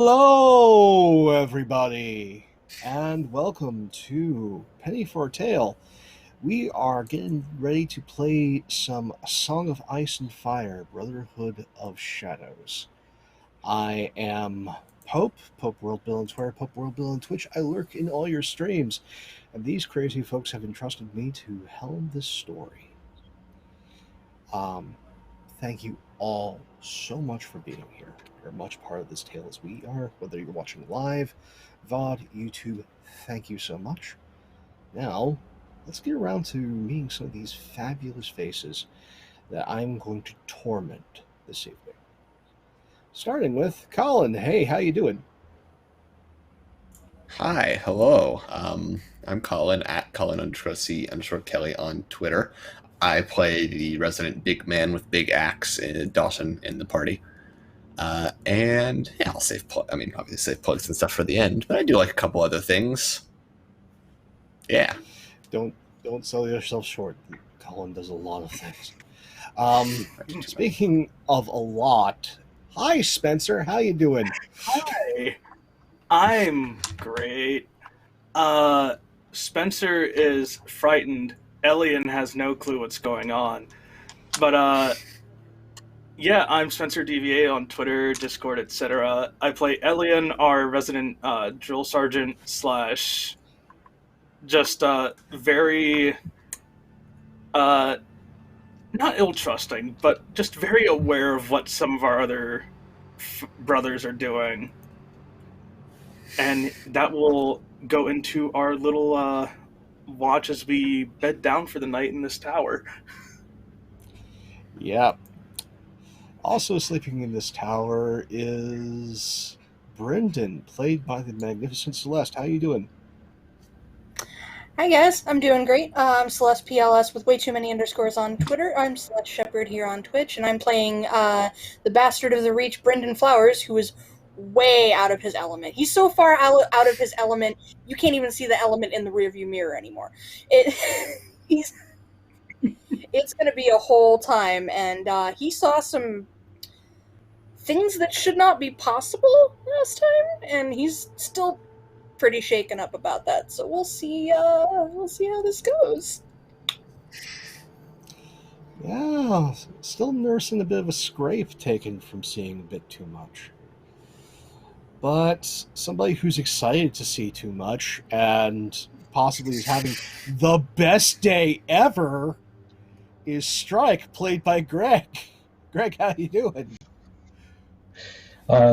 Hello, everybody, and welcome to Penny for a Tale. We are getting ready to play some Song of Ice and Fire, Brotherhood of Shadows. I am Pope World Bill on Twitter, Pope World Bill on Twitch. I lurk in all your streams, and these crazy folks have entrusted me to helm this story. Um, Thank you all so much for being here. You're much part of this tale as we are, whether you're watching live, VOD, YouTube, thank you so much. Now, let's get around to meeting some of these fabulous faces that I'm going to torment this evening. Starting with Colin. Hey, how you doing? Hi, hello. I'm Colin at Colin_C_Kelly on Twitter. I play the resident big man with big axe in Dawson in the party. And yeah, I'll obviously save plugs and stuff for the end, but I do like a couple other things. Yeah. Don't don't sell yourself short. Colin does a lot of things. Um, I do too much. Speaking of a lot, hi Spencer, how you doing? Hi, I'm great. Uh, Spencer is frightened. Elian has no clue what's going on. But yeah, I'm Spencer DVA on Twitter, Discord, etc. I play Elian, our resident drill sergeant slash just very uh not ill trusting, but just very aware of what some of our other brothers are doing. And that will go into our little watch as we bed down for the night in this tower. Yep. Also sleeping in this tower is Brendan, played by the magnificent Celeste. How you doing? Hi guys, I'm doing great. I'm Celeste PLS with way too many underscores on Twitter. I'm Celeste Shepherd here on Twitch, and I'm playing the Bastard of the Reach, Brendan Flowers, who is way out of his element. He's so far out of his element, you can't even see the element in the rearview mirror anymore. It he's it's going to be a whole time, and he saw some things that should not be possible last time, and he's still pretty shaken up about that. So we'll see. We'll see how this goes. Yeah, still nursing a bit of a scrape taken from seeing a bit too much. But somebody who's excited to see too much and possibly is having the best day ever is Strike, played by Greg. Greg, how you doing?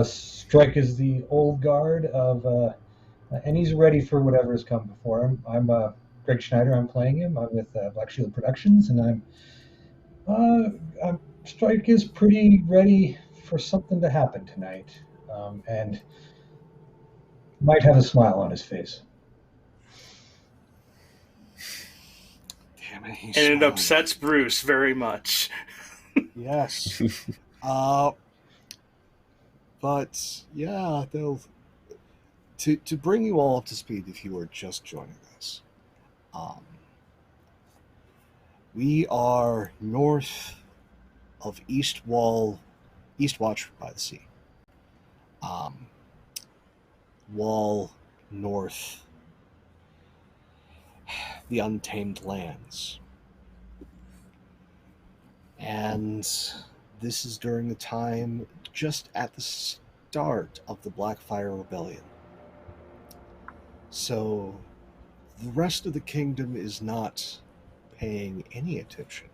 Strike is the old guard and he's ready for whatever has come before him. I'm Greg Schneider. I'm playing him. I'm with Black Shield Productions, and Strike is pretty ready for something to happen tonight, and might have a smile on his face. Damn it, he's And it smiling. upsets Bruce very much. Yes. But yeah, they'll to bring you all up to speed if you are just joining us. We are north of Eastwatch by the Sea. Wall north, the Untamed Lands. And this is during the time just at the start of the Blackfire Rebellion. So the rest of the kingdom is not paying any attention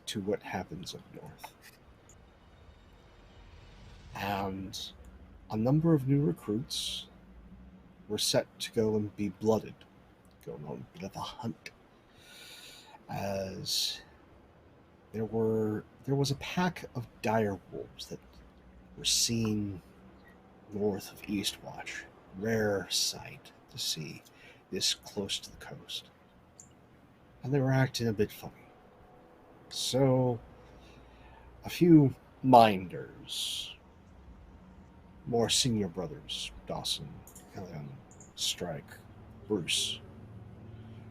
to what happens up north. And a number of new recruits were set to go and be blooded, going on a bit of a hunt, as there was a pack of dire wolves that were seen north of Eastwatch. Rare sight to see this close to the coast. And they were acting a bit funny. So, a few minders, more senior brothers, Dawson, Elian, Strike, Bruce,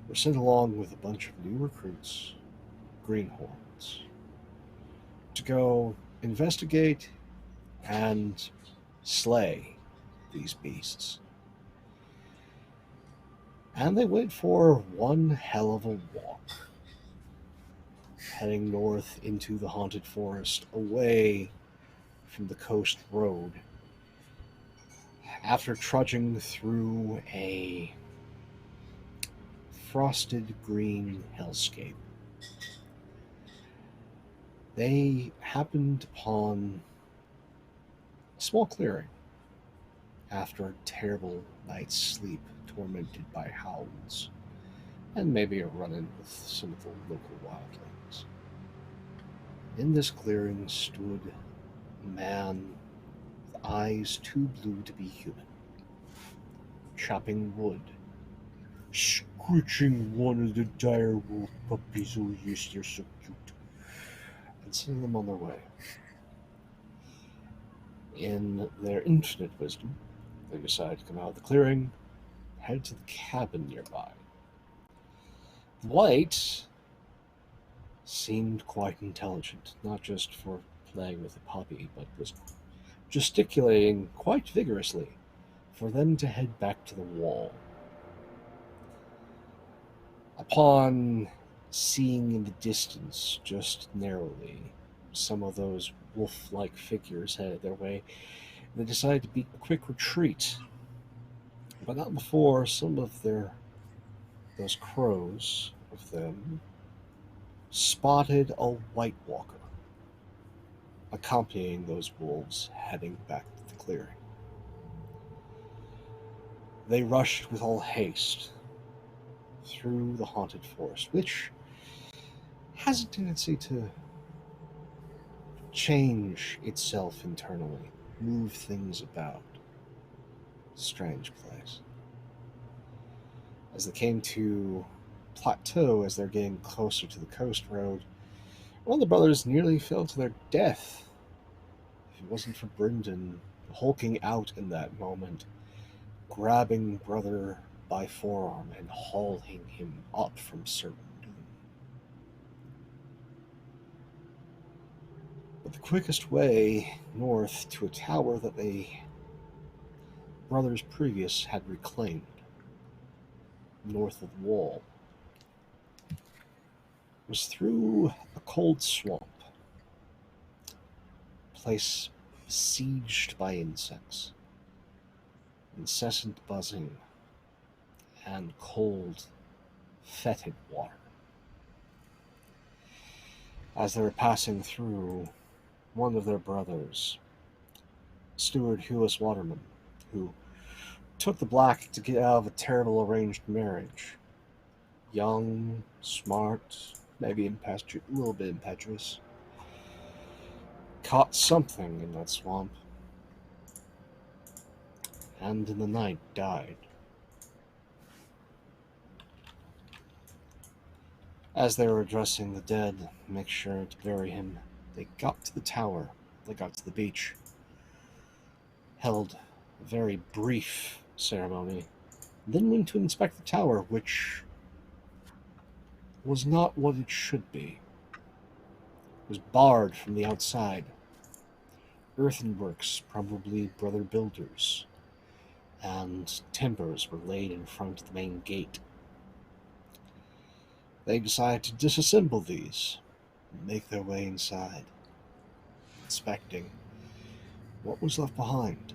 were sent along with a bunch of new recruits, greenhorns, to go investigate and slay these beasts. And they went for one hell of a walk, heading north into the haunted forest, away from the coast road. After trudging through a frosted green hellscape, they happened upon a small clearing after a terrible night's sleep tormented by howls and maybe a run-in with some of the local wildlings. In this clearing stood a man with eyes too blue to be human, chopping wood, scritching one of the dire wolf puppies who used to so cute, and sending them on their way. In their infinite wisdom, they decide to come out of the clearing, head to the cabin nearby. The wight seemed quite intelligent, not just for playing with a puppy, but was gesticulating quite vigorously for them to head back to the wall. Upon seeing in the distance, just narrowly, some of those wolf-like figures headed their way, they decided to beat a quick retreat, but not before some of those crows of them spotted a White Walker accompanying those wolves heading back to the clearing. They rushed with all haste through the haunted forest, which has a tendency to change itself internally, move things about. Strange place. As they came to plateau, as they're getting closer to the coast road, one of the brothers nearly fell to their death. If it wasn't for Brendan hulking out in that moment, grabbing brother by forearm and hauling him up from certain doom. But the quickest way north to a tower that the brothers previous had reclaimed, north of the wall, was through a cold swamp, a place besieged by insects, incessant buzzing, and cold, fetid water. As they were passing through, one of their brothers, Steward Hulis Waterman, who took the black to get out of a terrible arranged marriage, young, smart, maybe a little bit impetuous, caught something in that swamp, and in the night died. As they were addressing the dead, make sure to bury him, they got to the tower, they got to the beach, held a very brief ceremony, then went to inspect the tower, which was not what it should be. It was barred from the outside. Earthenworks, probably brother builders, and timbers were laid in front of the main gate. They decided to disassemble these and make their way inside, inspecting what was left behind.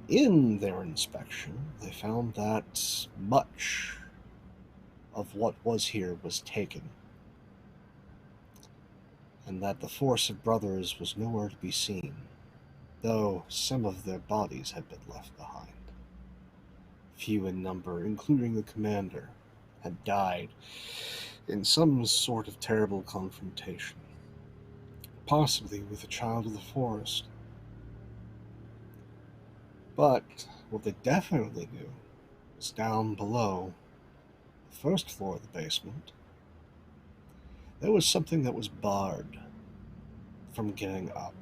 In their inspection, they found that much of what was here was taken, and that the force of brothers was nowhere to be seen, though some of their bodies had been left behind. Few in number, including the commander, had died in some sort of terrible confrontation, possibly with a child of the forest. But what they definitely knew was down below, the first floor of the basement, there was something that was barred from getting up.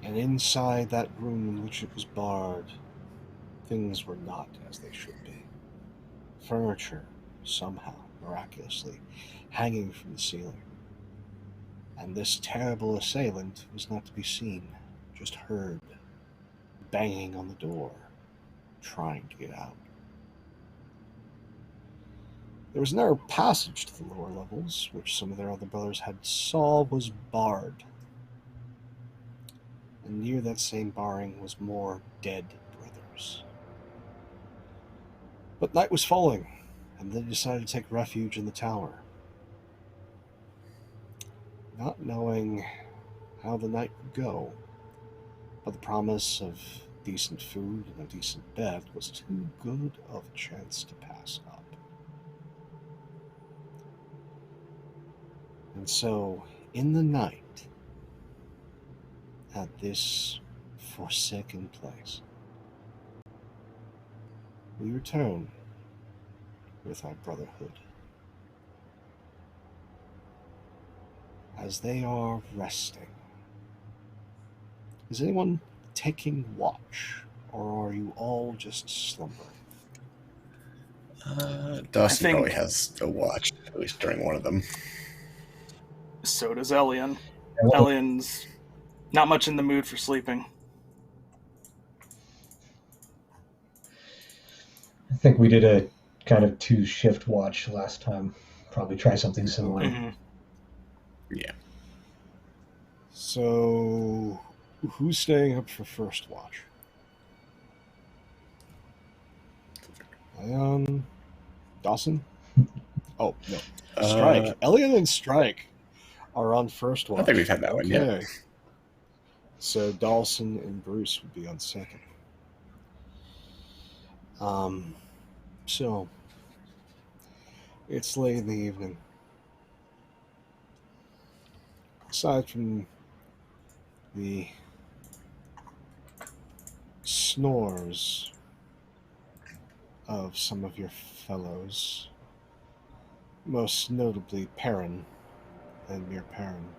And inside that room in which it was barred, things were not as they should be. Furniture, somehow, miraculously, hanging from the ceiling. and this terrible assailant was not to be seen, just heard, banging on the door, trying to get out. There was a narrow passage to the lower levels, which some of their other brothers had saw was barred. And near that same barring was more dead brothers. But night was falling, and they decided to take refuge in the tower. Not knowing how the night would go, but the promise of decent food and a decent bed was too good of a chance to pass up. And so, in the night, at this forsaken place, we return with our brotherhood. As they are resting, is anyone taking watch, or are you all just slumbering? Dawson think- probably has a watch, at least during one of them. So does Elian. well- Elian's not much in the mood for sleeping. I think we did a kind of 2-shift watch last time. Probably try something similar. Mhm. Yeah. So, who's staying up for first watch? Dawson? Oh, no. Strike. Elliot and Strike are on first watch. I think we've had that one, yeah. Okay. So Dawson and Bruce would be on second. So it's late in the evening. Aside from the snores of some of your fellows, most notably Perrin and Mir Perrin,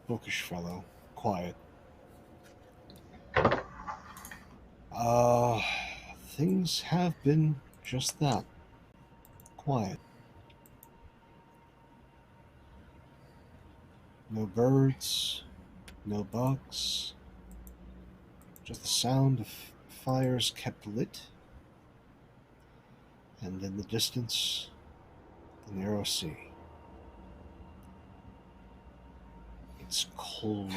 bookish fellow, quiet. Things have been just that. Quiet. No birds, no bugs, just the sound of fires kept lit, and in the distance, the narrow sea. Its cold,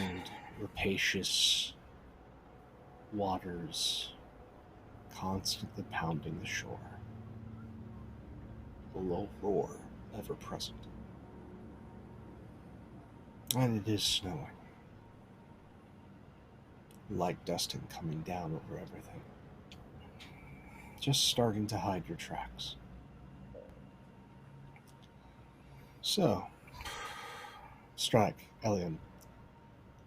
rapacious waters constantly pounding the shore. A low roar ever present. And it is snowing. Light dusting coming down over everything. Just starting to hide your tracks. So, Strike, Elian,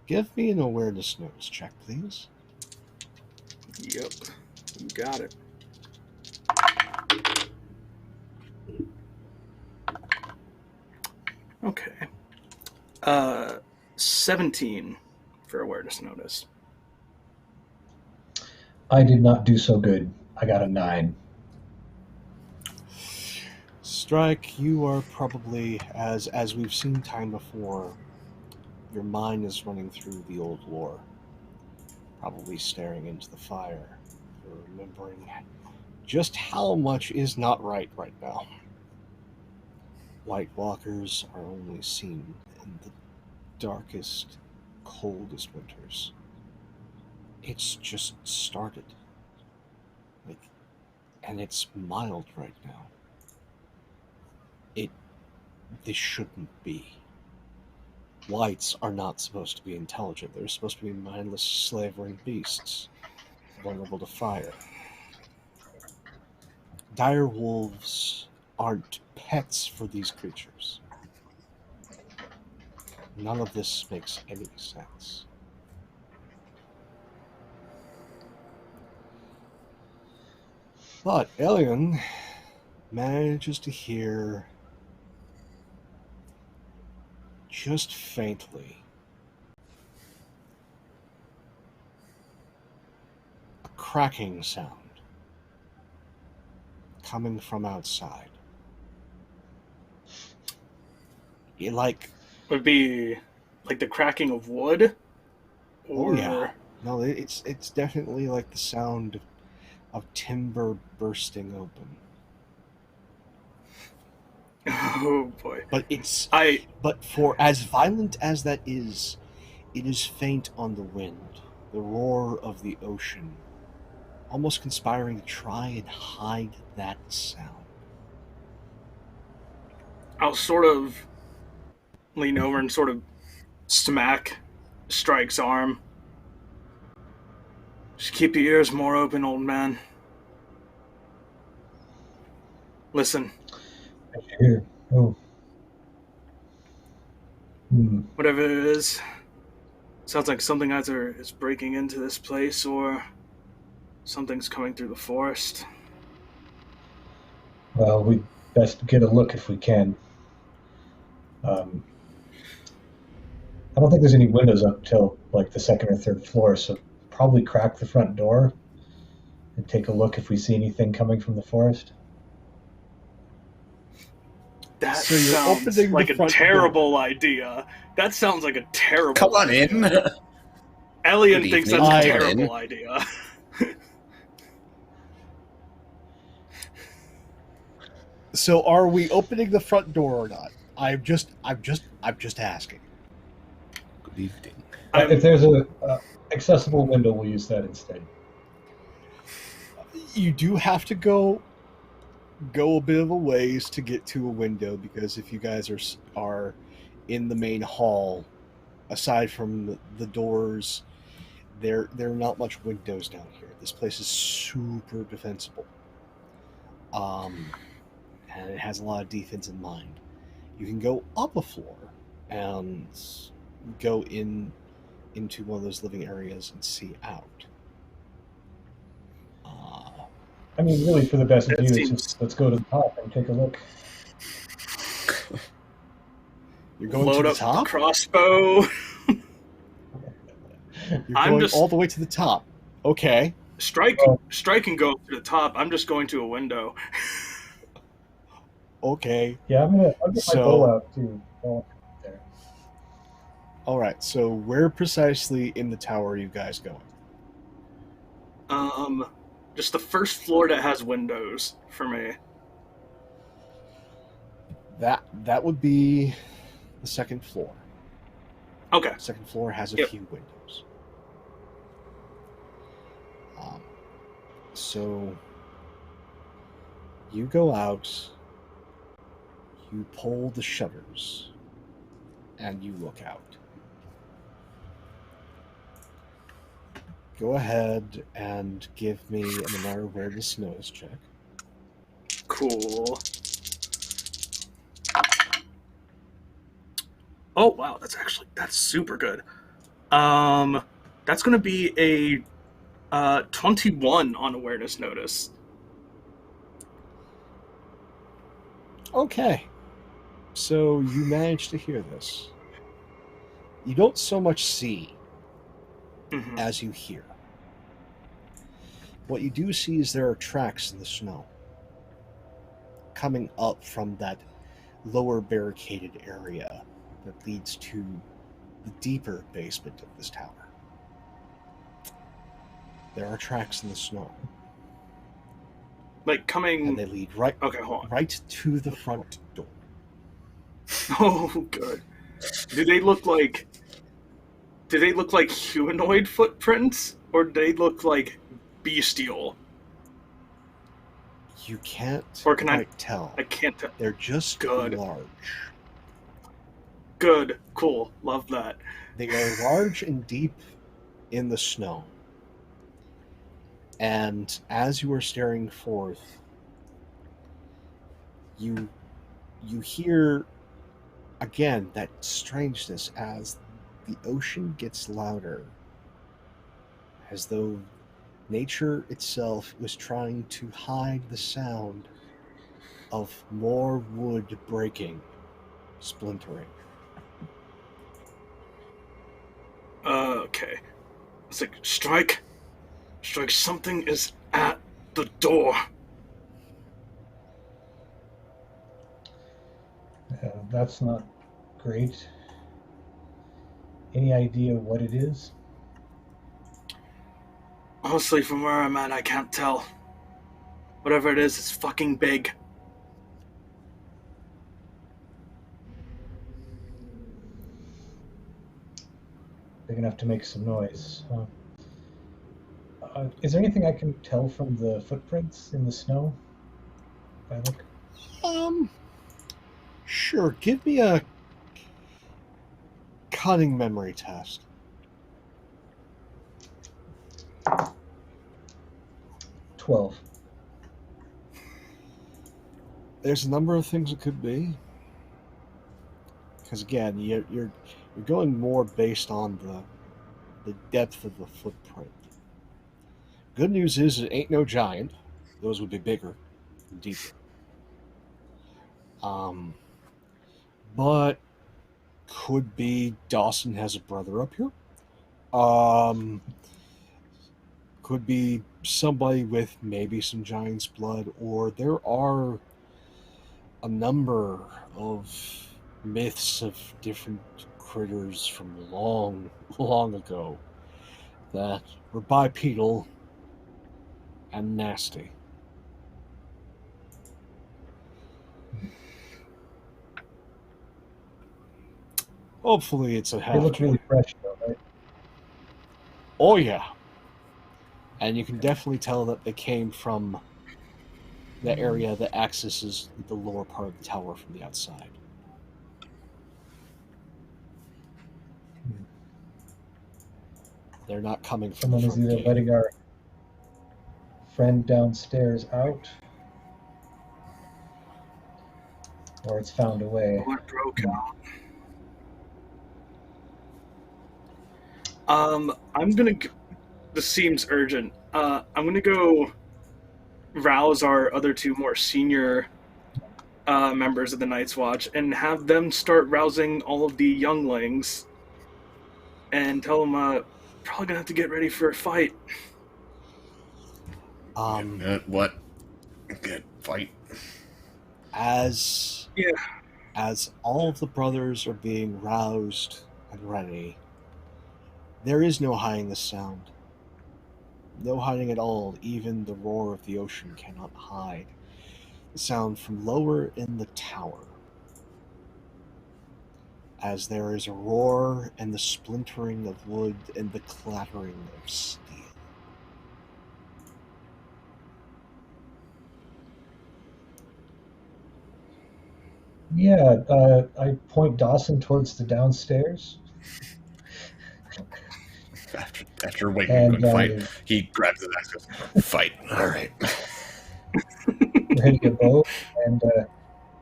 give me an awareness notice check, please. Yep. You got it. Okay. 17 for awareness notice. I did not do so good. I got a 9. Strike, you are probably, as we've seen time before, your mind is running through the old lore. Probably staring into the fire, remembering just how much is not right now. White Walkers are only seen in the darkest, coldest winters. It's just started. And it's mild right now. This shouldn't be. Whites are not supposed to be intelligent. They're supposed to be mindless, slavering beasts, vulnerable to fire. Dire wolves aren't pets for these creatures. None of this makes any sense. But Elian manages to hear, just faintly, a cracking sound coming from outside. like, Would be like the cracking of wood? oh yeah. No, it's definitely like the sound of timber bursting open. Oh boy. But for as violent as that is, it is faint on the wind, the roar of the ocean, almost conspiring to try and hide that sound. I'll sort of lean over and sort of smack Strike's arm. Just keep your ears more open, old man. Listen. Here. Oh. Whatever it is, sounds like something either is breaking into this place or something's coming through the forest. Well, we best get a look if we can. I don't think there's any windows up till like the second or third floor, so probably crack the front door and take a look if we see anything coming from the forest. That So you're sounds opening the like a front terrible idea. That sounds like a terrible Come on idea. in. Elian Good thinks evening. that's a Come in. terrible idea. So are we opening the front door or not? I'm just asking. Good evening. If there's a accessible window, we'll use that instead. You do have to go a bit of a ways to get to a window, because if you guys are in the main hall, aside from the doors, there are not much windows down here. This place is super defensible, and it has a lot of defense in mind. You can go up a floor and go into one of those living areas and see out. I mean, really, for the best That view, it's seems- just let's go to the top and take a look. You're going Load to the up top? the crossbow. You're I'm going just- all the way to the top. Okay. Strike can go up to the top. I'm just going to a window. Okay. Yeah, I'll get my So- bow out too. Oh, there. All right. So where precisely in the tower are you guys going? Just the first floor that has windows for me. That would be the second floor. Okay. Second floor has a Yep. few windows. So you go out, you pull the shutters, and you look out. Go ahead and give me an Minor Awareness Notice check. Cool. Oh wow, that's super good. That's gonna be a 21 on awareness notice. Okay. So you manage to hear this. You don't so much see Mhm. as you hear. What you do see is there are tracks in the snow coming up from that lower barricaded area that leads to the deeper basement of this tower. There are tracks in the snow, Like and coming. they lead right Okay, hold on. right to the front door. Oh, good. Do they look like humanoid footprints, or do they look like bestial? You can't Or can I- quite tell. I can't tell. They're just Good. large. Good, cool, love that. They are large and deep in the snow. And as you are staring forth, you hear again that strangeness as the ocean gets louder, as though nature itself was trying to hide the sound of more wood breaking, splintering. Okay. It's like, Strike, something is at the door. That's not Great. Any idea what it is? Honestly, from where I'm at, I can't tell. Whatever it is, it's fucking big. Big enough to make some noise. Is there anything I can tell from the footprints in the snow? If I look. Sure. Give me a cunning memory test. 12. There's a number of things it could be. Because again, you're going more based on the depth of the footprint. Good news is it ain't no giant. Those would be bigger and deeper. But could be Dawson has a brother up here. Could be somebody with maybe some giant's blood, or there are a number of myths of different critters from long, long ago that were bipedal and nasty. Hopefully it's a They look half. really fresh, though, right? Oh yeah. And you can definitely tell that they came from the area that accesses the lower part of the tower from the outside. They're not coming from Someone the is front either gate. letting our friend downstairs out, or it's found a way. What broke out? I'm gonna. This seems urgent. I'm gonna go rouse our other two more senior members of the Night's Watch and have them start rousing all of the younglings and tell them probably gonna have to get ready for a fight. What? Good fight. As Yeah. as all of the brothers are being roused and ready, there is no hiding the sound. No hiding at all. Even the roar of the ocean cannot hide the sound from lower in the tower. As there is a roar and the splintering of wood and the clattering of steel. Yeah, I point Dawson towards the downstairs. After waiting And to fight, he grabs his axe and goes, fight. All right. ready to go, and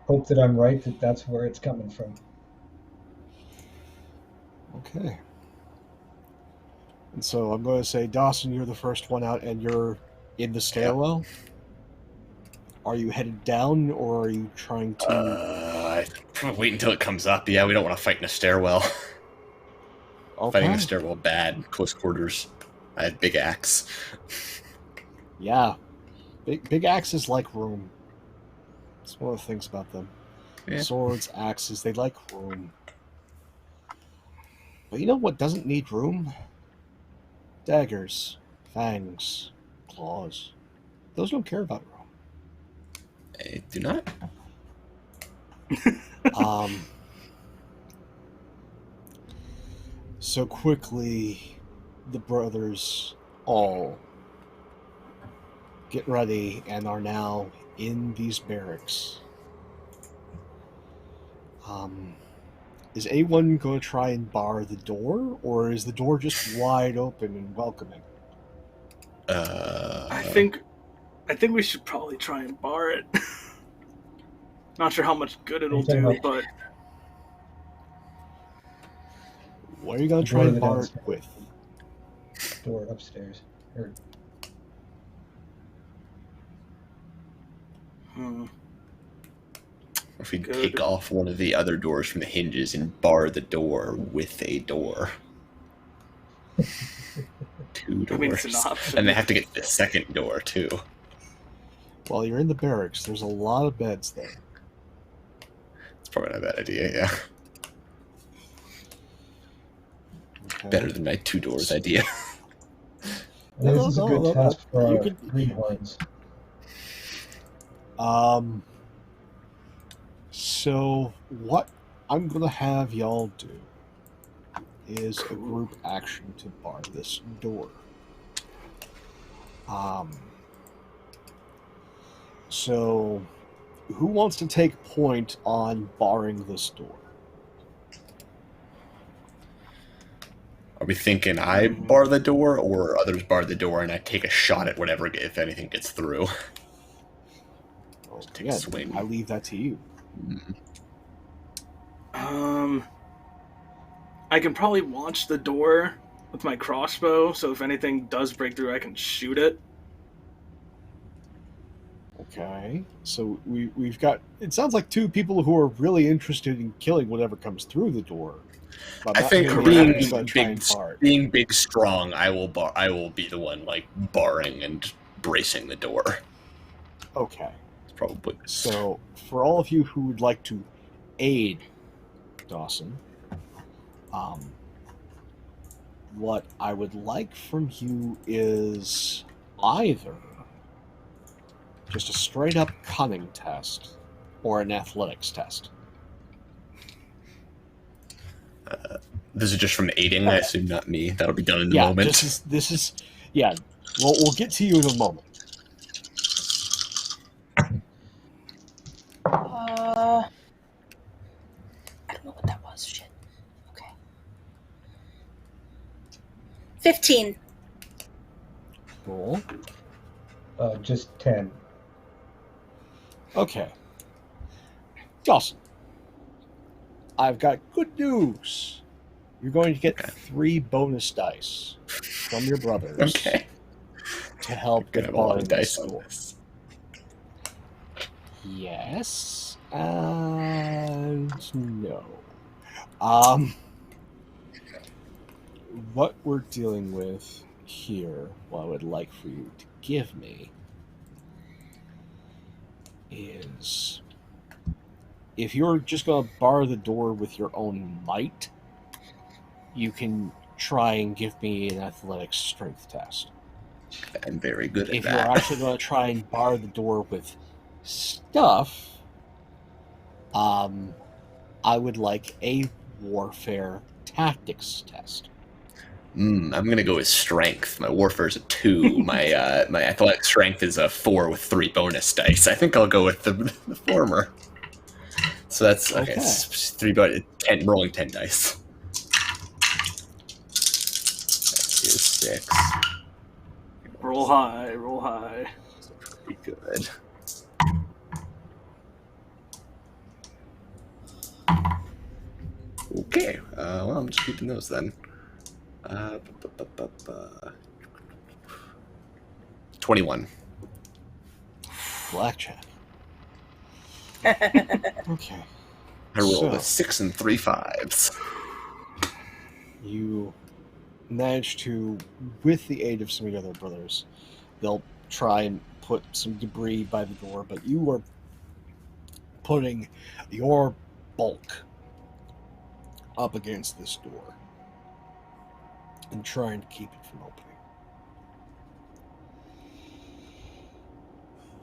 hope that I'm right, that that's where it's coming from. Okay. And so I'm going to say, Dawson, you're the first one out, and you're in the stairwell. Are you headed down, or are you trying to... Wait until it comes up. Yeah, we don't want to fight in a stairwell. Okay. Fighting in a stairwell, bad. Close quarters. I have big axe. Yeah. Big axes like room. It's one of the things about them. Yeah. Swords, axes, they like room. But you know what doesn't need room? Daggers, fangs, claws. Those don't care about room. I do not. So quickly, the brothers all get ready and are now in these barracks. Is anyone going to try and bar the door, or is the door just wide open and welcoming? I think we should probably try and bar it. Not sure how much good it'll do, but What are you going to try and bar it with? Door upstairs. If we take off one of the other doors from the hinges and bar the door with a door. 2 doors. I mean, it's an option. And they have to get the second door, too. Well, you're in the barracks. There's a lot of beds there. It's probably not a bad idea, yeah. Okay. Better than my 2 doors idea. This is a good No. task for You our could- greenhorns. So what I'm gonna have y'all do is a Cool. group action to bar this door. So who wants to take point on barring this door? Are we thinking I bar the door, or others bar the door and I take a shot at whatever, if anything gets through? Well, Take a again, swing. I leave that to you. I can probably launch the door with my crossbow, so if anything does break through, I can shoot it. Okay, so we've got. It sounds like 2 people who are really interested in killing whatever comes through the door. But I not think really being actively gonna try and bar it. being big, strong, I will be the one like barring and bracing the door. Okay, It's probably so for all of you who would like to aid Dawson, what I would like from you is either just a straight up cunning test or an athletics test. This is just from aiding, I assume, not me. That'll be done in the moment. This is yeah. We'll get to you in a moment. I don't know what that was. Shit. Okay. 15. Cool. Just 10. Okay. Dawson, I've got good news. You're going to get 3 bonus dice from your brothers Okay. to help Gonna with have a lot barring of this dice on door. this. Yes and no. What we're dealing with here, what I would like for you to give me, is if you're just going to bar the door with your own might, you can try and give me an athletics strength test. I'm very good at If you're that. actually going to try and bar the door with stuff, I would like a warfare tactics test. I'm gonna go with strength. My warfare is a 2. My my athletic strength is a 4 with 3 bonus dice. I think I'll go with the former. So that's okay. Okay. It's 3 bonus 10. Rolling 10 dice. That is 6. Roll high, roll high. Pretty good. Okay. Well, I'm just keeping those then. 21. Blackjack. Okay. I rolled So- a 6 and 3 5s. You manage to, with the aid of some of your other brothers, they'll try and put some debris by the door, but you are putting your bulk up against this door and trying to keep it from opening.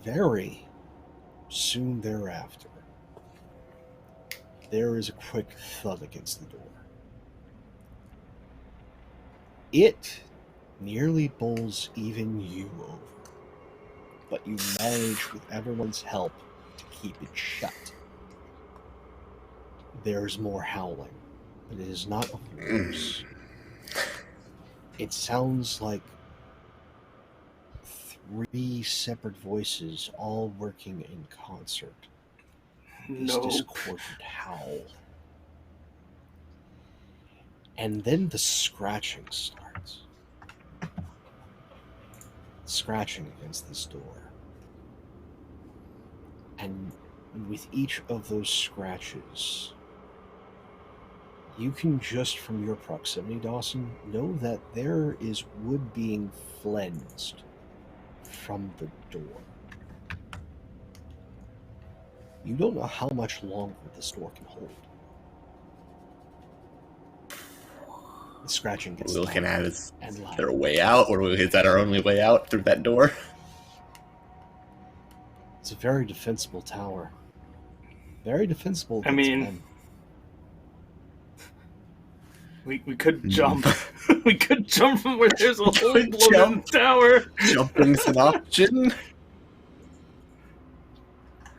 Very soon thereafter, there is a quick thud against the door. It nearly bowls even you over, but you manage with everyone's help to keep it shut. There's more howling, but it is not of wolves. It sounds like 3 separate voices all working in concert. This No. discordant howl. And then the scratching starts. Scratching against this door. And with each of those scratches, you can just from your proximity, Dawson, know that there is wood being flensed from the door. You don't know how much longer this door can hold. The scratching What gets we're looking louder at is and there louder. a way out, or is that our only way out through that door? It's a very defensible tower. Very defensible I against mean- men. We could Hmm. jump. We could jump from where there's a hole Could blown in jump. the tower. Jumping's an option.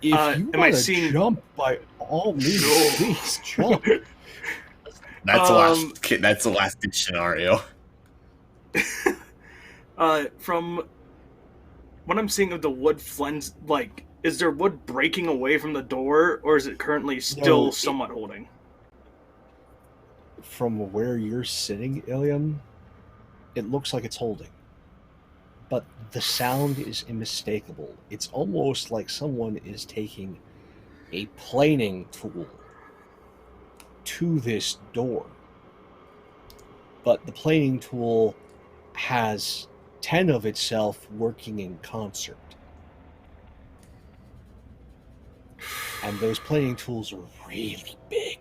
If you am I want to seeing- jump, by all means, No. please jump. That's the last ditch scenario. From what I'm seeing of the wood flens, like, is there wood breaking away from the door, or is it currently still No, somewhat holding? From where you're sitting, Ilium, it looks like it's holding. But the sound is unmistakable. It's almost like someone is taking a planing tool to this door. But the planing tool has 10 of itself working in concert. And those planing tools are really big.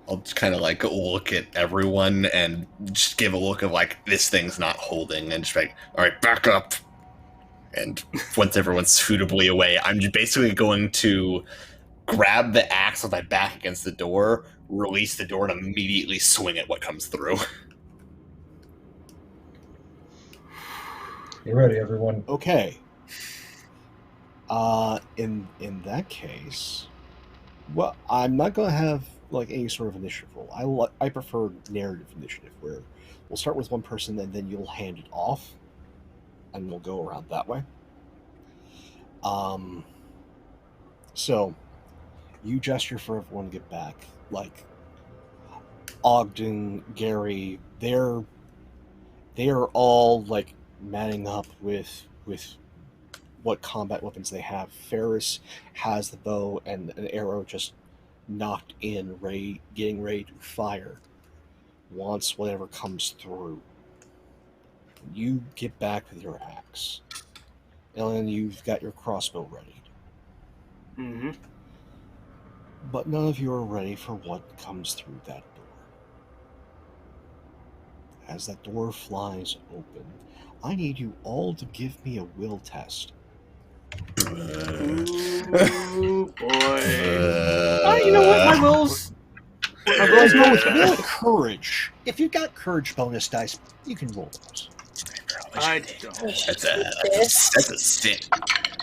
I'll just kind of like look at everyone and just give a look of like, this thing's not holding, and just like, all right, back up. And once everyone's suitably away, I'm just basically going to grab the axe with my back against the door, release the door, and immediately swing at what comes through. Get ready, everyone. Okay. In that case, well, I'm not gonna have like any sort of initiative roll. I prefer narrative initiative, where we'll start with one person and then you'll hand it off, and we'll go around that way. So you gesture for everyone to get back. Like Ogden, Gary, they are all like manning up with what combat weapons they have. Ferris has the bow and an arrow just knocked in, getting ready to fire once whatever comes through. You get back with your axe. Ellen, you've got your crossbow ready. Mm-hmm. But none of you are ready for what comes through that door. As that door flies open, I need you all to give me a will test. Ooh, boy. You You know what? My will's. My will's Go with not will bad. courage. If you've got courage bonus dice, you can roll those. I don't. That's a stick.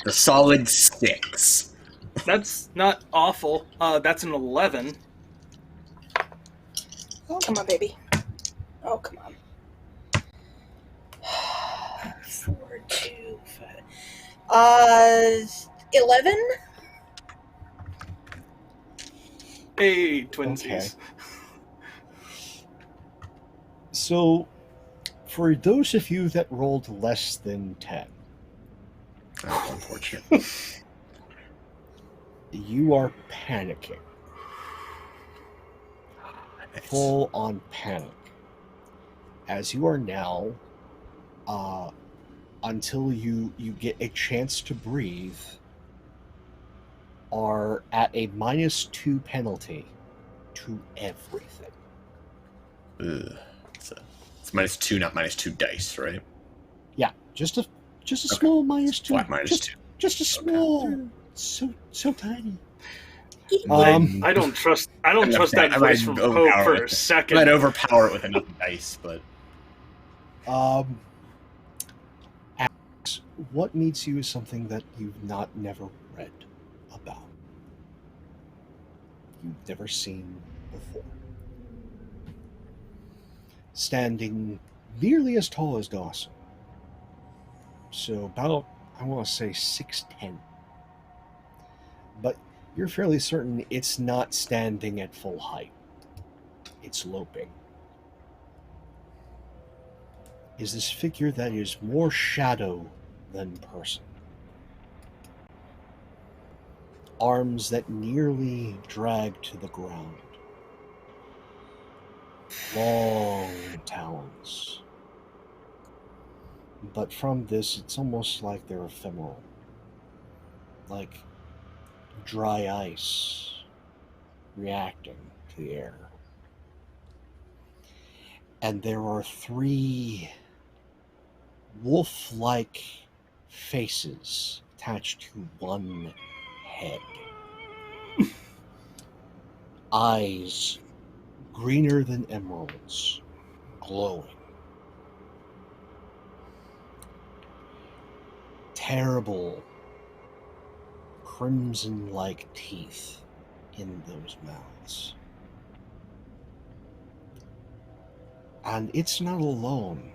A solid 6. That's not awful. That's an 11. Oh, come on, baby. Oh, come on. 4, 2, 5. 11? Hey, twinsies. Okay. So, for those of you that rolled less than 10, Oh, unfortunate. you are panicking. Full on panic. As you are now, until you get a chance to breathe, are at a -2 penalty to everything. Ugh. It's -2, not -2 dice, right? Yeah, just a Okay. small -2. Flat -2. Just a small, so tiny. I don't trust. I don't trust that voice from Pope for a I might second. overpower it with enough dice, but Alex, what meets you is something that you've never read about. You've never seen before. Standing nearly as tall as Dawson. So about, I want to say 6'10". But you're fairly certain it's not standing at full height. It's loping. Is this figure that is more shadow than person. Arms that nearly drag to the ground. Long talons. But from this, it's almost like they're ephemeral. Like dry ice reacting to the air. And there are 3 wolf-like faces attached to one head. Eyes greener than emeralds, glowing. Terrible crimson-like teeth in those mouths. And it's not alone.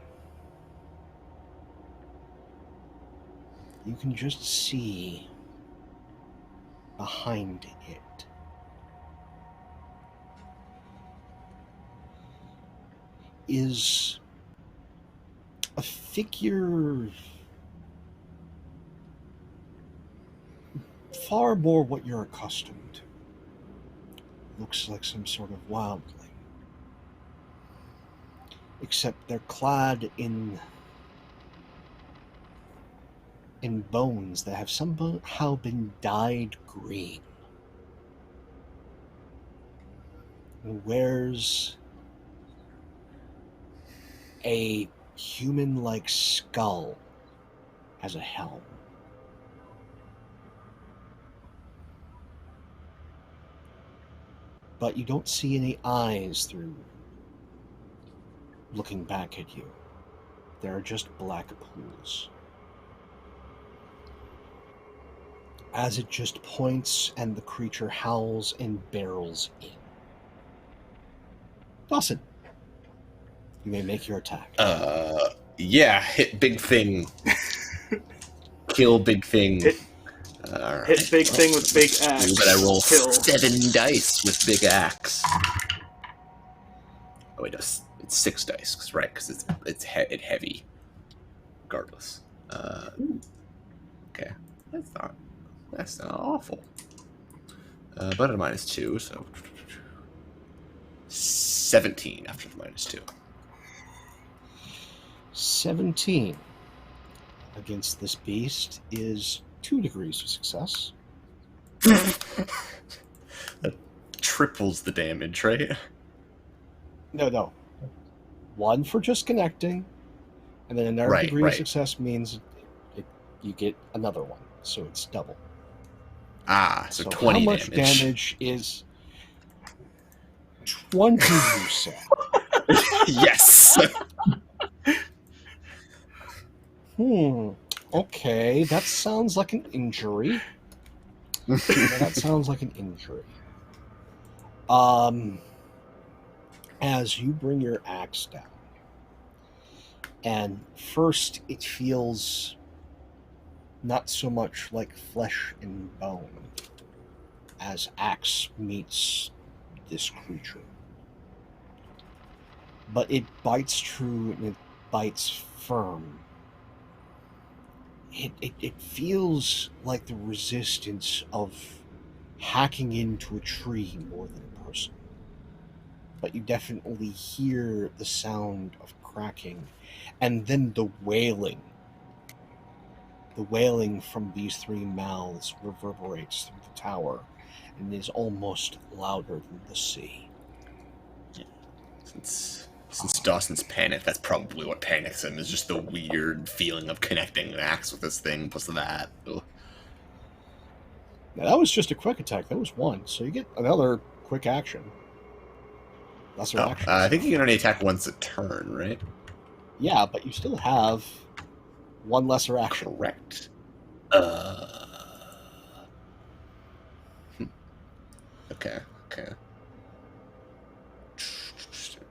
You can just see behind it is a figure far more what you're accustomed to. Looks like some sort of wildling. Except they're clad in bones that have somehow been dyed green. And wears a human-like skull as a helm. But you don't see any eyes through looking back at you. There are just black pools. As it just points and the creature howls and barrels in. Dawson, you may make your attack. Yeah, hit big thing. Kill big thing. Right. Hit big thing with big axe. But I roll Kill. 7 dice with big axe. Oh wait, no, it's 6 dice, right? Because it's heavy. Regardless. Okay, that's not awful. But a -2, so 17 after the -2. 17 against this beast is 2 degrees of success. That triples the damage, right? No. 1 for just connecting, and then another degree of success means you get another one, so it's double. So 20 how much damage is 20, you said? Yes! Okay, that sounds like an injury. As you bring your axe down, and first it feels not so much like flesh and bone as axe meets this creature. But it bites true and it bites firm. It feels like the resistance of hacking into a tree more than a person. But you definitely hear the sound of cracking, and then the wailing. The wailing from these 3 mouths reverberates through the tower and is almost louder than the sea. Since Dawson's panicked, that's probably what panics him, is just the weird feeling of connecting an axe with this thing, plus that. Ugh. Now, that was just a quick attack. That was 1, so you get another quick action. Lesser action. I think you can only attack once a turn, right? Yeah, but you still have 1 lesser action. Correct. Okay.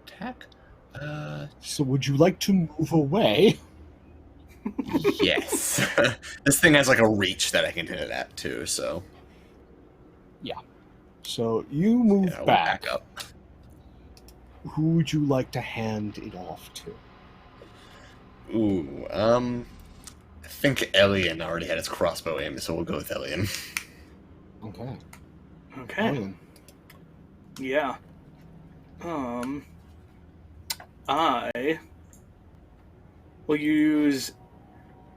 Attack? So would you like to move away? Yes. This thing has like a reach that I can hit it at too, so. Yeah. So you move back. Up. Who would you like to hand it off to? Ooh, I think Elian already had his crossbow aim, so we'll go with Elian. Okay. Okay. Yeah. I will use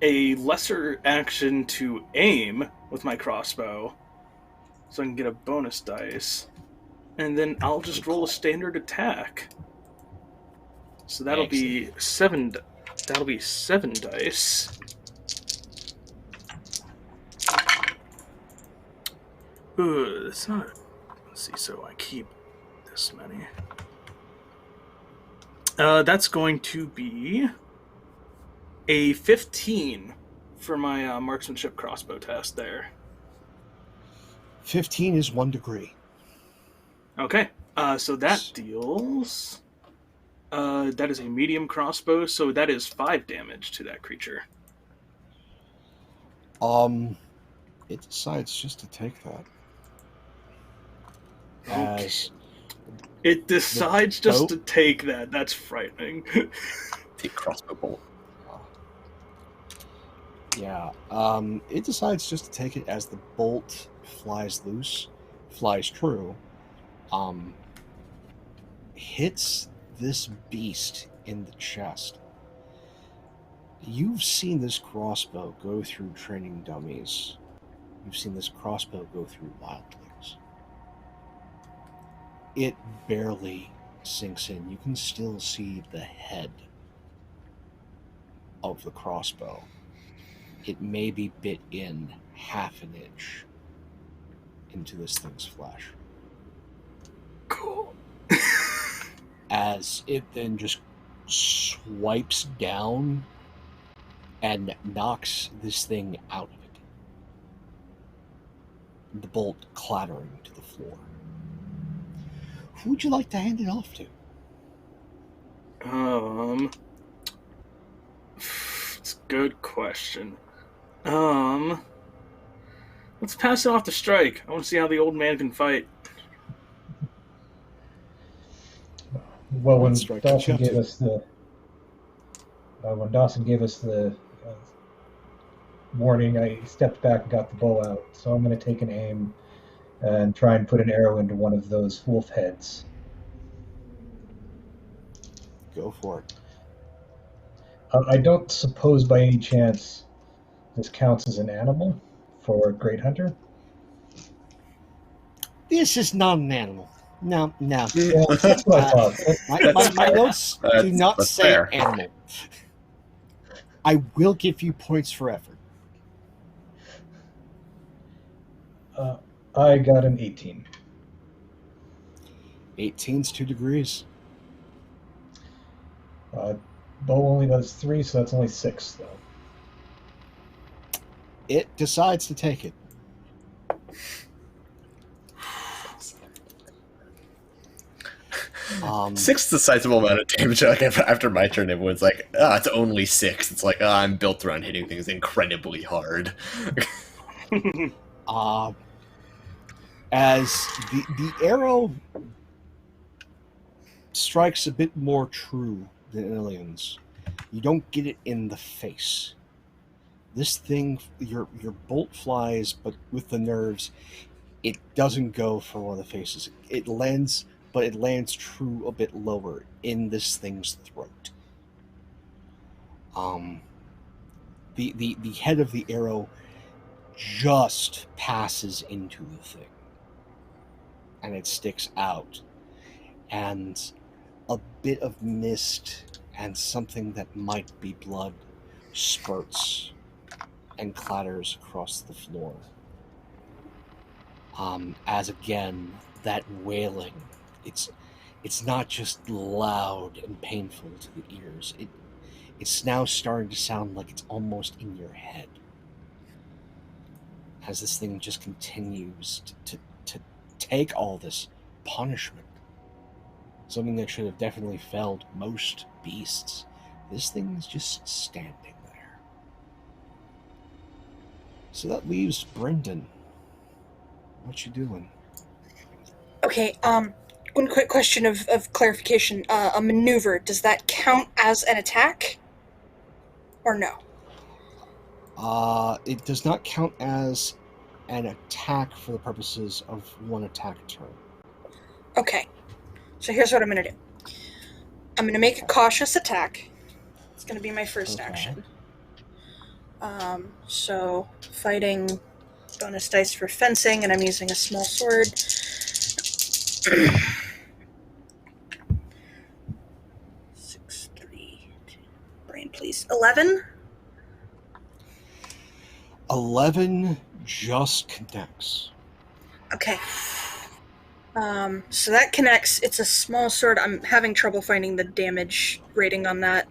a lesser action to aim with my crossbow, so I can get a bonus dice. and then I'll just roll a standard attack. So that'll be 7. That'll be 7 dice. It's not. Let's see. So I keep this many. That's going to be a 15 for my marksmanship crossbow test there. 15 is 1 degree. Okay. So that deals. That is a medium crossbow, so that is 5 damage to that creature. It decides just to take that. Okay. As It decides just to take that. That's frightening. Take crossbow bolt. yeah, it decides just to take it as the bolt flies loose, flies true, hits this beast in the chest. You've seen this crossbow go through training dummies. You've seen this crossbow go through wildlings. It barely sinks in. You can still see the head of the crossbow. It may be bit in half an inch into this thing's flesh. Cool. As it then just swipes down and knocks this thing out of it. The bolt clattering to the floor. Who would you like to hand it off to? It's a good question. Let's pass it off to Strike. I want to see how the old man can fight. Well, when Strike Dawson can gave us the warning, I stepped back and got the bow out. So I'm going to take an aim and try and put an arrow into one of those wolf heads. Go for it. I don't suppose by any chance this counts as an animal for Great Hunter. This is not an animal. No. Yeah, that's what I thought. My notes do not that's say fair. animal. I will give you points for effort. I got an 18. 18's 2 degrees. Bow only does 3, so that's only 6, though. It decides to take it. Six is a sizable amount of damage. Like after my turn, everyone's like, it's only 6. It's like, I'm built around hitting things incredibly hard. As the arrow strikes a bit more true than aliens, you don't get it in the face. This thing, your bolt flies, but with the nerves, it doesn't go for one of the faces. It lands, but it lands true a bit lower in this thing's throat. The head of the arrow just passes into the thing, and it sticks out, and a bit of mist and something that might be blood spurts and clatters across the floor. As again, that wailing, it's not just loud and painful to the ears. It's now starting to sound like it's almost in your head. As this thing just continues to take all this punishment. Something that should have definitely felled most beasts. This thing is just standing there. So that leaves Brendan. What you doing? Okay, one quick question of clarification. A maneuver, does that count as an attack? Or no? It does not count as an attack for the purposes of one attack turn. Okay, so here's what I'm going to do. I'm going to make a cautious attack. It's going to be my first action. So, fighting, bonus dice for fencing, and I'm using a small sword. 6, 3, 2. Brain, please. 11. 11 just connects. Okay. So that connects. It's a small sword. I'm having trouble finding the damage rating on that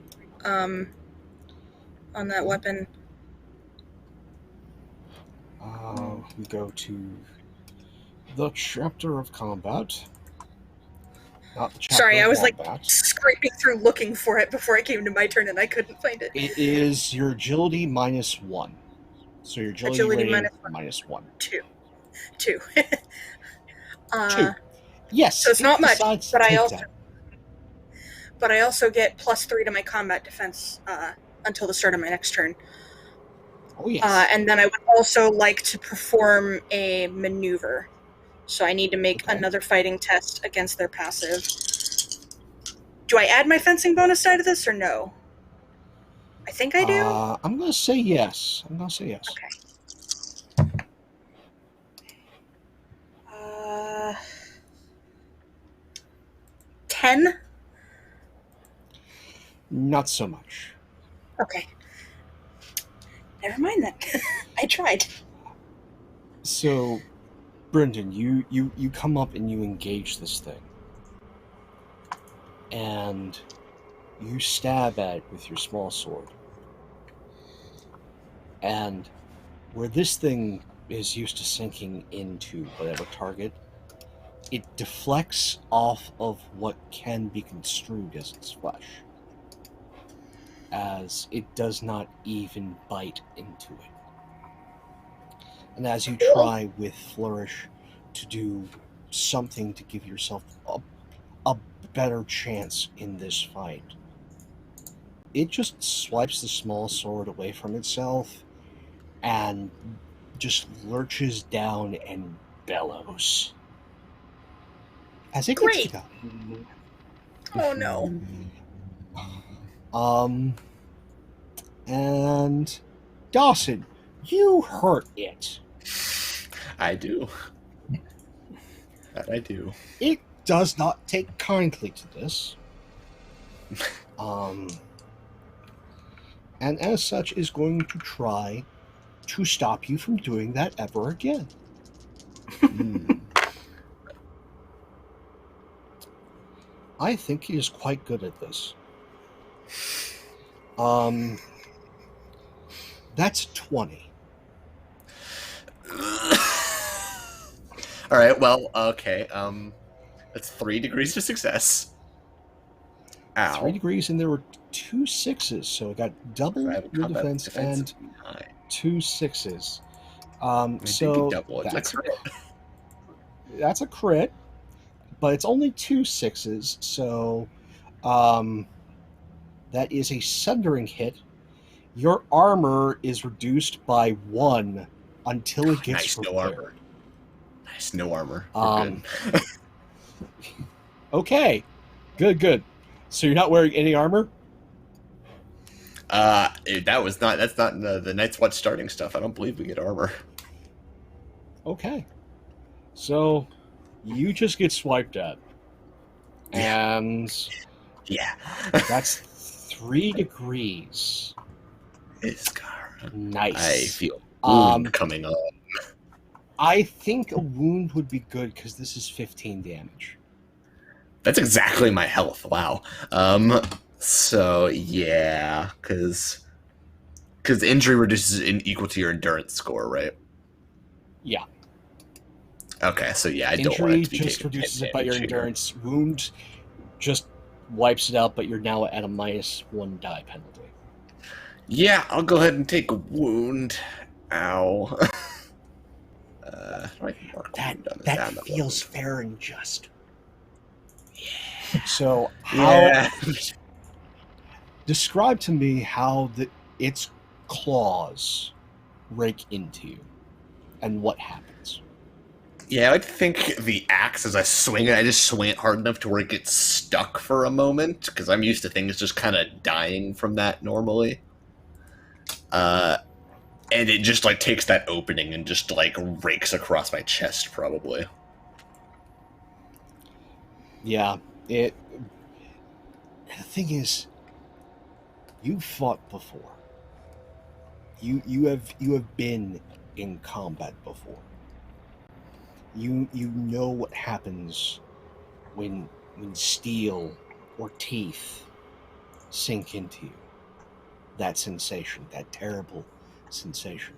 weapon. We go to the chapter of combat. Not the chapter Sorry, of I was wombat. scraping through looking for it before I came to my turn, and I couldn't find it. It is your agility -1. So your agility rating -1. 2. 2. Yes. So it's not much, but I also get +3 to my combat defense until the start of my next turn. Oh yes. And then I would also like to perform a maneuver. So I need to make another fighting test against their passive. Do I add my fencing bonus die to this or no? I think I do. I'm going to say yes. Okay. 10? Not so much. Okay. Never mind then. I tried. So, Brendan, you come up and you engage this thing. And you stab at it with your small sword. And where this thing is used to sinking into whatever target, it deflects off of what can be construed as its flesh, as it does not even bite into it. And as you try with Flourish to do something to give yourself a better chance in this fight, it just swipes the small sword away from itself and just lurches down and bellows as it gets to go. Oh no. And Dawson, you hurt it. I do. That I do. It does not take kindly to this. And as such is going to try to stop you from doing that ever again. I think he is quite good at this. That's 20. All right. Well, okay. That's 3 degrees to success. Ow. 3 degrees, and there were 2 6s, so it got double your defense and 2 6s. So that's a crit, but it's only 2 6s, so that is a sundering hit. Your armor is reduced by 1 until it gets repaired. No armor. Nice, no armor. Good. Okay, good. So you're not wearing any armor? That's not the Night's Watch starting stuff. I don't believe we get armor. Okay. So you just get swiped at. And that's 3 degrees. Nice. I feel wound coming on. I think a wound would be good because this is 15 damage. That's exactly my health. Wow. So yeah, because injury reduces in equal to your endurance score, right? Yeah. Okay, so yeah, I Injury don't want it to be just reduces it by your endurance. Wound just wipes it out, but you're now at a -1 die penalty. Yeah, I'll go ahead and take a wound. Ow. That feels fair and just. Yeah. So how? Describe to me how its claws rake into you, and what happens. Yeah, I think the axe, as I swing it, I just swing it hard enough to where it gets stuck for a moment, because I'm used to things just kind of dying from that normally. And it just, like, takes that opening and just, like, rakes across my chest, probably. Yeah, it. The thing is, you fought before. You have been in combat before. You know what happens when steel or teeth sink into you. That sensation, that terrible sensation.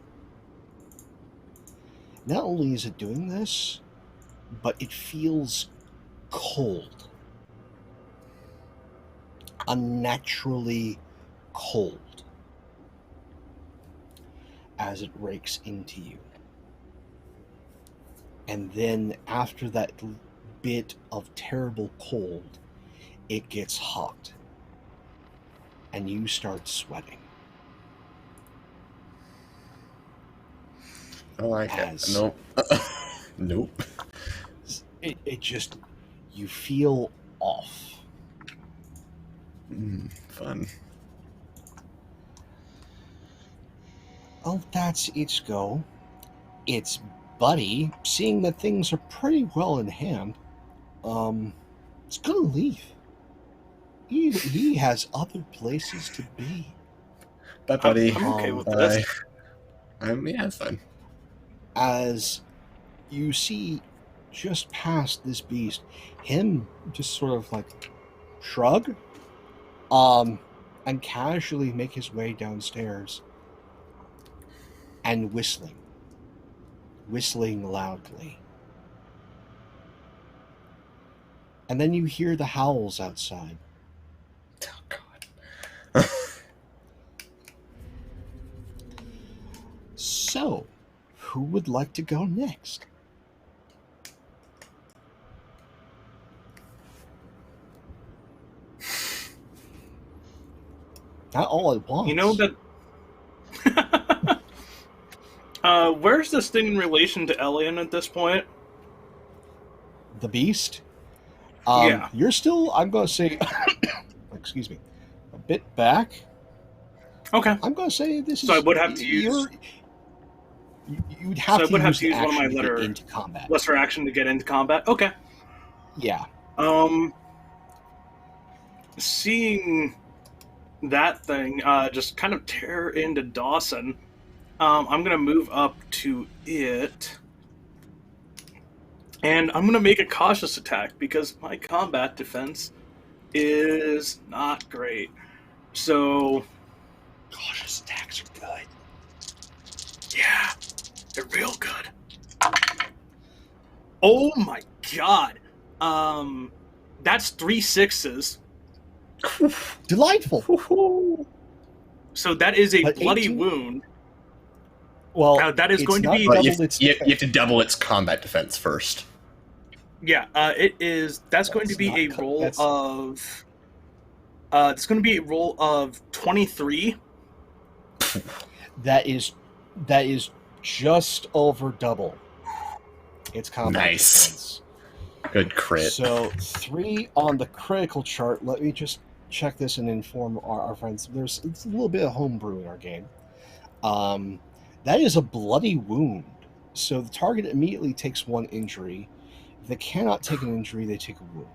Not only is it doing this, but it feels cold. Unnaturally cold as it rakes into you. And then after that bit of terrible cold, it gets hot. And you start sweating. I like As- it. Nope. Nope. It just, you feel off. Fun. Well, that's its go. Its buddy, seeing that things are pretty well in hand, it's gonna leave. He has other places to be. Bye, buddy. I'm okay with Bye. this. Yeah, it's fine. As you see just past this beast, him just sort of like shrug, and casually make his way downstairs and whistling loudly. And then you hear the howls outside. Oh, God. So, who would like to go next? Not all at once. You know that. Where's this thing in relation to Elian at this point? The beast? Yeah. You're still, I'm going to say, excuse me, a bit back. Okay. I'm going to say this is... So I would have to use- You would have So I to would have use to use the one of my action to get letter- into combat. Lesser action to get into combat. Okay. Yeah. Seeing that thing just kind of tear into Dawson, I'm gonna move up to it, and I'm gonna make a cautious attack because my combat defense is not great. So, Cautious attacks are good. yeah, they're real good. Oh my god. That's 3 6s. Delightful. So that is a But bloody 18? wound. Well, That is it's going to not be- But double you have, its you have to double its combat defense first. Yeah, it is. That's going to That's be not a co- roll that's- of. It's going to be a roll of 23. That is just over double its combat Nice. defense. Good crit. So 3 on the critical chart. Let me just check this and inform our friends. It's a little bit of homebrew in our game. That is a bloody wound. So the target immediately takes 1 injury. If they cannot take an injury, they take a wound.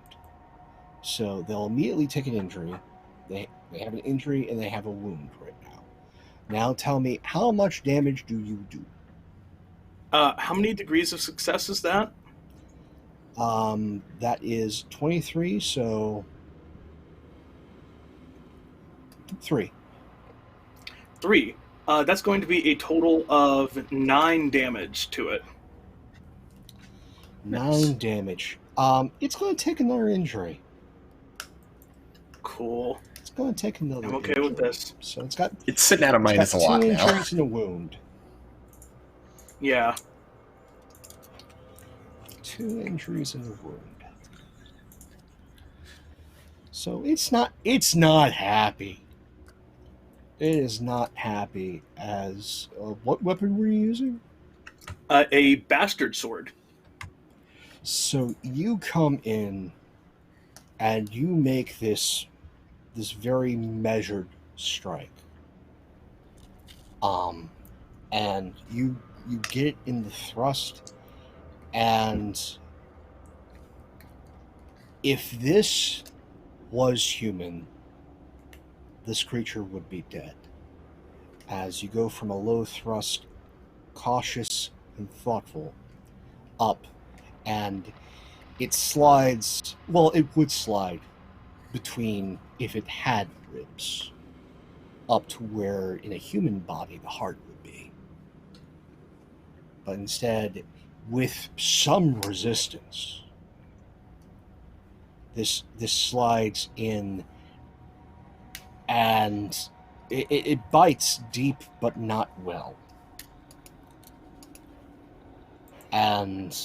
So they'll immediately take an injury. They have an injury and they have a wound right now. Now tell me, how much damage do you do? How many degrees of success is that? That is 23, so 3. 3. That's going to be a total of 9 damage to it. 9 damage. It's going to take another injury. Cool. It's going to take another I'm okay injury. with this. So it's got It's sitting at a minus a 2 lot now. injuries and a wound. Yeah. 2 injuries and a wound. So it's not happy. It is not happy as what weapon were you using? A bastard sword. So you come in and you make this very measured strike. And you get it in the thrust, and If this was human, this creature would be dead. As you go from a low thrust, cautious and thoughtful, up, and it slides, well, it would slide between, if it had ribs, up to where in a human body the heart would be. But instead, with some resistance, this slides in, and it bites deep but not well. And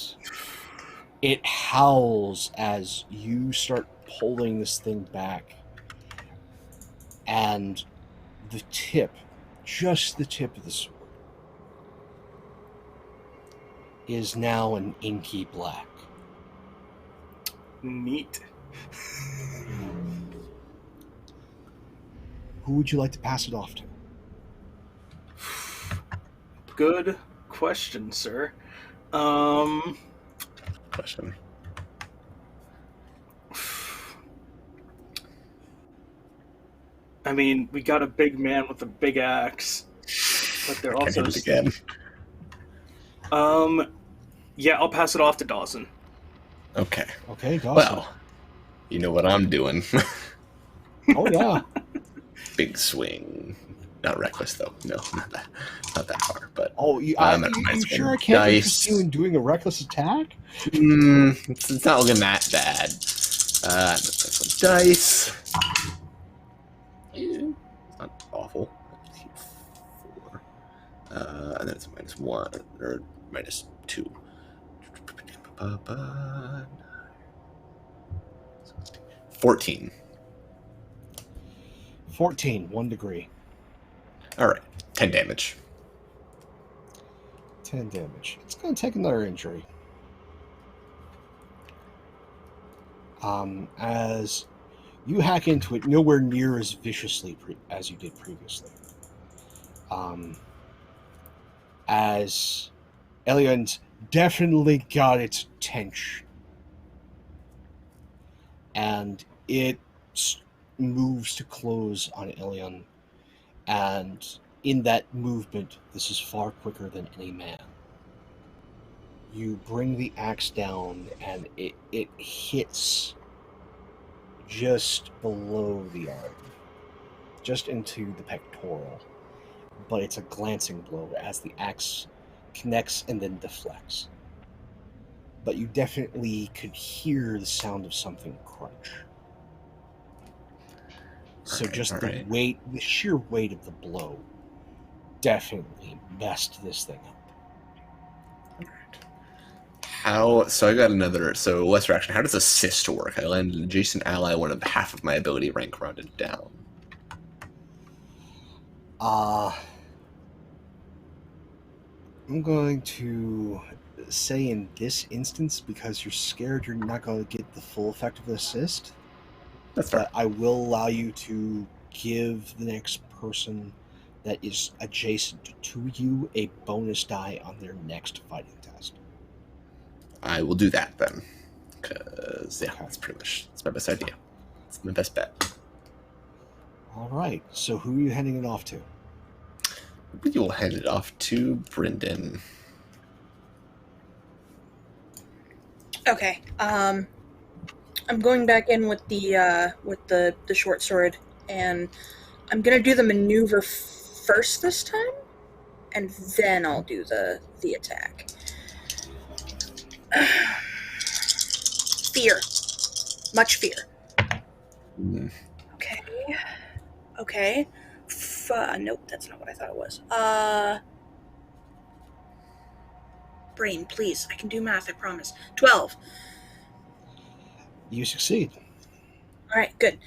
it howls as you start pulling this thing back, and the tip, just the tip of the sword, is now an inky black. Neat. Who would you like to pass it off to? Good question, sir. Question. I mean, we got a big man with a big axe, but they're Can also hit it again. Yeah, I'll pass it off to Dawson. Okay. Okay, Dawson. Well, you know what I'm doing. Oh yeah. Big swing. Not reckless though. No, not that far. But Oh, you minus sure one I can't dice. interest you in doing a reckless attack? It's not looking that bad. Some dice. Yeah, it's not awful. 4. And then it's a -1 or -2. 14. 14, 1 degree. All right, 10 damage. 10 damage. It's going to take another injury. As you hack into it, nowhere near as viciously as you did previously. As Elian's definitely got its attention, and it moves to close on Elian, and in that movement, this is far quicker than any man. You bring the axe down, and it hits just below the arm, just into the pectoral. But it's a glancing blow as the axe connects and then deflects. But you definitely could hear the sound of something crunch. So just the weight, the sheer weight of the blow definitely messed this thing up. So I got another, so lesser action. How does assist work? I land an adjacent ally one of half of my ability rank rounded down. I'm going to say in this instance, because you're scared you're not going to get the full effect of the assist, That's fair. but I will allow you to give the next person that is adjacent to you a bonus die on their next fighting test. I will do that then. Because, yeah, Okay. that's my best idea. It's my best bet. All right, so who are you handing it off to? We will hand it off to Brendan. Okay. I'm going back in with the short sword, and I'm gonna do the maneuver first this time, and then I'll do the attack. Fear. Much fear. Mm. Okay. Nope, that's not what I thought it was. Brain, please. I can do math, I promise. 12. You succeed. All right, good.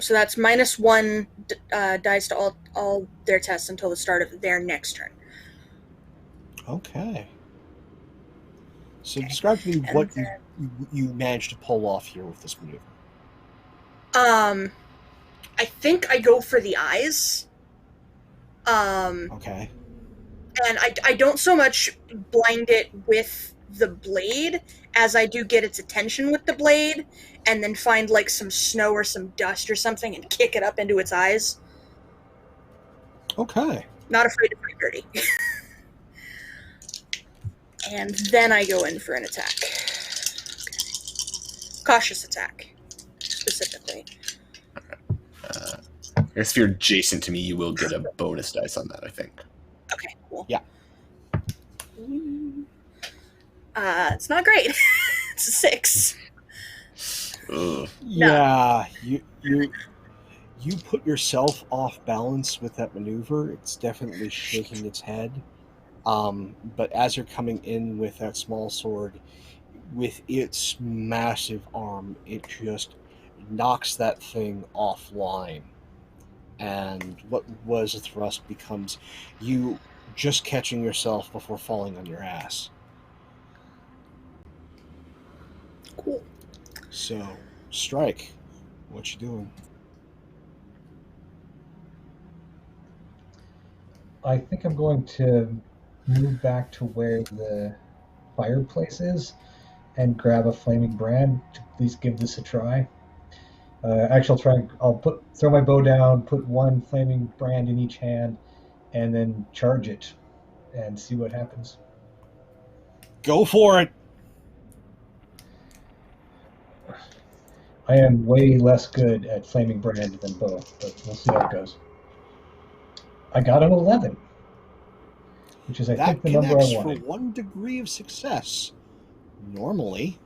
So that's -1 dice to all their tests until the start of their next turn. Okay. So Okay. describe to me And what then- you managed to pull off here with this maneuver. I think I go for the eyes. Okay. And I don't so much blind it with the blade as I do get its attention with the blade, and then find like some snow or some dust or something and kick it up into its eyes. Okay. Not afraid to fight dirty. And then I go in for an attack. Okay. Cautious attack, specifically. I guess if you're adjacent to me, you will get a bonus dice on that, I think. Okay, cool. Yeah. It's not great. It's a 6. Ugh. Yeah, you put yourself off balance with that maneuver. It's definitely shaking its head. But as you're coming in with that small sword, with its massive arm, it just knocks that thing offline. And what was a thrust becomes you just catching yourself before falling on your ass. Cool. So, Strike, what you doing? I think I'm going to move back to where the fireplace is and grab a flaming brand to at least give this a try. Actually, I'll throw my bow down, put one flaming brand in each hand, and then charge it and see what happens. Go for it! I am way less good at flaming brand than bow, but we'll see how it goes. I got an 11, which is, I think, the number I That connects wanted. for 1 degree of success, normally.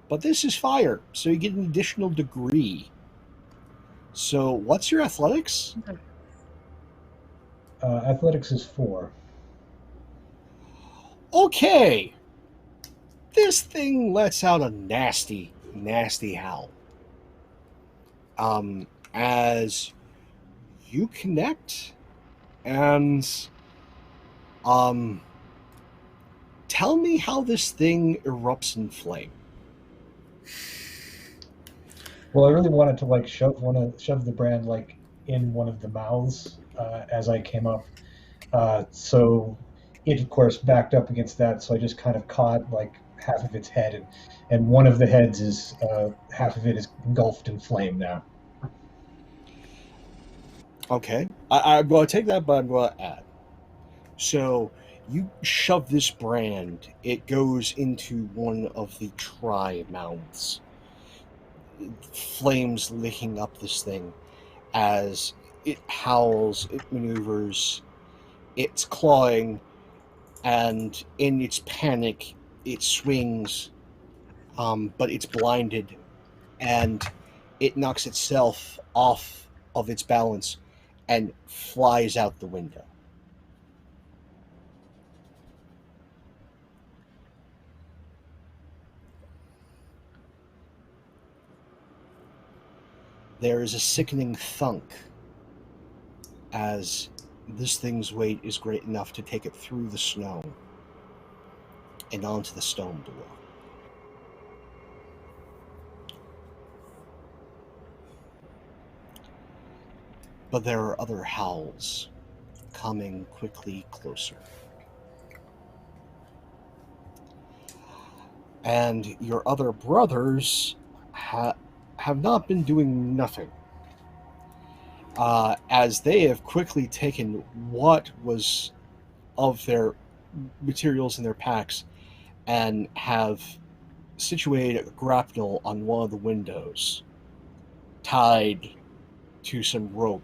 But this is fire, so you get an additional degree. So, what's your athletics? Athletics is 4. Okay! This thing lets out a nasty, nasty howl. As you connect, and tell me how this thing erupts in flame. Well, I really wanted to shove the brand in one of the mouths as I came up. So it, of course, backed up against that. So I just kind of caught half of its head, and one of the heads is half of it is engulfed in flame now. Okay, I'm going to take that, but I'm going to add. So you shove this brand, it goes into one of the tri-mouths. Flames licking up this thing as it howls, it maneuvers, it's clawing, and in its panic, it swings, but it's blinded, and it knocks itself off of its balance and flies out the window. There is a sickening thunk as this thing's weight is great enough to take it through the snow and onto the stone below. But there are other howls coming quickly closer. And your other brothers have not been doing nothing. As they have quickly taken what was of their materials in their packs and have situated a grapnel on one of the windows, tied to some rope,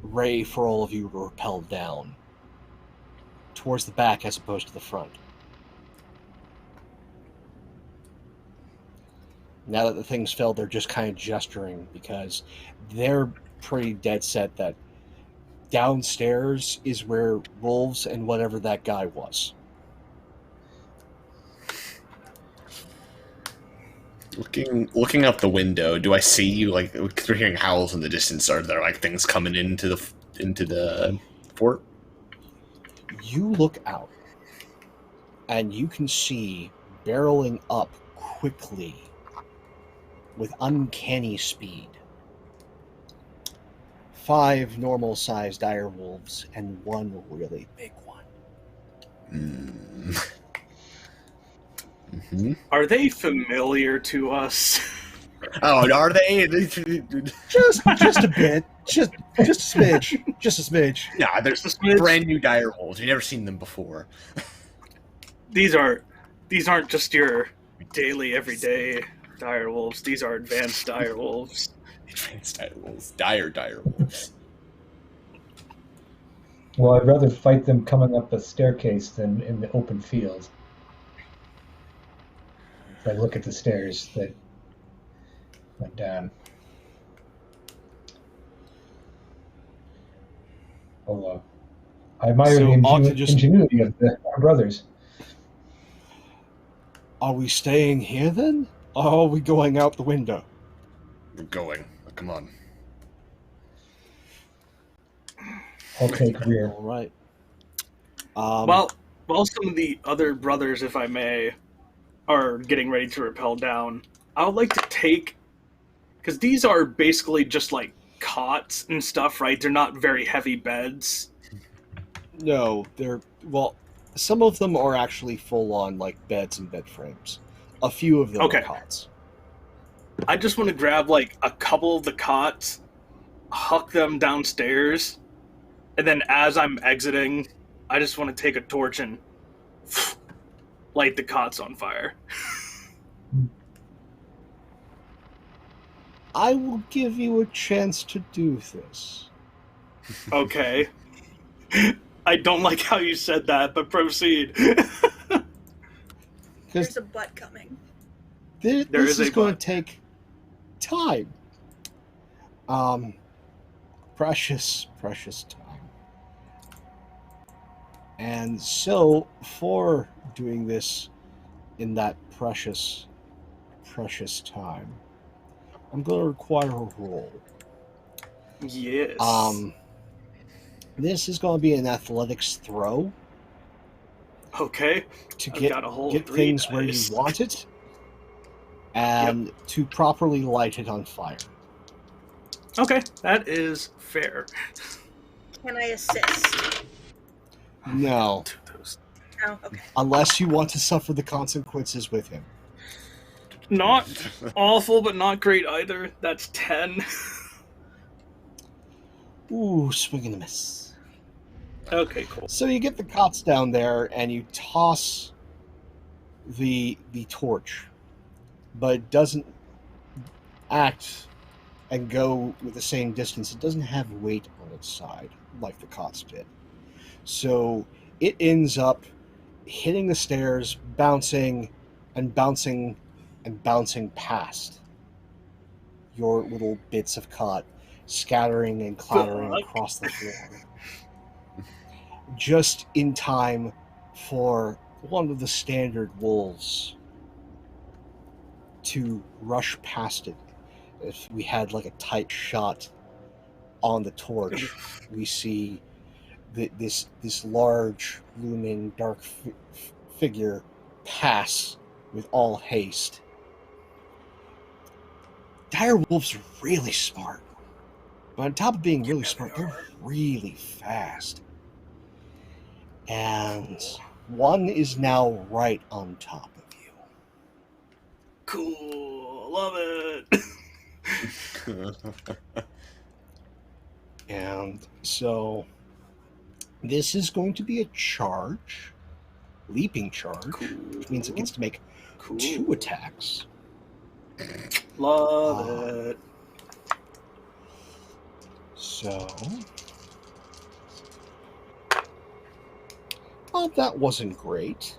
ready for all of you to rappel down towards the back as opposed to the front. Now that the things fell, they're just kind of gesturing because they're pretty dead set that downstairs is where Wolves and whatever that guy was. Looking out the window, do I see you? Because we're hearing howls in the distance. Are there things coming into the fort? You look out, and you can see barreling up quickly with uncanny speed 5 normal-sized dire wolves and 1 really big one. Hmm. Are they familiar to us? Oh, are they? Just a bit. Just a smidge. Just a smidge. Yeah, there's Just a smidge. brand new dire wolves. You've never seen them before. These aren't just your daily, everyday dire wolves. These are advanced dire wolves. Advanced dire wolves. Dire wolves. Well, I'd rather fight them coming up a staircase than in the open field. If I look at the stairs that went down. Oh, I admire So, the ought to just- ingenuity of our brothers. Are we staying here then? Or are we going out the window? We're going. Come on. I'll take rear. All right. While some of the other brothers, if I may, are getting ready to rappel down, I would like to take, because these are basically just like cots and stuff, right? They're not very heavy beds. No, some of them are actually full on like beds and bed frames. A few of them Okay. are cots. I just want to grab like a couple of the cots, huck them downstairs, and then as I'm exiting, I just want to take a torch and light the cots on fire. I will give you a chance to do this. Okay. I don't like how you said that, but proceed. There's a butt coming. This is is a going butt. to take time. Precious time. And so, for doing this in that precious time, I'm going to require a roll. Yes. This is going to be an athletics throw Okay. to I've got a whole get 3 things where dice. you want it, and to properly light it on fire. Okay, that is fair. Can I assist? No, Oh, okay. unless you want to suffer the consequences with him. Not awful, but not great either. That's 10. Ooh, swing and a miss. Okay, cool. So you get the cots down there and you toss the torch, but it doesn't act and go with the same distance. It doesn't have weight on its side like the cots did. So it ends up hitting the stairs, bouncing and bouncing and bouncing past your little bits of cot, scattering and clattering Fuck. across the floor. Just in time for one of the standard wolves to rush past it. If we had like a tight shot on the torch, we see this large, looming, dark figure pass with all haste. Dire wolves are really smart, but on top of being really smart, they're really fast. And one is now right on top of you. Cool. Love it. And so this is going to be a charge, leaping charge, which means it gets to make Cool. 2 attacks. Love it. So, that wasn't great.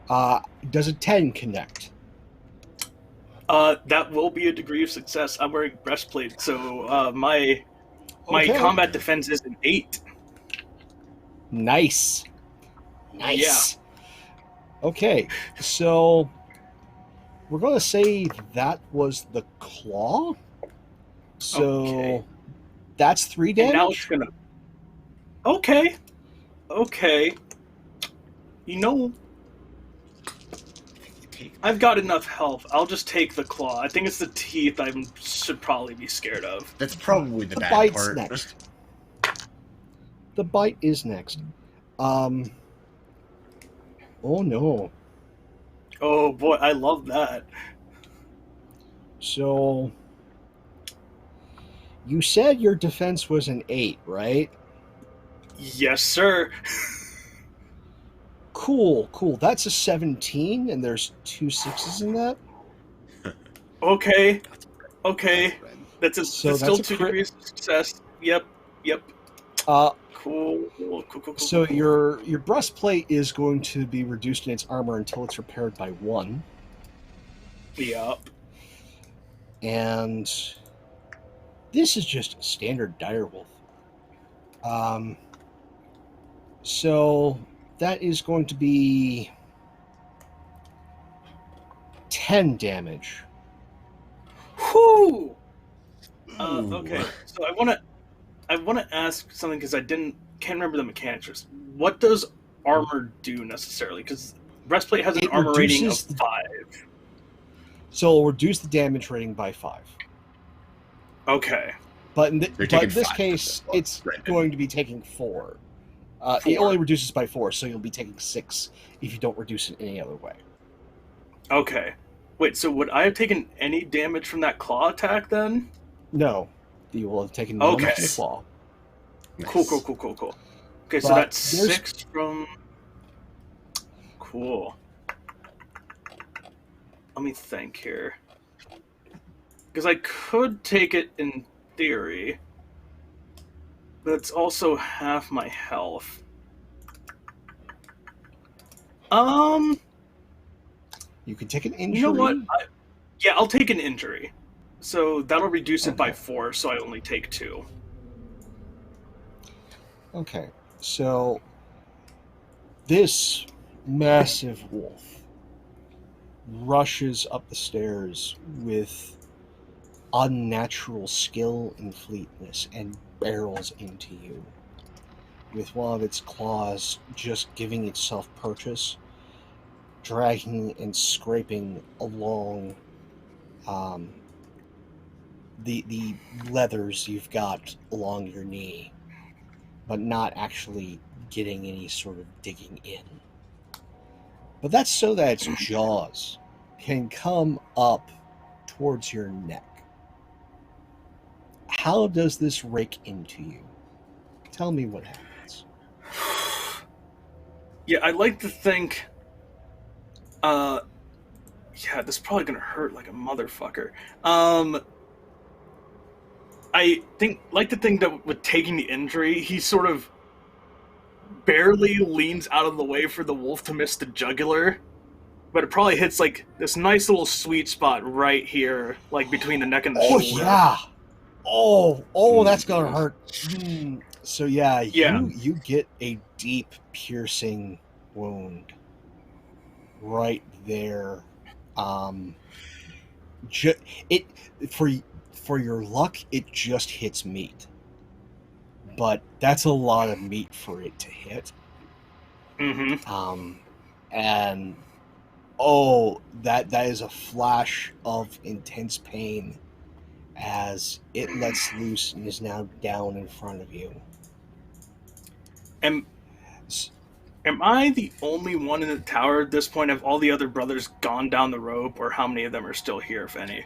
Does a 10 connect? That will be a degree of success. I'm wearing breastplate, so my Okay. combat defense is an 8. Nice. Okay, so we're going to say that was the claw. So Okay. that's 3 And now it's damage. gonna. Okay. You know, I've got enough health. I'll just take the claw. I think it's the teeth I should probably be scared of. That's probably the The bad bite's part. next. The bite is next. Oh no. Oh boy, I love that. So you said your defense was an 8, right? Yes, sir. Cool. That's a 17, and there's 2 6s in that. Okay. That's Okay. Bren. That's So still that's a 2 crit. degrees of success. Yep. Uh, Cool. so your breastplate is going to be reduced in its armor until it's repaired by 1, Yep. and this is just a standard direwolf. So that is going to be 10 damage. Whew. Ooh. Okay. So I want to ask something because I can't remember the mechanics. What does armor do necessarily? Because breastplate has an It armor rating of reduces 5. So it'll reduce the damage rating by 5. Okay. But in, You're taking this 5%, case, well, it's Brendan. going to be taking 4. It 4. only reduces by 4, so you'll be taking 6 if you don't reduce it any other way. Okay. Wait, so would I have taken any damage from that claw attack then? No, you will have taken none Okay. from the claw. Nice. Cool. Okay, so But that's there's- 6 from... Cool. Let me think here. Because I could take it in theory, but it's also half my health. You can take an injury. You know what? Yeah, I'll take an injury. So that'll reduce it by Okay. 4, so I only take 2. Okay, so this massive wolf rushes up the stairs with unnatural skill and fleetness and barrels into you, with one of its claws just giving itself purchase, dragging and scraping along the leathers you've got along your knee, but not actually getting any sort of digging in. But that's so that its jaws can come up towards your neck. How does this rake into you? Tell me what happens. Yeah, I like to think... yeah, this is probably gonna hurt like a motherfucker. I like to think that with taking the injury, he sort of barely leans out of the way for the wolf to miss the jugular, but it probably hits like this nice little sweet spot right here, like between the neck and the Oh shoulder. yeah. Oh, that's gonna hurt. So yeah, Yeah. you get a deep piercing wound right there. It for your luck, it just hits meat, but that's a lot of meat for it to hit. Mm-hmm. And that is a flash of intense pain as it lets loose and is now down in front of you. Am I the only one in the tower at this point? Have all the other brothers gone down the rope, or how many of them are still here, if any?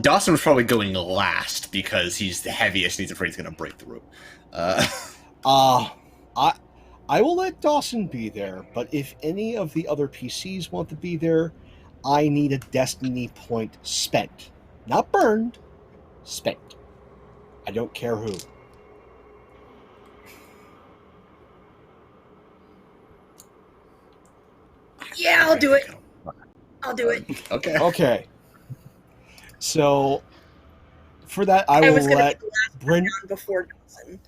Dawson was probably going last because he's the heaviest and he's afraid he's going to break the rope. I will let Dawson be there, but if any of the other PCs want to be there, I need a destiny point spent. Not burned, spent. I don't care who. Yeah, I'll do it. I'll do it. Okay. Okay. So, for that, I I will was going to let be the last one Brendan. down before Dawson.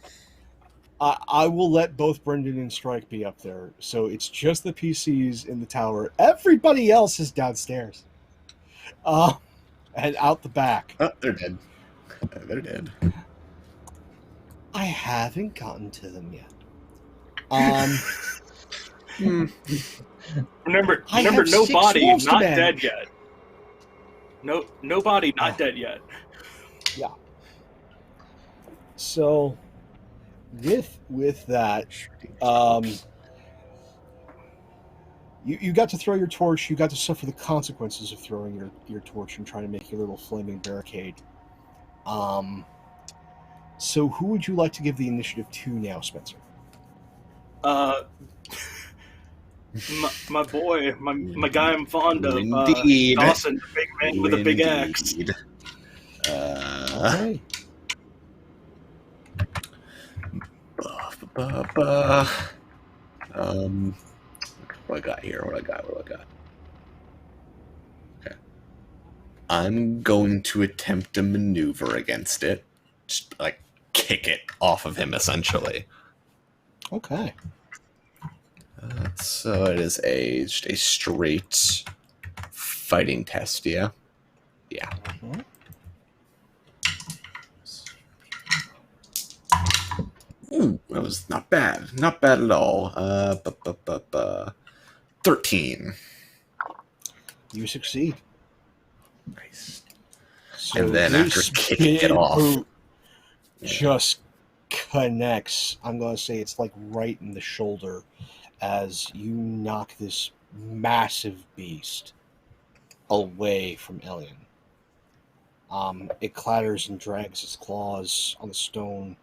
I will let both Brendan and Strike be up there. So it's just the PCs in the tower. Everybody else is downstairs. And out the back. Oh, they're dead. They're dead. I haven't gotten to them yet. Remember, I have no 6 body, wolves to not manage. dead yet. No body, not Oh. dead yet. Yeah. So You got to throw your torch. You got to suffer the consequences of throwing your torch and trying to make your little flaming barricade. So who would you like to give the initiative to now, Spencer? My boy, my guy I'm fond of, Indeed. Dawson, the big man with a big axe. Indeed. Okay. What I got here? What I got? Okay. I'm going to attempt a maneuver against it. Just like kick it off of him, essentially. Okay. So it is just a straight fighting test, yeah? Yeah. Mhm. Ooh, that was not bad. Not bad at all. 13. You succeed. Nice. So And then this after kicking it big off, boot just connects. I'm going to say it's like right in the shoulder as you knock this massive beast away from Elian. It clatters and drags its claws on the stone,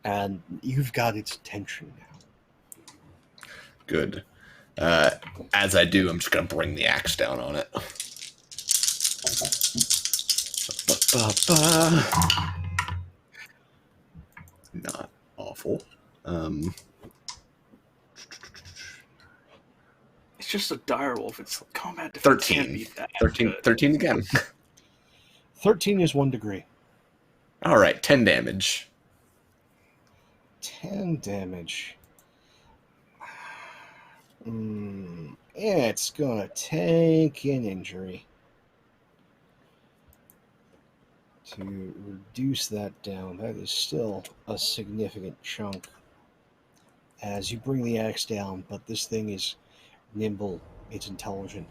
and you've got its attention now. good. As I do, I'm just going to bring the axe down on it. Not awful. It's just a direwolf. It's combat defense. 13. Can't beat that. 13 again. 13 is 1 degree. All right, 10 damage. 10 damage. It's gonna take an injury to reduce that down. That is still a significant chunk as you bring the axe down, but this thing is nimble, it's intelligent.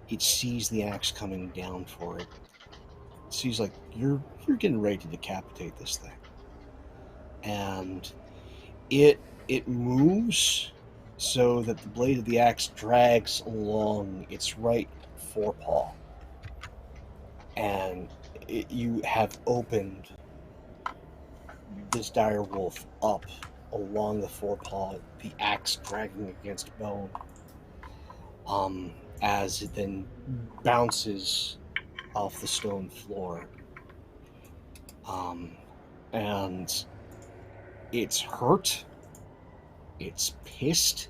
It sees the axe coming down for it. It sees like you're getting ready to decapitate this thing. And it moves so that the blade of the axe drags along its right forepaw. And you have opened this dire wolf up along the forepaw, the axe dragging against bone, as it then bounces off the stone floor. And it's hurt. It's pissed.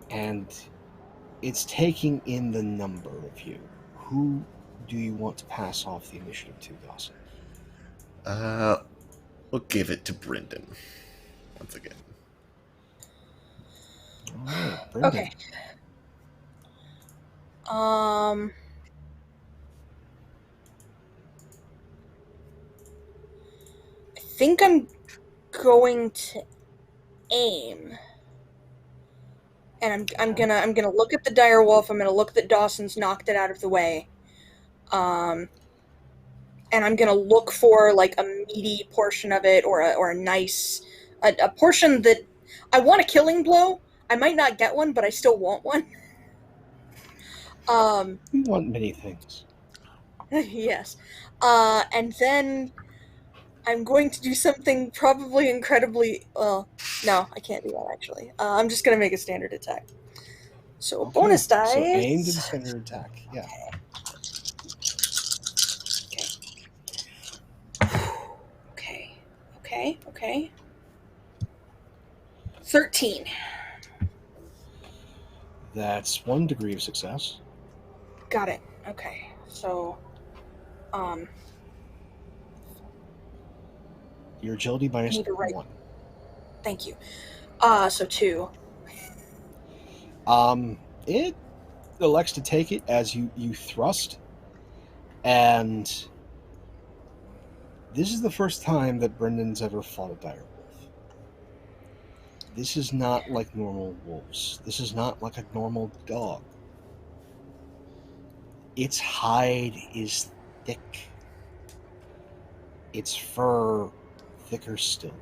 And it's taking in the number of you. Who do you want to pass off the initiative to, Dawson? We'll give it to Brendan. Once again. All right, Brendan. Okay. I think I'm going to aim, and I'm gonna look at the dire wolf. I'm gonna look that Dawson's knocked it out of the way, and I'm gonna look for like a meaty portion of it, or a nice a portion that I want a killing blow. I might not get one, but I still want one. You want many things. Yes. And then I'm going to do something probably incredibly... no, I can't do that, actually. I'm just going to make a standard attack. So, Okay. bonus dice... So aimed and standard attack, yeah. Okay. 13. That's 1 degree of success. Got it. Okay. So, Your agility minus Need to write- 1. thank you. So 2. It elects to take it as you thrust, and this is the first time that Brendan's ever fought a dire wolf. This is not like normal wolves. This is not like a normal dog. Its hide is thick. Its fur thicker still.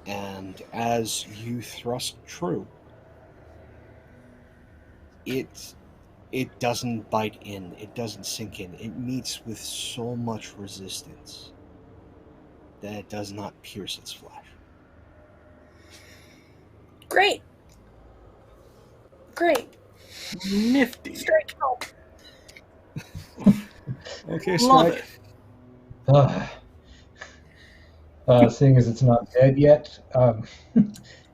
And as you thrust true, it doesn't bite in, it doesn't sink in. It meets with so much resistance that it does not pierce its flesh. Great. Great. Nifty. Strike help. Okay, Love Strike. it. Seeing as it's not dead yet, and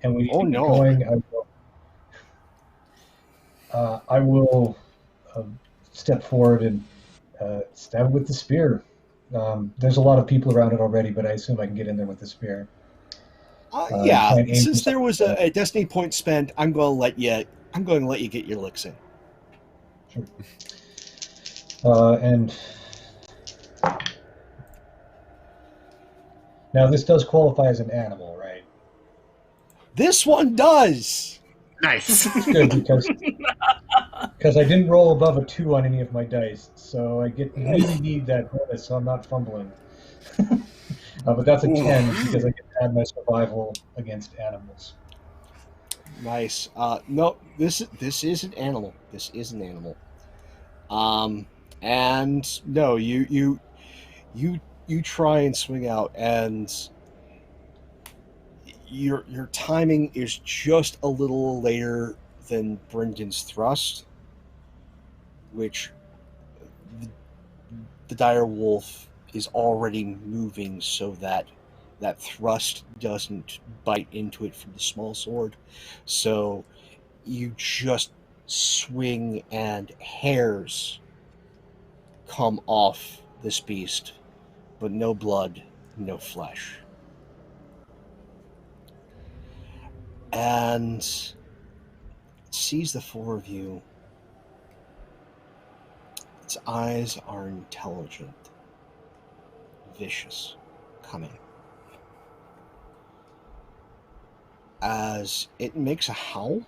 we need Oh, to get no. going, I will step forward and stab it with the spear. There's a lot of people around it already, but I assume I can get in there with the spear. Yeah, try and aim since for there was something. a destiny point spent, I'm going to let you get your licks in. And now this does qualify as an animal, right? This one does. Nice. Good, because I didn't roll above a 2 on any of my dice, so I really need that bonus, so I'm not fumbling. But that's a 10 because I get to add my survival against animals. Nice. No, this is an animal. This is an animal. And no, you try and swing out, and your timing is just a little later than Brendan's thrust, which the dire wolf is already moving so that that thrust doesn't bite into it from the small sword. So you just swing and hairs come off this beast, but no blood, no flesh. And it sees the four of you. Its eyes are intelligent, vicious, cunning. As it makes a howl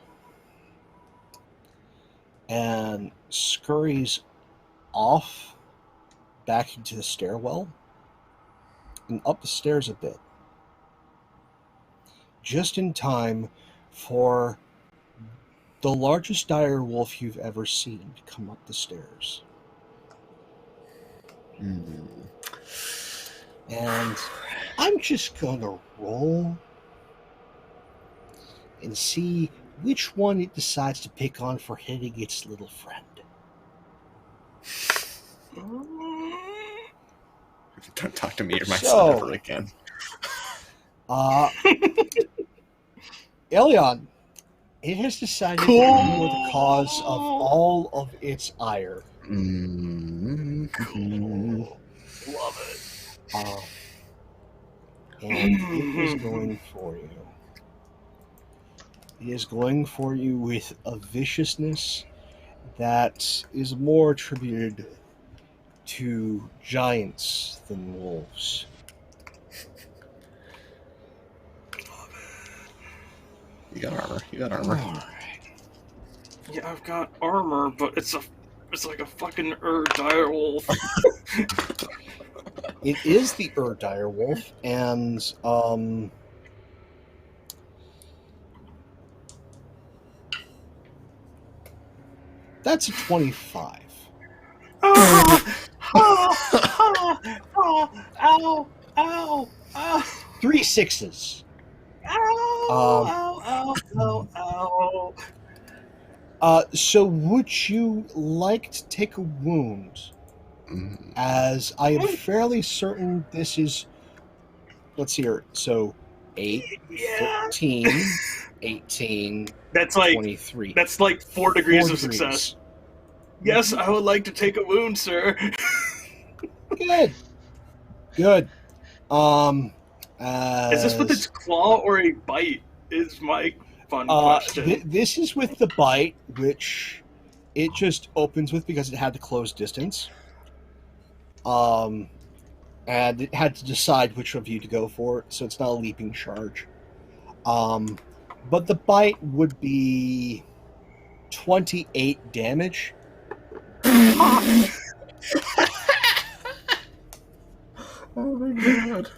and scurries off back into the stairwell and up the stairs a bit, just in time for the largest dire wolf you've ever seen to come up the stairs. And I'm just gonna roll and see which one it decides to pick on for hitting its little friend. Don't talk to me or my So- son ever again. Elion, it has decided that you are the cause of all of its ire. Love it. And it is going for you. It is going for you with a viciousness that is more attributed to giants than wolves. You got armor. You got armor. Alright. Yeah, I've got armor, but it's like a fucking dire wolf. It is the dire wolf, and that's a 25. Ow! Ow! Ow! 3 sixes. Ow! So would you like to take a wound? As I am fairly certain this is, let's see here, so 8, Yeah. 13, 18, That's like 23. 4 degrees 4 of success. Yes, I would like to take a wound, sir. Good. Good. Is this with its claw or a bite? Is my fun question. This is with the bite, which it just opens with because it had to close distance. And it had to decide which of you to go for, so it's not a leaping charge. But the bite would be 28 damage. Oh my god.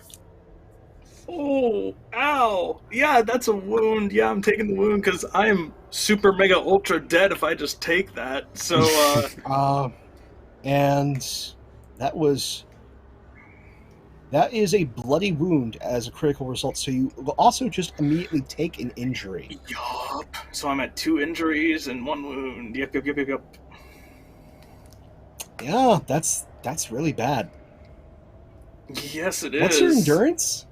Oh, ow. Yeah, that's a wound. Yeah, I'm taking the wound because I am super mega ultra dead if I just take that. So, And that is a bloody wound as a critical result. So you will also just immediately take an injury. yup. So I'm at 2 injuries and 1 wound. Yep. Yeah, that's really bad. Yes, it is. What's your endurance?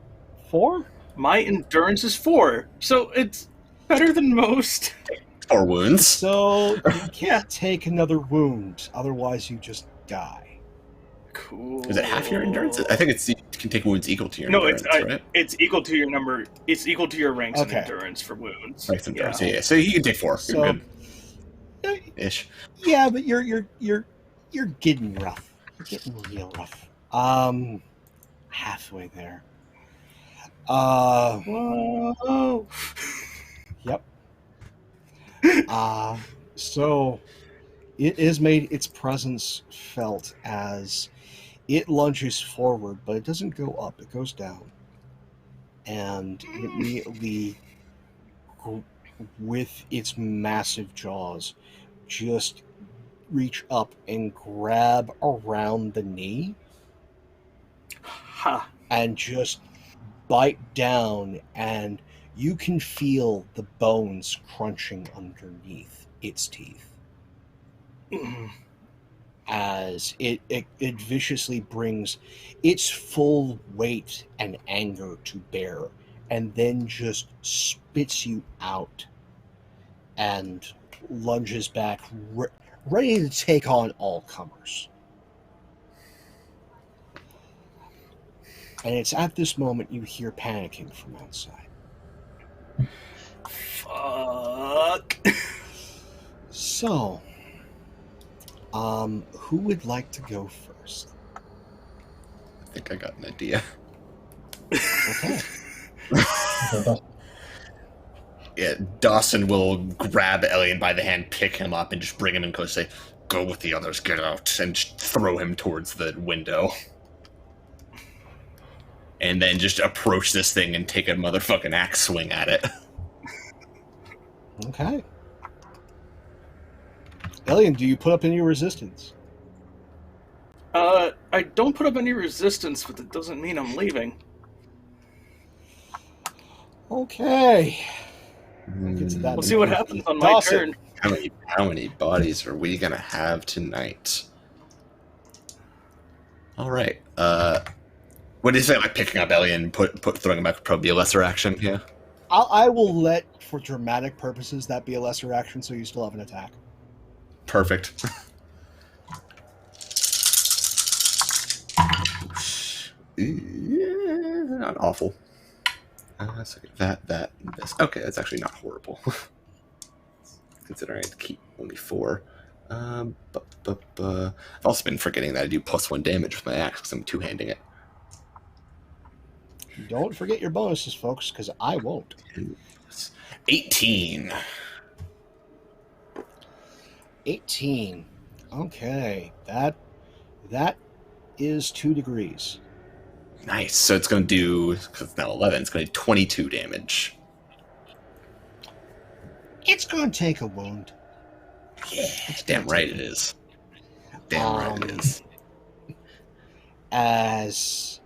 4? My endurance is 4, so it's better than most. 4 wounds. So you can't Yeah. take another wound, otherwise you just die. Cool. Is it half your endurance? I think you can take wounds equal to your No, endurance, right? it's equal to your number. It's equal to your ranks Okay. and endurance for wounds. Ranks and endurance. Yeah. So you can take 4. So- You're good. Ish. Yeah, but you're getting rough. You're getting real rough. Halfway there. Whoa. Yep. So it has made its presence felt as it lunges forward, but it doesn't go up, it goes down. And it immediately, with its massive jaws, just reach up and grab around the knee Ha. and just bite down, and you can feel the bones crunching underneath its teeth Mm. as it viciously brings its full weight and anger to bear, and then just spits you out and lunges back, ready to take on all comers. And it's at this moment you hear panicking from outside. Fuck. So, who would like to go first? I think I got an idea. Okay. Yeah, Dawson will grab Elian by the hand, pick him up, and just bring him in close. Say, "Go with the others, get out," and just throw him towards the window. And then just approach this thing and take a motherfucking axe swing at it. Okay. Elian, do you put up any resistance? I don't put up any resistance, but that doesn't mean I'm leaving. Okay. We'll get to that. We'll see what happens on my Dawson. turn. How many bodies are we gonna have tonight? All right. What do you say? Like picking up Elian, throwing him back would probably be a lesser action. Yeah. I will let, for dramatic purposes, that be a lesser action, so you still have an attack. Perfect. Not awful. So that, and this. Okay, that's actually not horrible. Considering I had to keep only 4. I've also been forgetting that I do +1 damage with my axe because I'm two-handing it. Don't forget your bonuses, folks, because I won't. 18. 18. Okay, that is 2 degrees. Nice. So it's going to do, because it's now 11, it's going to do 22 damage. It's going to take a wound. Yeah, damn right it is. Damn right it is. As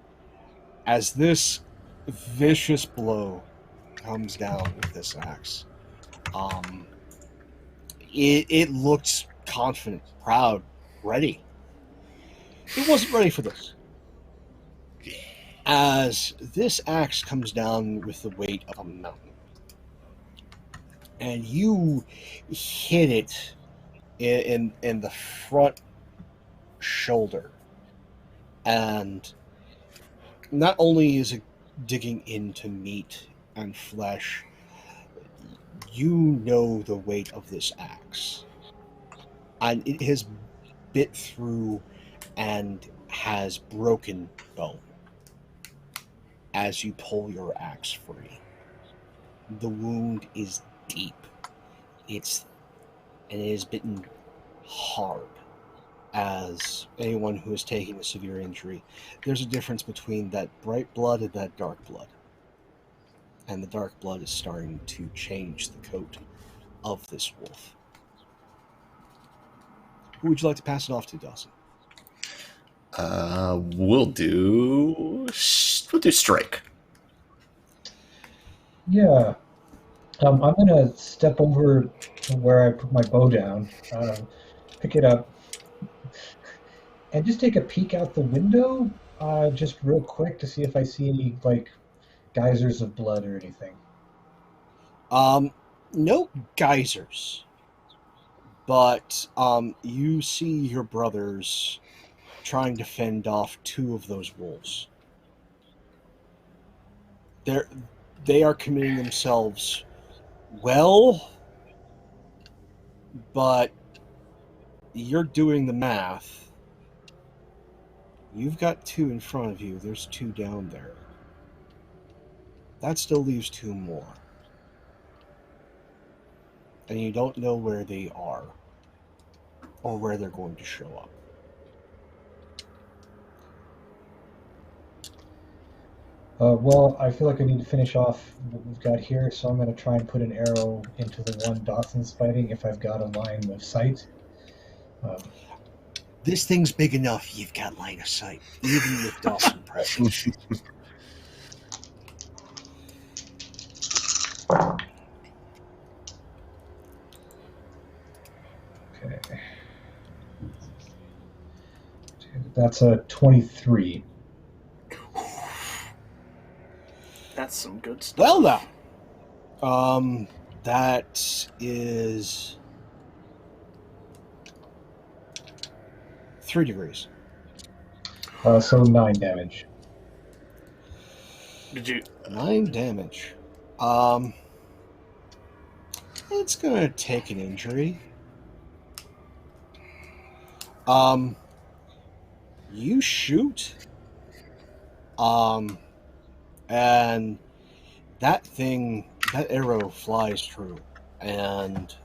this vicious blow comes down with this axe, it looks confident, proud, ready. It wasn't ready for this. As this axe comes down with the weight of a mountain, and you hit it in the front shoulder, and not only is it digging into meat and flesh, you know the weight of this axe, and it has bit through and has broken bone as you pull your axe free. The wound is deep. It is bitten hard. As anyone who is taking a severe injury, there's a difference between that bright blood and that dark blood. and the dark blood is starting to change the coat of this wolf. Who would you like to pass it off to, Dawson? We'll do Strike. Yeah. I'm gonna step over to where I put my bow down, pick it up, and just take a peek out the window, just real quick to see if I see any like geysers of blood or anything. No geysers, but you see your brothers trying to fend off two of those wolves. They are committing themselves well, but you're doing the math. You've got two in front of you. There's two down there. That still leaves two more. And you don't know where they are or where they're going to show up. Well, I feel like I need to finish off what we've got here, so I'm going to try and put an arrow into the one Dawson's fighting if I've got a line of sight. This thing's big enough, you've got line of sight, even with Dawson present. Okay. That's a 23. That's some good stuff. Well, now, that is 3 degrees. So 9 damage. Did you? 9 damage. It's gonna take an injury. You shoot. And that arrow flies through and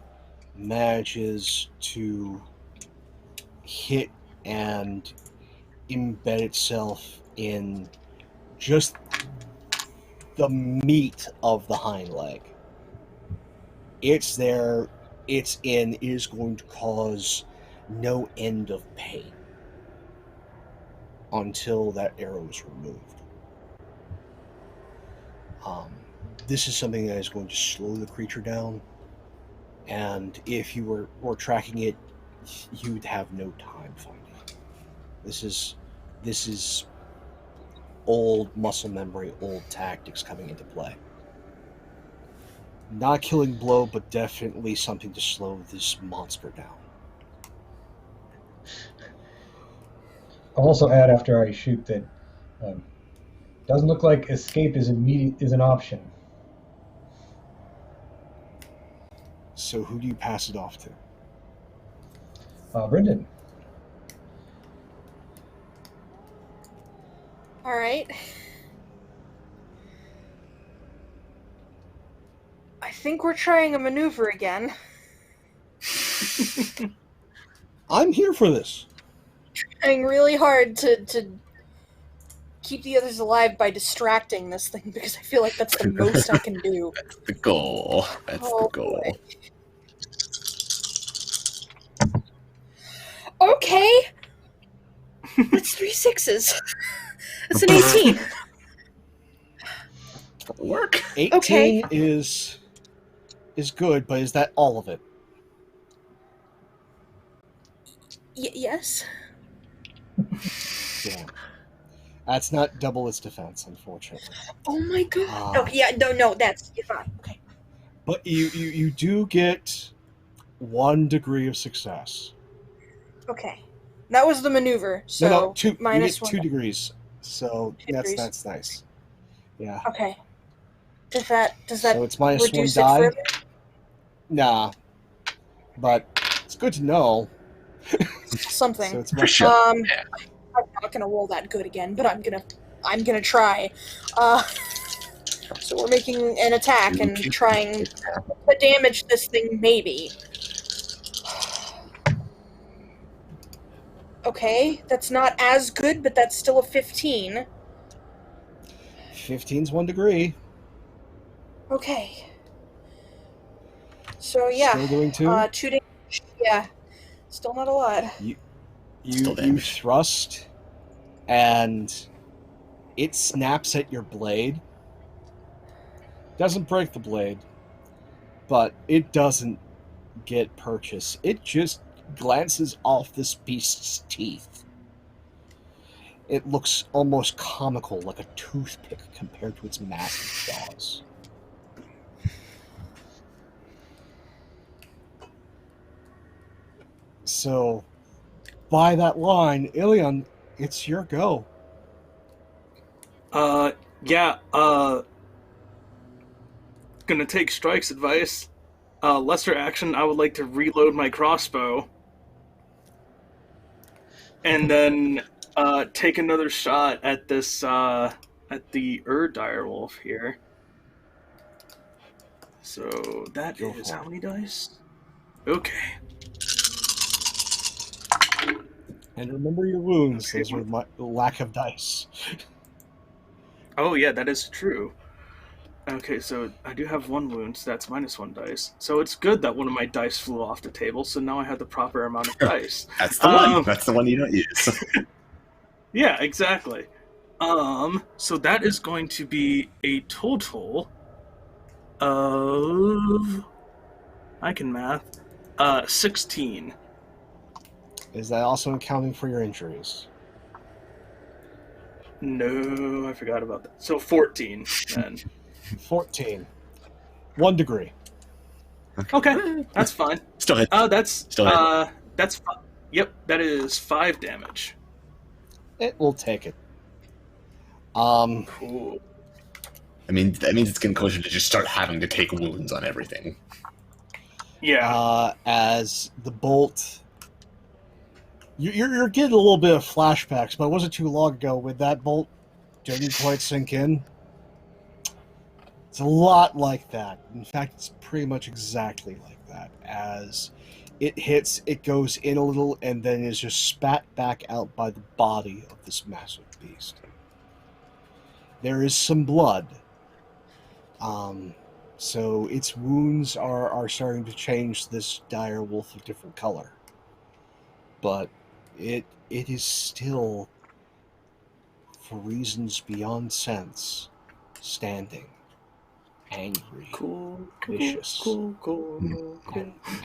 manages to hit and embed itself in just the meat of the hind leg. It's there, it's in, it is going to cause no end of pain until that arrow is removed. This is something that is going to slow the creature down, and if you were tracking it, you'd have no time finding it. This is old muscle memory, old tactics coming into play. Not a killing blow, but definitely something to slow this monster down. I'll also add after I shoot that doesn't look like escape is an option. So who do you pass it off to? Brendan. All right. I think we're trying a maneuver again. I'm here for this. Trying really hard to keep the others alive by distracting this thing, because I feel like that's the most I can do. That's the goal. That's the goal. Boy. Okay. That's 3 6s. That's an 18. That'll work. 18 Okay. is good, but is that all of it? Yes. Yeah. That's not double its defense, unfortunately. Oh my god. Ah. Okay, yeah, no, that's fine. Okay. But you do get 1 degree of success. Okay. That was the maneuver, so No, 2. minus you get 2 1. degrees. So 2 degrees. that's nice. Yeah. Okay. Does that So it's minus 1 reduce it die. further? Nah. But it's good to know. Something. So it's For sure. I'm not gonna roll that good again, but I'm gonna try. So we're making an attack and trying to damage this thing, maybe. Okay, that's not as good, but that's still a 15. 15's 1 degree. Okay. So yeah, Still doing 2? 2 damage. Yeah, still not a lot. You Still damage. thrust, and it snaps at your blade. Doesn't break the blade, but it doesn't get purchase. It just glances off this beast's teeth. It looks almost comical, like a toothpick compared to its massive jaws. So, by that line, Ilion, it's your go. Yeah, gonna take Strike's advice. Lesser action, I would like to reload my crossbow. And then, take another shot at this, at the direwolf here. So, that Go is for how it. many dice? Okay. And remember your wounds, Okay. those are my lack of dice. Oh, yeah, that is true. Okay, so I do have 1 wound, so that's -1 dice. So it's good that one of my dice flew off the table, so now I have the proper amount of dice. That's the one. That's the one you don't use. Yeah, exactly. So that is going to be a total of, I can math, 16. Is that also accounting for your injuries? No, I forgot about that. So 14 then. 14. 1 degree. Okay, that's fine. Still hit. That's yep, that is 5 damage. It will take it. Cool. I mean, that means it's getting closer to just start having to take wounds on everything. Yeah. As the bolt... You're getting a little bit of flashbacks, but it wasn't too long ago when that bolt didn't quite sink in. It's a lot like that. In fact, it's pretty much exactly like that. As it hits, it goes in a little, and then is just spat back out by the body of this massive beast. There is some blood. So its wounds are starting to change this dire wolf a different color. But it is still, for reasons beyond sense, standing, angry, Cool. vicious, Cool.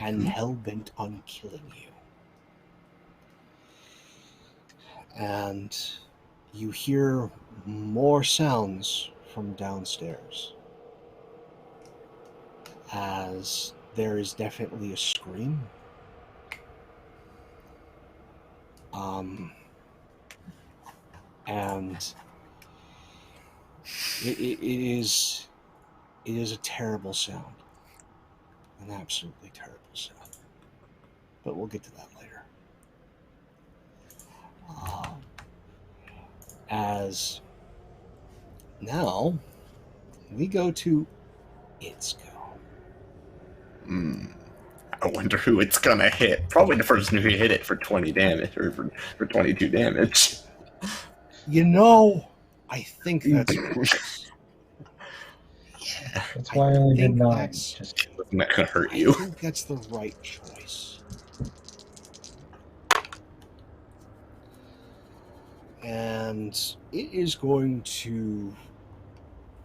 and hell-bent on killing you. And you hear more sounds from downstairs, as there is definitely a scream. And it is a terrible sound, an absolutely terrible sound. But we'll get to that later. As now we go to its go. I wonder who it's gonna hit. Probably the person who hit it for 20 damage, or for 22 damage. You know, I think that's Yeah, That's why I only did think 9. that's- Just it's not gonna hurt I you. think that's the right choice. And it is going to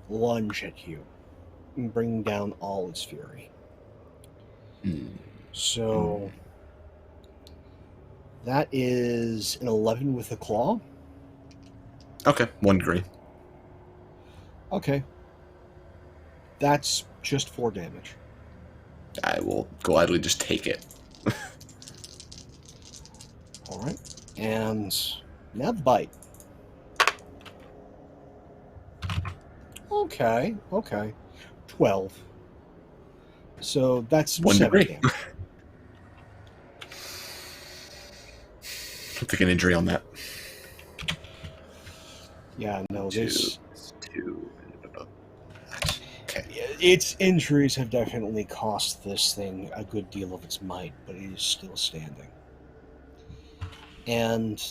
lunge at you and bring down all its fury. So that is an 11 with a claw. Okay, 1 degree. Okay. That's just 4 damage. I will gladly just take it. Alright. And now the bite. Okay. 12. So that's 1 7 degree. damage. I'll take an injury on that. Yeah, no, this... 2. Okay. Its injuries have definitely cost this thing a good deal of its might, but it is still standing. And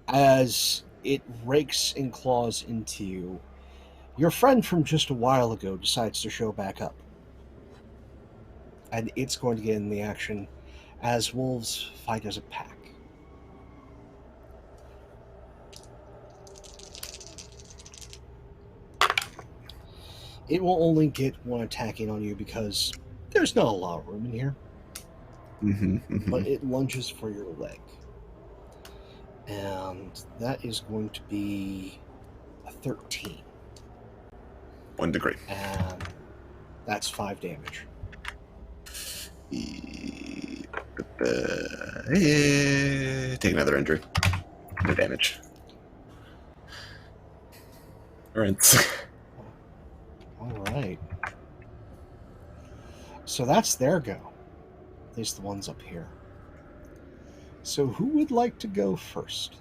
as it rakes and claws into you, Your friend from just a while ago decides to show back up. And it's going to get in the action as wolves fight as a pack. It will only get one attack in on you because there's not a lot of room in here. But it lunges for your leg. And that is going to be a 13. 1 degree. And that's 5 damage. Take another injury. No damage. Rinse. All right. So that's their go. At least the ones up here. So who would like to go first?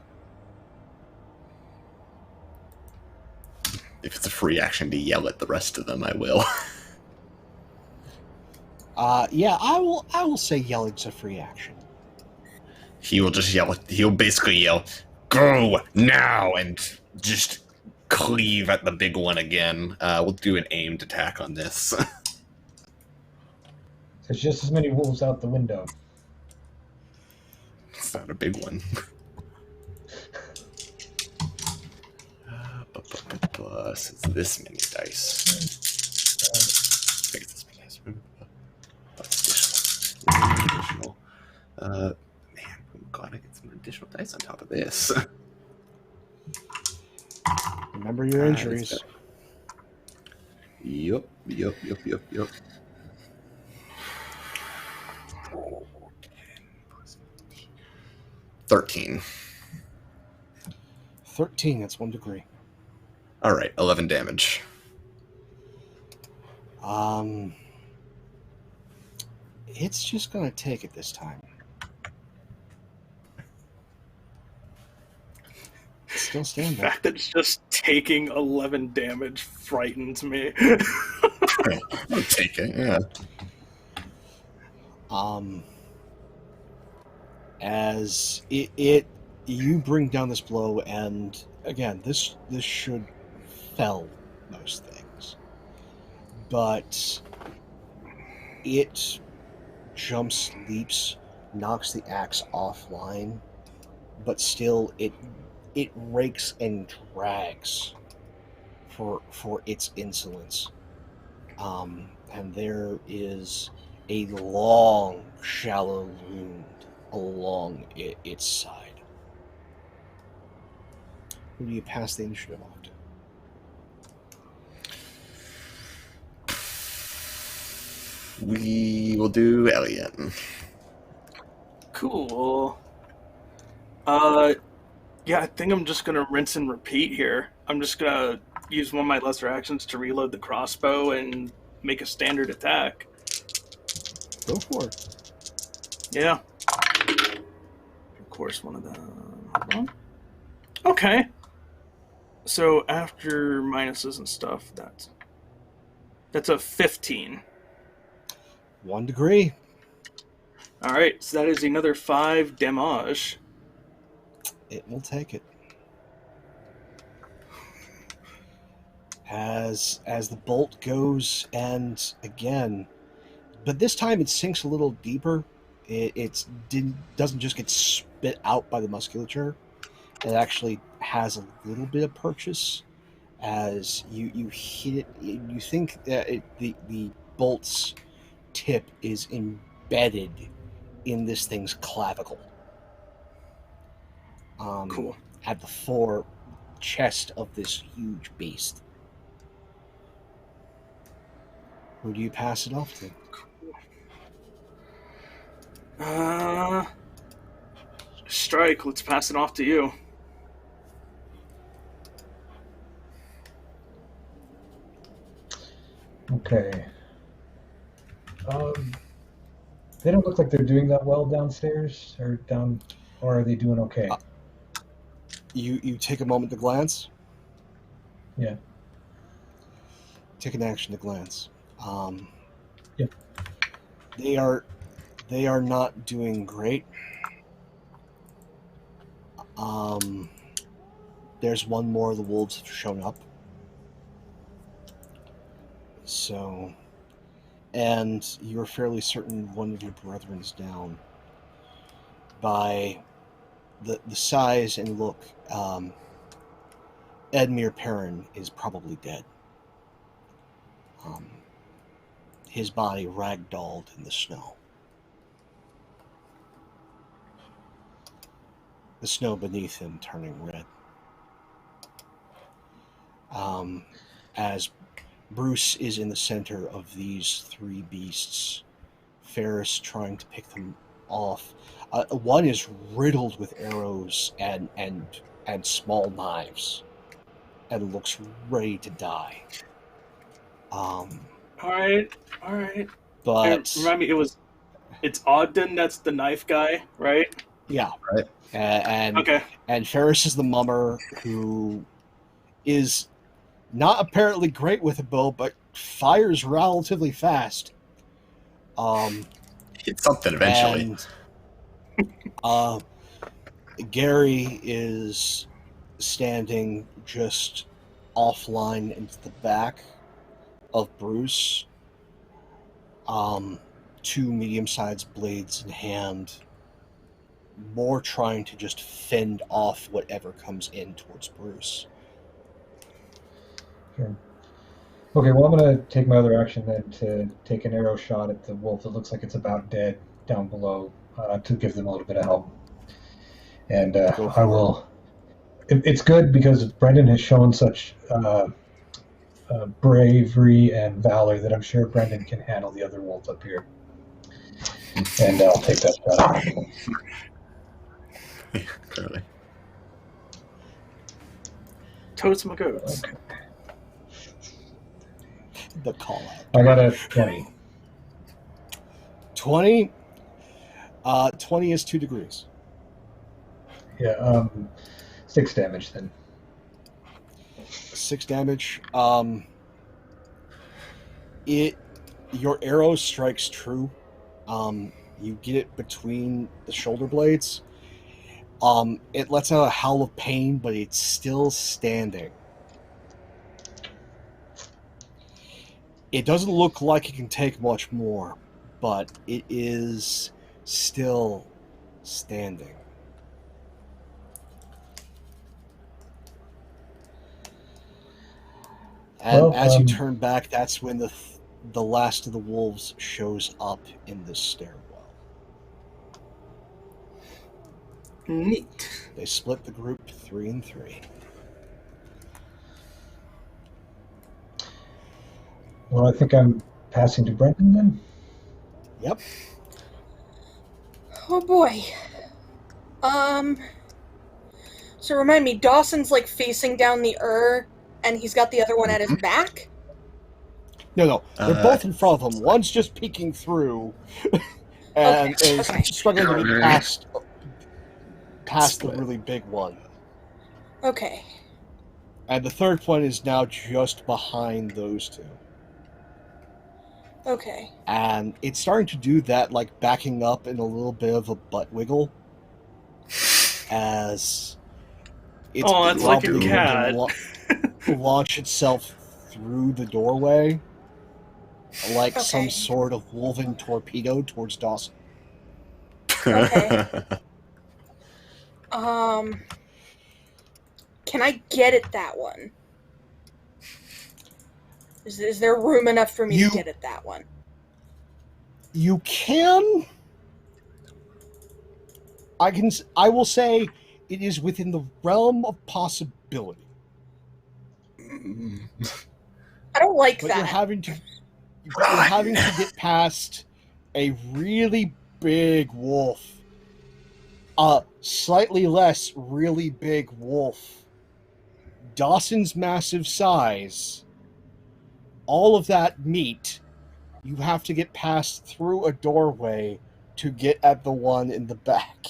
If it's a free action to yell at the rest of them, I will. Yeah, I will say yelling's a free action. He will just yell. He'll basically yell, "Go now!" and just cleave at the big one again. We'll do an aimed attack on this. There's just as many wolves out the window. It's not a big one. Plus, it's this many dice. I think it's this many dice. Plus additional. Man, I'm glad I get some additional dice on top of this. Remember your injuries. Yup. 13. 13, that's 1 degree. All right, 11 damage. It's just going to take it this time. It's still The standing. fact that it's just taking 11 damage frightens me. I'll take it, yeah. As you bring down this blow, and again, this should fell most things, but it jumps, leaps, knocks the axe offline, but still it rakes and drags for its insolence. And there is a long, shallow wound along its side. Who do you pass the initiative off to? We will do Elliot. Cool. Yeah, I think I'm just gonna rinse and repeat here. I'm just gonna use one of my lesser actions to reload the crossbow and make a standard attack. Go for it. Yeah. Of course, one of them. Hold on. Okay. So after minuses and stuff, that's a 15. 1 degree. All right, so that is another 5 damage. It will take it. As the bolt goes, and again, but this time it sinks a little deeper. It doesn't just get spit out by the musculature. It actually has a little bit of purchase. As you hit it, you think that the bolt's tip is embedded in this thing's clavicle. Cool. At the fore chest of this huge beast. Who do you pass it off to? Strike, let's pass it off to you. Okay. They don't look like they're doing that well downstairs or are they doing okay? You take a moment to glance. Yeah. Take an action to glance. Yep. They are not doing great. There's one more of the wolves have shown up. and you're fairly certain one of your brethren is down. By the size and look, Edmure Perrin is probably dead. His body ragdolled in the snow. The snow beneath him turning red. As Bruce is in the center of these three beasts, Ferris trying to pick them off. One is riddled with arrows and small knives, and looks ready to die. All right. But Remind me, it's Ogden that's the knife guy, right? yeah, Right. And Okay. and Ferris is the mummer who is not apparently great with a bow, but fires relatively fast. Hit something eventually. And Gary is standing just offline into the back of Bruce. Two medium-sized blades in hand, more trying to just fend off whatever comes in towards Bruce. Sure. Okay, well, I'm going to take my other action then to take an arrow shot at the wolf that looks like it's about dead down below to give them a little bit of help. And I will... It's good because Brendan has shown such bravery and valor that I'm sure Brendan can handle the other wolf up here. And I'll take that shot. Yeah, clearly. Totes my goats. Okay. The call out. I got a 20. 20? 20 is 2 degrees. Yeah, 6 damage then. 6 damage. Your arrow strikes true. You get it between the shoulder blades. It lets out a howl of pain, but it's still standing. It doesn't look like it can take much more, but it is still standing. And Well, as you turn back, that's when the last of the wolves shows up in this stairwell. Neat. They split the group 3 and 3. Well, I think I'm passing to Brendan then. Yep. Oh boy. So remind me, Dawson's like facing down the and he's got the other one at his back? No. They're both in front of him. One's just peeking through and is struggling to be past the really big one. Okay. And the third one is now just behind those two. Okay. And it's starting to do that, like backing up in a little bit of a butt wiggle as it's that's like a probably cat. going to launch itself through the doorway like some sort of woven torpedo towards Dawson. Okay. Can I get at that one? Is there room enough for me to get at that one? You can. I will say it is within the realm of possibility. I don't like But that. you're having to get past a really big wolf. Slightly less really big wolf. Dawson's massive size. All of that meat, you have to get past through a doorway to get at the one in the back.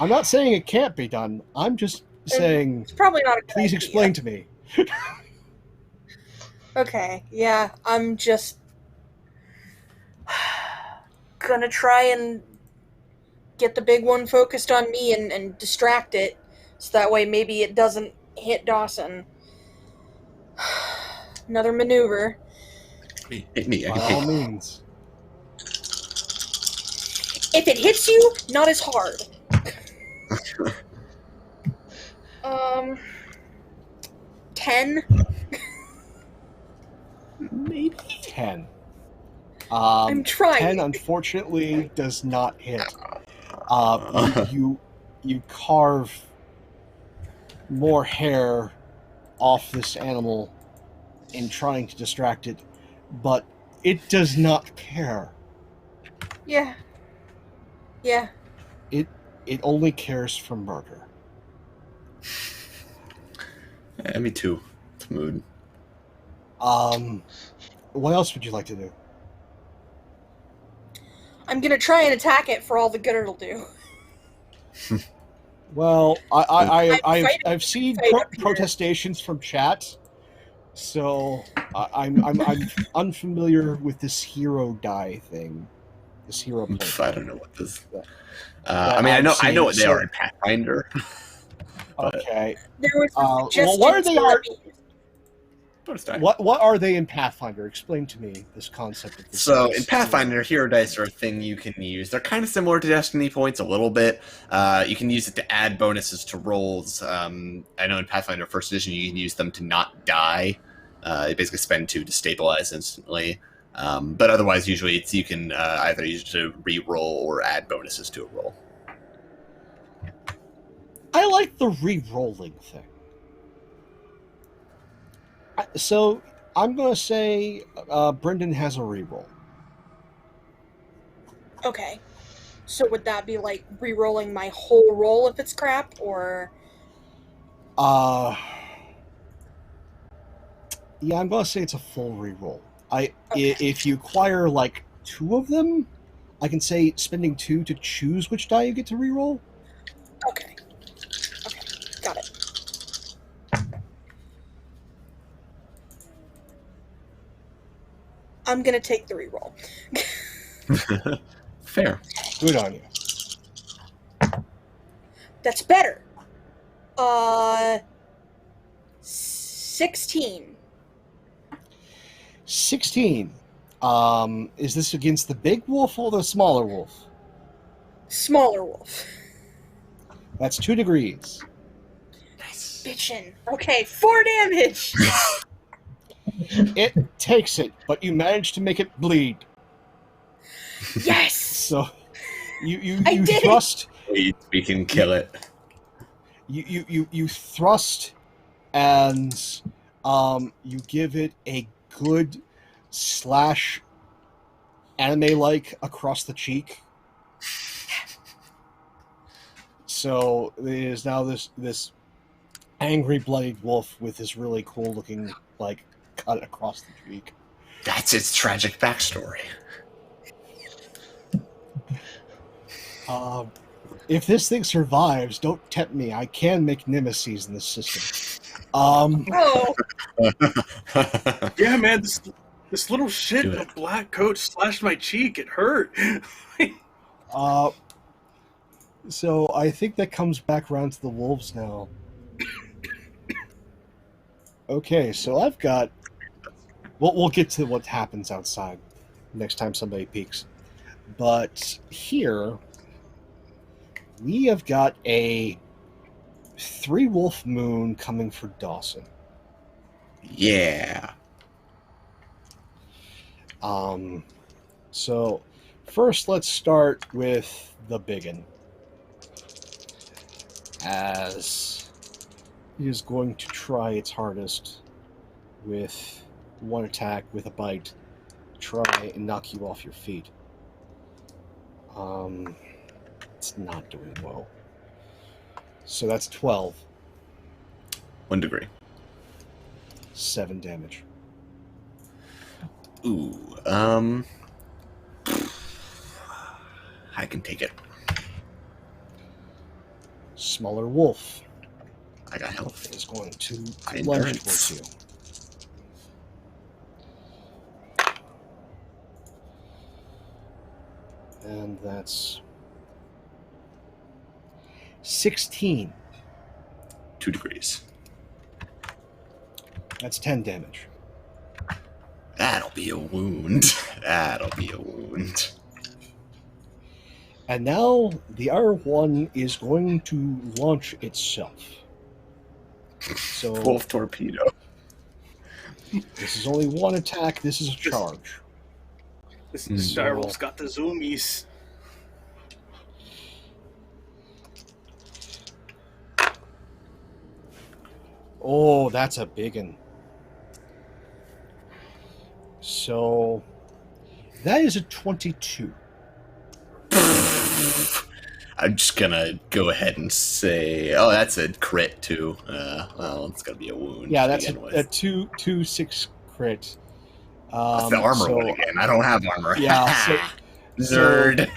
I'm not saying it can't be done. I'm just saying, it's probably not a good please idea. explain to me. Okay, yeah, I'm just gonna try and get the big one focused on me and distract it, so that way maybe it doesn't hit Dawson. Another maneuver. Hit me. I By can all take means. If it hits you, not as hard. 10. maybe. 10. I'm trying. 10 unfortunately does not hit. Uh, You carve more hair off this animal in trying to distract it, but it does not care. Yeah. Yeah. It only cares for murder. Me too. It's mood. What else would you like to do? I'm gonna try and attack it for all the good it'll do. Well, I'm fighting- I've seen fight up here. protestations from chat, so I'm unfamiliar with this hero die thing. This hero point. I don't know what this. That I mean, I've I know what seen, they so- are in Pathfinder. But- Okay. There was a Well, suggestion what are they to are? me. Bonus die. What are they in Pathfinder? Explain to me this concept of this. So in Pathfinder, hero dice are a thing you can use. They're kind of similar to Destiny points a little bit. You can use it to add bonuses to rolls. I know in Pathfinder First Edition you can use them to not die. You basically spend 2 to stabilize instantly. But otherwise, usually you can either use it to re-roll or add bonuses to a roll. I like the re-rolling thing. So I'm going to say Brendan has a re-roll. Okay. So would that be like re-rolling my whole roll if it's crap, or Yeah, I'm going to say it's a full re-roll. If you acquire like 2 of them, I can say spending 2 to choose which die you get to re-roll. okay. Okay, got it. I'm gonna take the re-roll. Fair. Good on you. That's better. 16. 16. Is this against the big wolf or the smaller wolf? Smaller wolf. That's 2 degrees. Nice. Bitchin'. Okay, 4 damage. It takes it, but you manage to make it bleed. Yes. So you I did it! thrust. We can kill it. You thrust, and you give it a good slash, anime-like across the cheek. So it is now this angry, bloodied wolf with this really cool-looking like cut across the cheek. That's its tragic backstory. If this thing survives, don't tempt me. I can make nemesis in this system. Oh, Yeah, man, this little shit Do in a it. black coat slashed my cheek. It hurt. So I think that comes back around to the wolves now. Okay, so I've got. We'll get to what happens outside next time somebody peeks. But here, we have got a 3-wolf moon coming for Dawson. Yeah. So first let's start with the biggin. As it is going to try its hardest with one attack with a bite, try and knock you off your feet. It's not doing well. So that's 12, 1 degree. 7 damage. Ooh. I can take it. Smaller wolf I got health. is going to High lunge endurance. towards you. And that's 16. 2 degrees. That's 10 damage. be a wound. That'll be a wound. And now the R1 is going to launch itself. So Wolf torpedo. this is only one attack. This is a charge. This Mm. Direwolf's got the zoomies. Oh, that's a big one. So that is a 22. I'm just gonna go ahead and say, oh, that's a crit too. Well, it's gonna be a wound. Yeah, to that's begin with. a 2-6 crit. That's the armor so- one again. I don't have armor. Yeah, Nerd.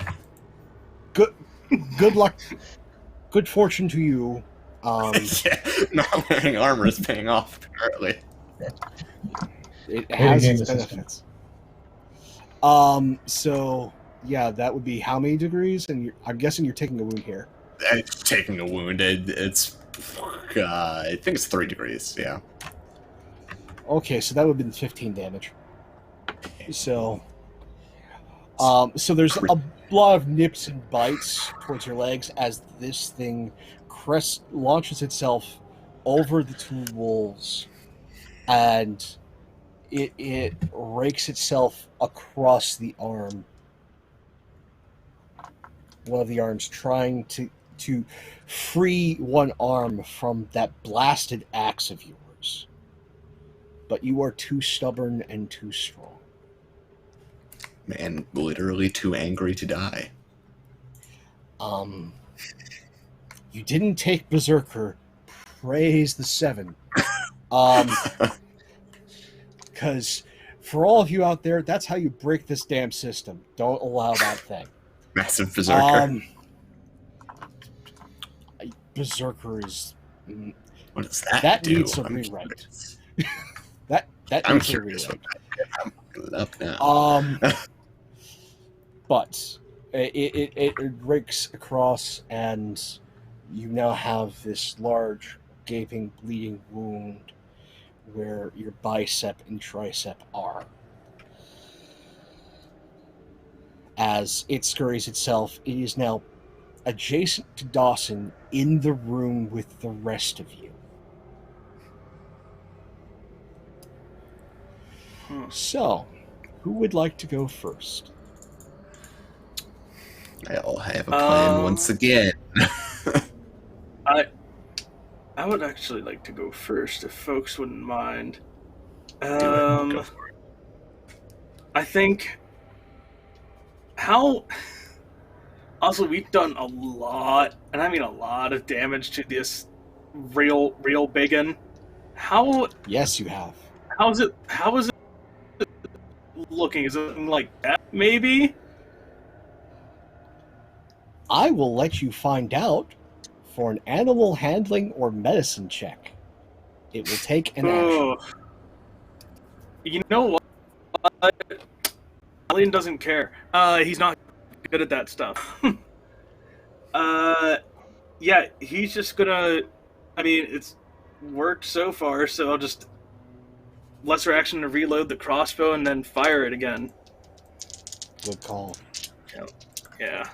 Good luck. Good fortune to you. Yeah, not wearing armor is paying off apparently. It to has game its the system. benefits. So yeah, that would be how many degrees? And I'm guessing you're taking a wound here. It's taking a wound. It's I think it's 3 degrees. Yeah. Okay, so that would have been 15 damage. So there's a lot of nips and bites towards your legs as this thing launches itself over the two wolves, and it rakes itself across the arm. One of the arms trying to free one arm from that blasted axe of yours. But you are too stubborn and too strong. Man, literally too angry to die. You didn't take Berserker. Praise the 7. Because for all of you out there, that's how you break this damn system. Don't allow that thing. Massive berserker. Berserker is What does that, that do? needs a I'm rewrite. curious. that I'm needs a curious rewrite. what that did. I'm looking it up now. But it rakes across, and you now have this large, gaping, bleeding wound where your bicep and tricep are. As it scurries itself, it is now adjacent to Dawson in the room with the rest of you. So, who would like to go first? I'll have a plan once again. I would actually like to go first, if folks wouldn't mind. Go for it. I think how. Also, we've done a lot, and I mean a lot of damage to this real biggin. How Yes, you have. is it looking? Is it looking like that? Maybe. I will let you find out for an animal handling or medicine check. It will take an action. Oh. You know what? Alien doesn't care. He's not good at that stuff. Yeah, he's just gonna. I mean, it's worked so far, so I'll just lesser action to reload the crossbow and then fire it again. Good call. Yeah.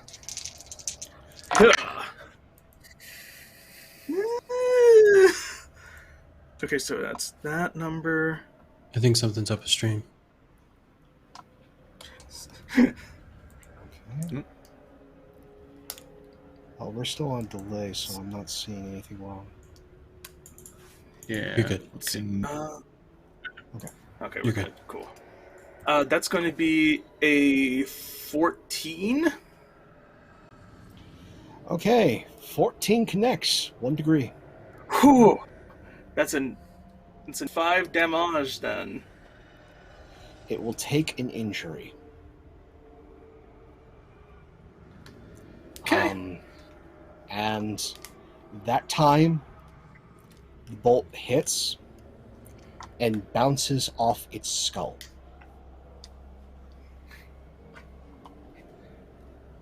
Okay, so that's that number. I think something's up a stream. Okay. Oh, we're still on delay, so I'm not seeing anything wrong. Yeah. You're good. Let's see. Okay, You're we're good. Cool. That's going to be a 14. Okay, 14 connects, 1 degree. Whew. It's a 5 damage then. It will take an injury. Okay. And that time, the bolt hits and bounces off its skull.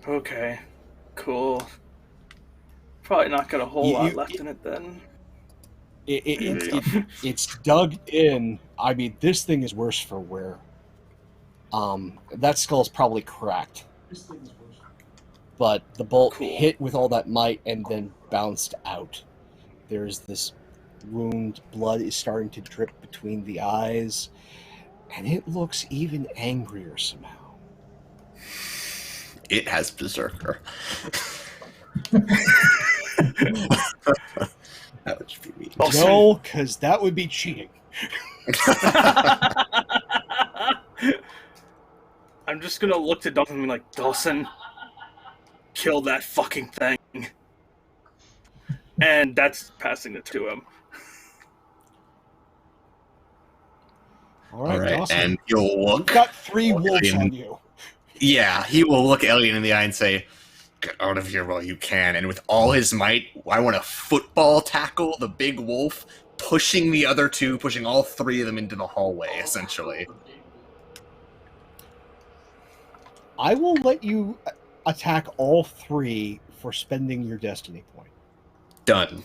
Okay. Cool. Probably not got a whole lot left in it then. It's dug in. I mean, this thing is worse for wear. That skull's probably cracked. But the bolt Cool. hit with all that might and then bounced out. There's this wound, blood is starting to drip between the eyes, and it looks even angrier somehow. It has Berserker. That would be me. Dawson. No, because that would be cheating. I'm just gonna look to Dawson and be like, Dawson, kill that fucking thing. And that's passing it to him. All right, All right, Dawson. and you'll You've look. got 3 wolves Alien. on you. Yeah, he will look Alien in the eye and say, "Get out of here while you can." And with all his might, I want to football tackle the big wolf, pushing the other 2, pushing all 3 of them into the hallway, essentially. I will let you attack all 3 for spending your destiny point. Done.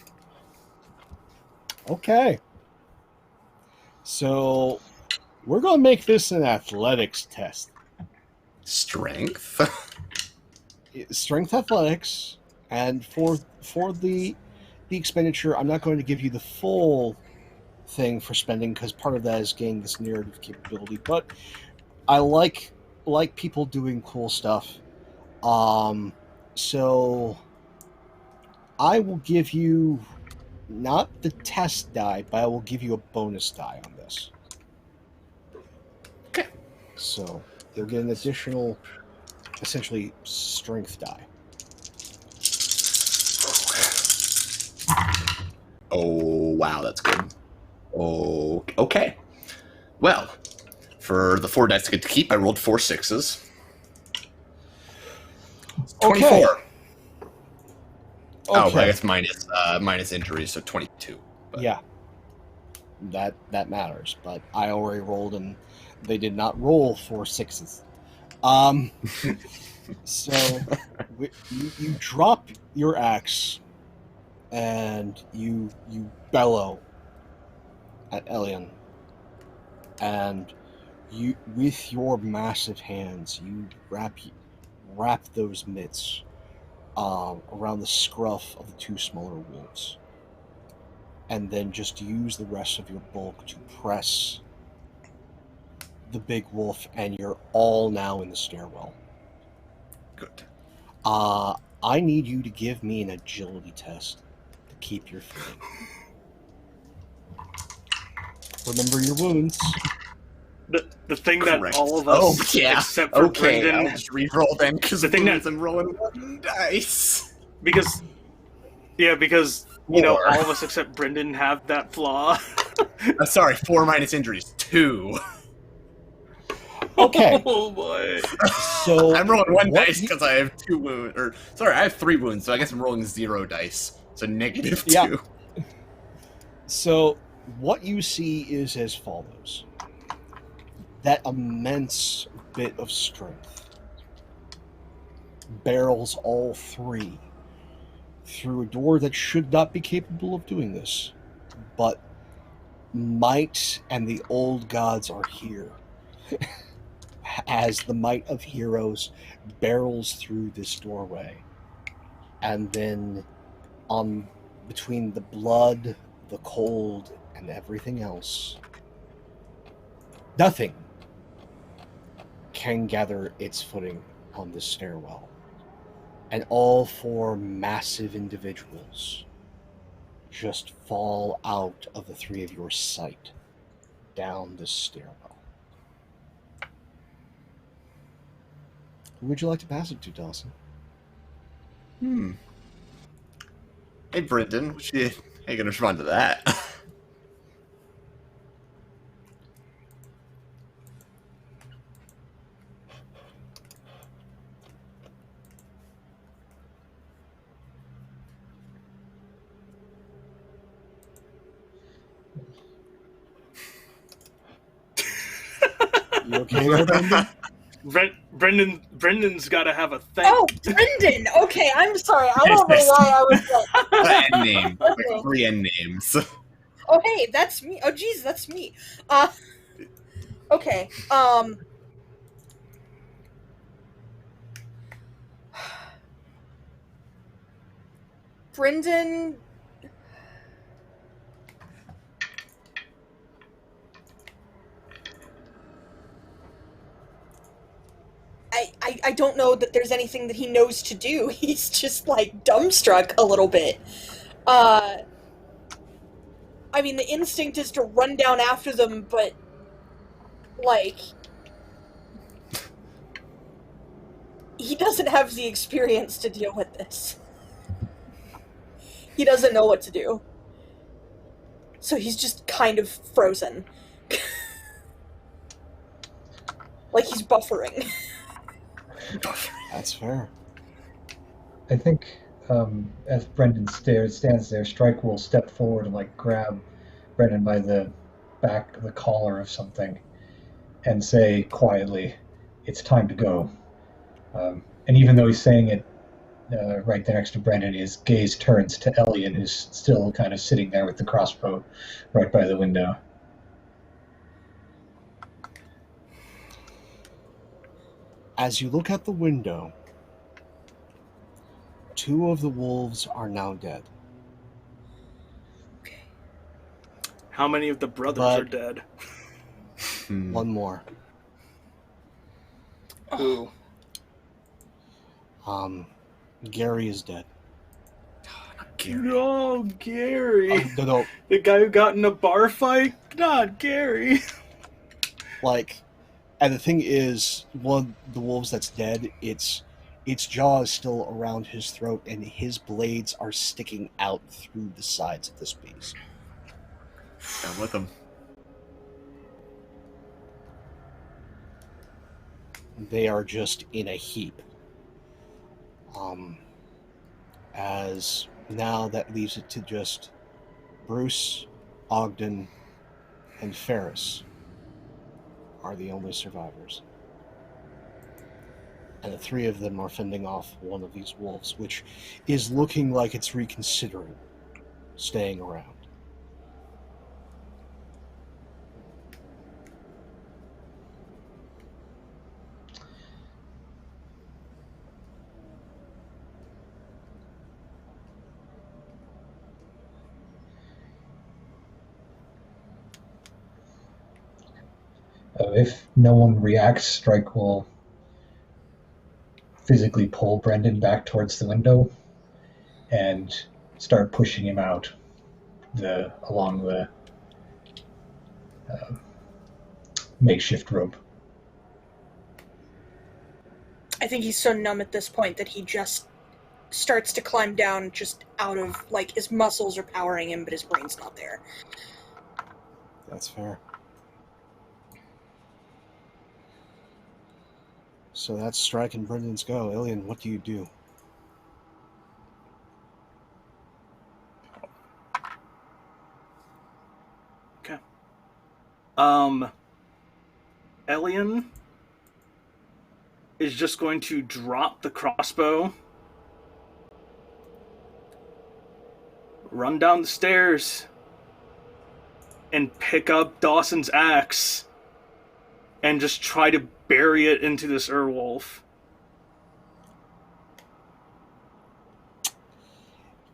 Okay. So we're going to make this an athletics test. Strength. Strength athletics, and for the expenditure, I'm not going to give you the full thing for spending because part of that is gaining this narrative capability. But I like people doing cool stuff. So I will give you not the test die, but I will give you a bonus die on this. Okay. So you'll get an additional, essentially, strength die. Oh, wow, that's good. Oh, okay. Well, for the 4 dice to get to keep, I rolled 4 6s. 24. Okay. Oh, but I guess minus injuries, so 22. But Yeah. That matters, but I already rolled and they did not roll 4 6s. So you drop your axe and you bellow at Elian, and you, with your massive hands, you wrap those mitts around the scruff of the 2 smaller wolves, and then just use the rest of your bulk to press the big wolf, and you're all now in the stairwell. good. I need you to give me an agility test to keep your footing. Remember your wounds. The thing that Correct. all of us, Oh, yeah. except for Okay, Brendan, I'll just re-roll then, because The thing that- I'm rolling 1 dice. because you know, 4. all of us except Brendan have that flaw. Sorry, 4 minus injuries. 2. Okay. Oh boy. So I'm rolling 1 what dice you- because I have 2 wounds. Or, sorry, I have 3 wounds, so I guess I'm rolling 0 dice. So negative 2. Yeah. So what you see is as follows. That immense bit of strength barrels all 3 through a door that should not be capable of doing this. But might and the old gods are here. As the might of heroes barrels through this doorway. And then between the blood, the cold, and everything else, nothing can gather its footing on this stairwell. And all 4 massive individuals just fall out of the 3 of your sight down this stairwell. Who would you like to pass it to, Dawson? Hey, Brendan, how you gonna respond to that? You okay there, Brendan? Brendan's got to have a thing. Oh, Brendan. Okay, I'm sorry. I don't know why I was like. End name. Okay. 3 end names. Oh, hey, that's me. Oh, geez, that's me. Okay. Brendan... I don't know that there's anything that he knows to do. He's just, like, dumbstruck a little bit. I mean, the instinct is to run down after them, but, like... he doesn't have the experience to deal with this. He doesn't know what to do. So he's just kind of frozen. Like he's buffering. That's fair. I think as Brendan stands there, Strike will step forward and like grab Brendan by the back of the collar of something and say quietly, "It's time to go." And even though he's saying it right there next to Brendan, his gaze turns to Elian, who's still kind of sitting there with the crossbow right by the window. As you look out the window, 2 of the wolves are now dead. How many of the brothers But- are dead? 1 more. Who? Gary is dead. Gary. No, Gary. No, The guy who got in a bar fight? Not Gary. like, and the thing is, one of the wolves that's dead, its jaw is still around his throat, and his blades are sticking out through the sides of this beast. I'm with him. They are just in a heap. As now that leaves it to just Bruce, Ogden, and Ferris are the only survivors. And the 3 of them are fending off one of these wolves, which is looking like it's reconsidering staying around. If no one reacts, Strike will physically pull Brendan back towards the window and start pushing him out along the makeshift rope. I think he's so numb at this point that he just starts to climb down just out of, like, his muscles are powering him, but his brain's not there. That's fair. So that's Strike and Brendan's go. Ilian, what do you do? Okay. Elian is just going to drop the crossbow, run down the stairs, and pick up Dawson's axe and just try to bury it into this Urwolf.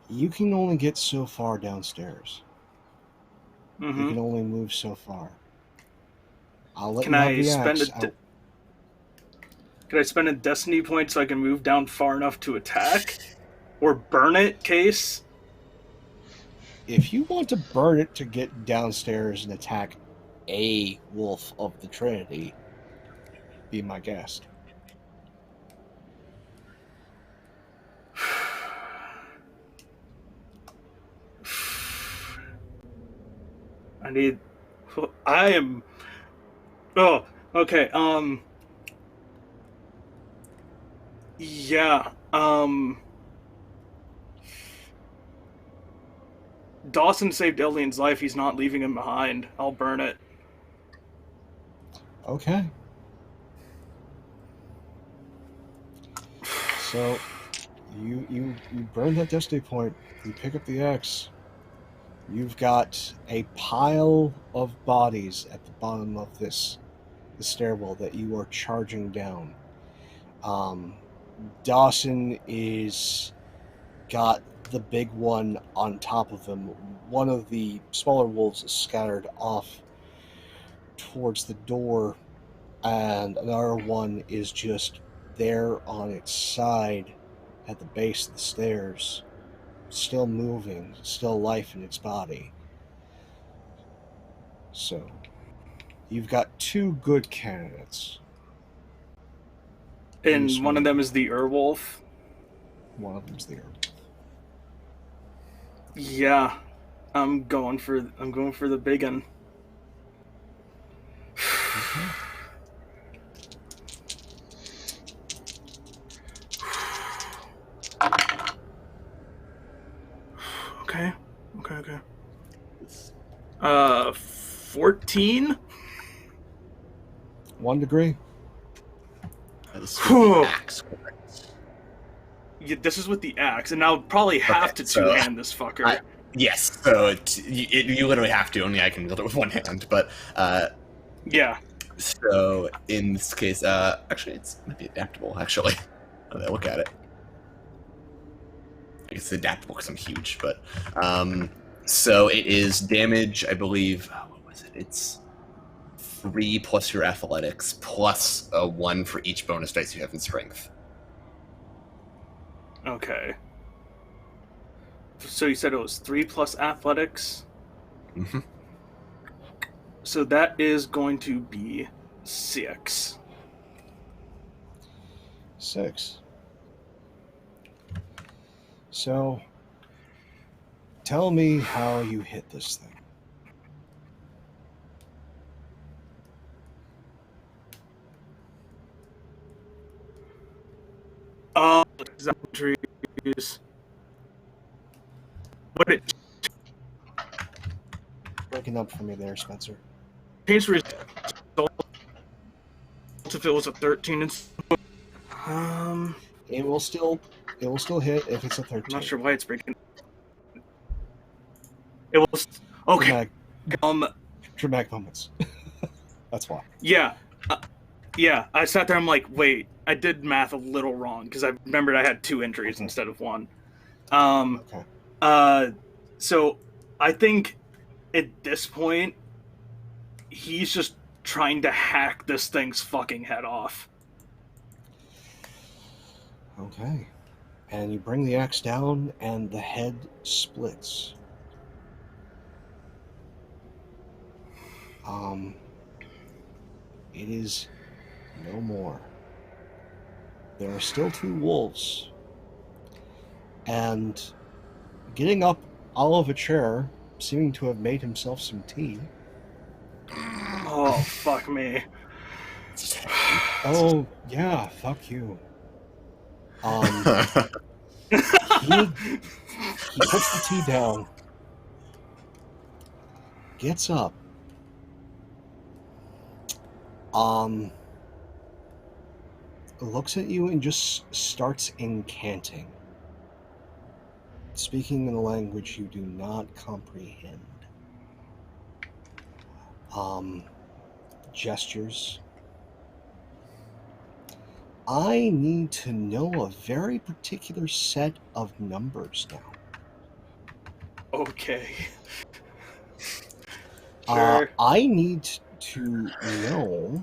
You can only get so far downstairs. You Mm-hmm. can only move so far. I'll let Can you have I the spend axe. Can I spend a destiny point so I can move down far enough to attack? Or burn it, case? If you want to burn it to get downstairs and attack a wolf of the Trinity, be my guest. I am... Oh, okay, yeah, Dawson saved Elian's life. He's not leaving him behind. I'll burn it. Okay. So, you burn that destiny point. You pick up the axe. You've got a pile of bodies at the bottom of the stairwell that you are charging down. Dawson is got the big one on top of him. One of the smaller wolves is scattered off towards the door, and another one is just there on its side at the base of the stairs, still moving, still life in its body. So, you've got two good candidates. And Yes, one of ma'am. them is the Urwolf. One of them's there. Yeah, I'm going for the big one. Okay. Okay. 14. 1 degree. This is with the axe, correct? Yeah, this is with the axe, and I'll probably have Okay, to so two-hand this fucker. Yes, so you literally have to. Only I can wield it with one hand. But Yeah. so in this case, actually, it's might be adaptable. Actually, now that I look at it, I guess it's adaptable because I'm huge. But so it is damage. I believe. What was it? It's 3 plus your athletics plus a 1 for each bonus dice you have in strength. Okay. So you said it was 3 plus athletics. Mm-hmm. So that is going to be 6. 6. So, tell me how you hit this thing. Trees. What it Breaking up for me there, Spencer. changed result if it was a 13 and It will still hit if it's a 13. I'm not sure why it's breaking. It was okay. Dramatic moments. That's why. Yeah. I sat there. I'm like, wait, I did math a little wrong because I remembered I had 2 injuries Okay. instead of 1. Okay. So I think at this point he's just trying to hack this thing's fucking head off. Okay. And you bring the axe down, and the head splits. It is no more. There are still 2 wolves. And getting up out of a chair, seeming to have made himself some tea. Oh, fuck me. Oh, yeah, fuck you. He puts the tea down, gets up, looks at you and just starts incanting, speaking in a language you do not comprehend. Gestures. I need to know a very particular set of numbers now. Okay. Sure. I need to know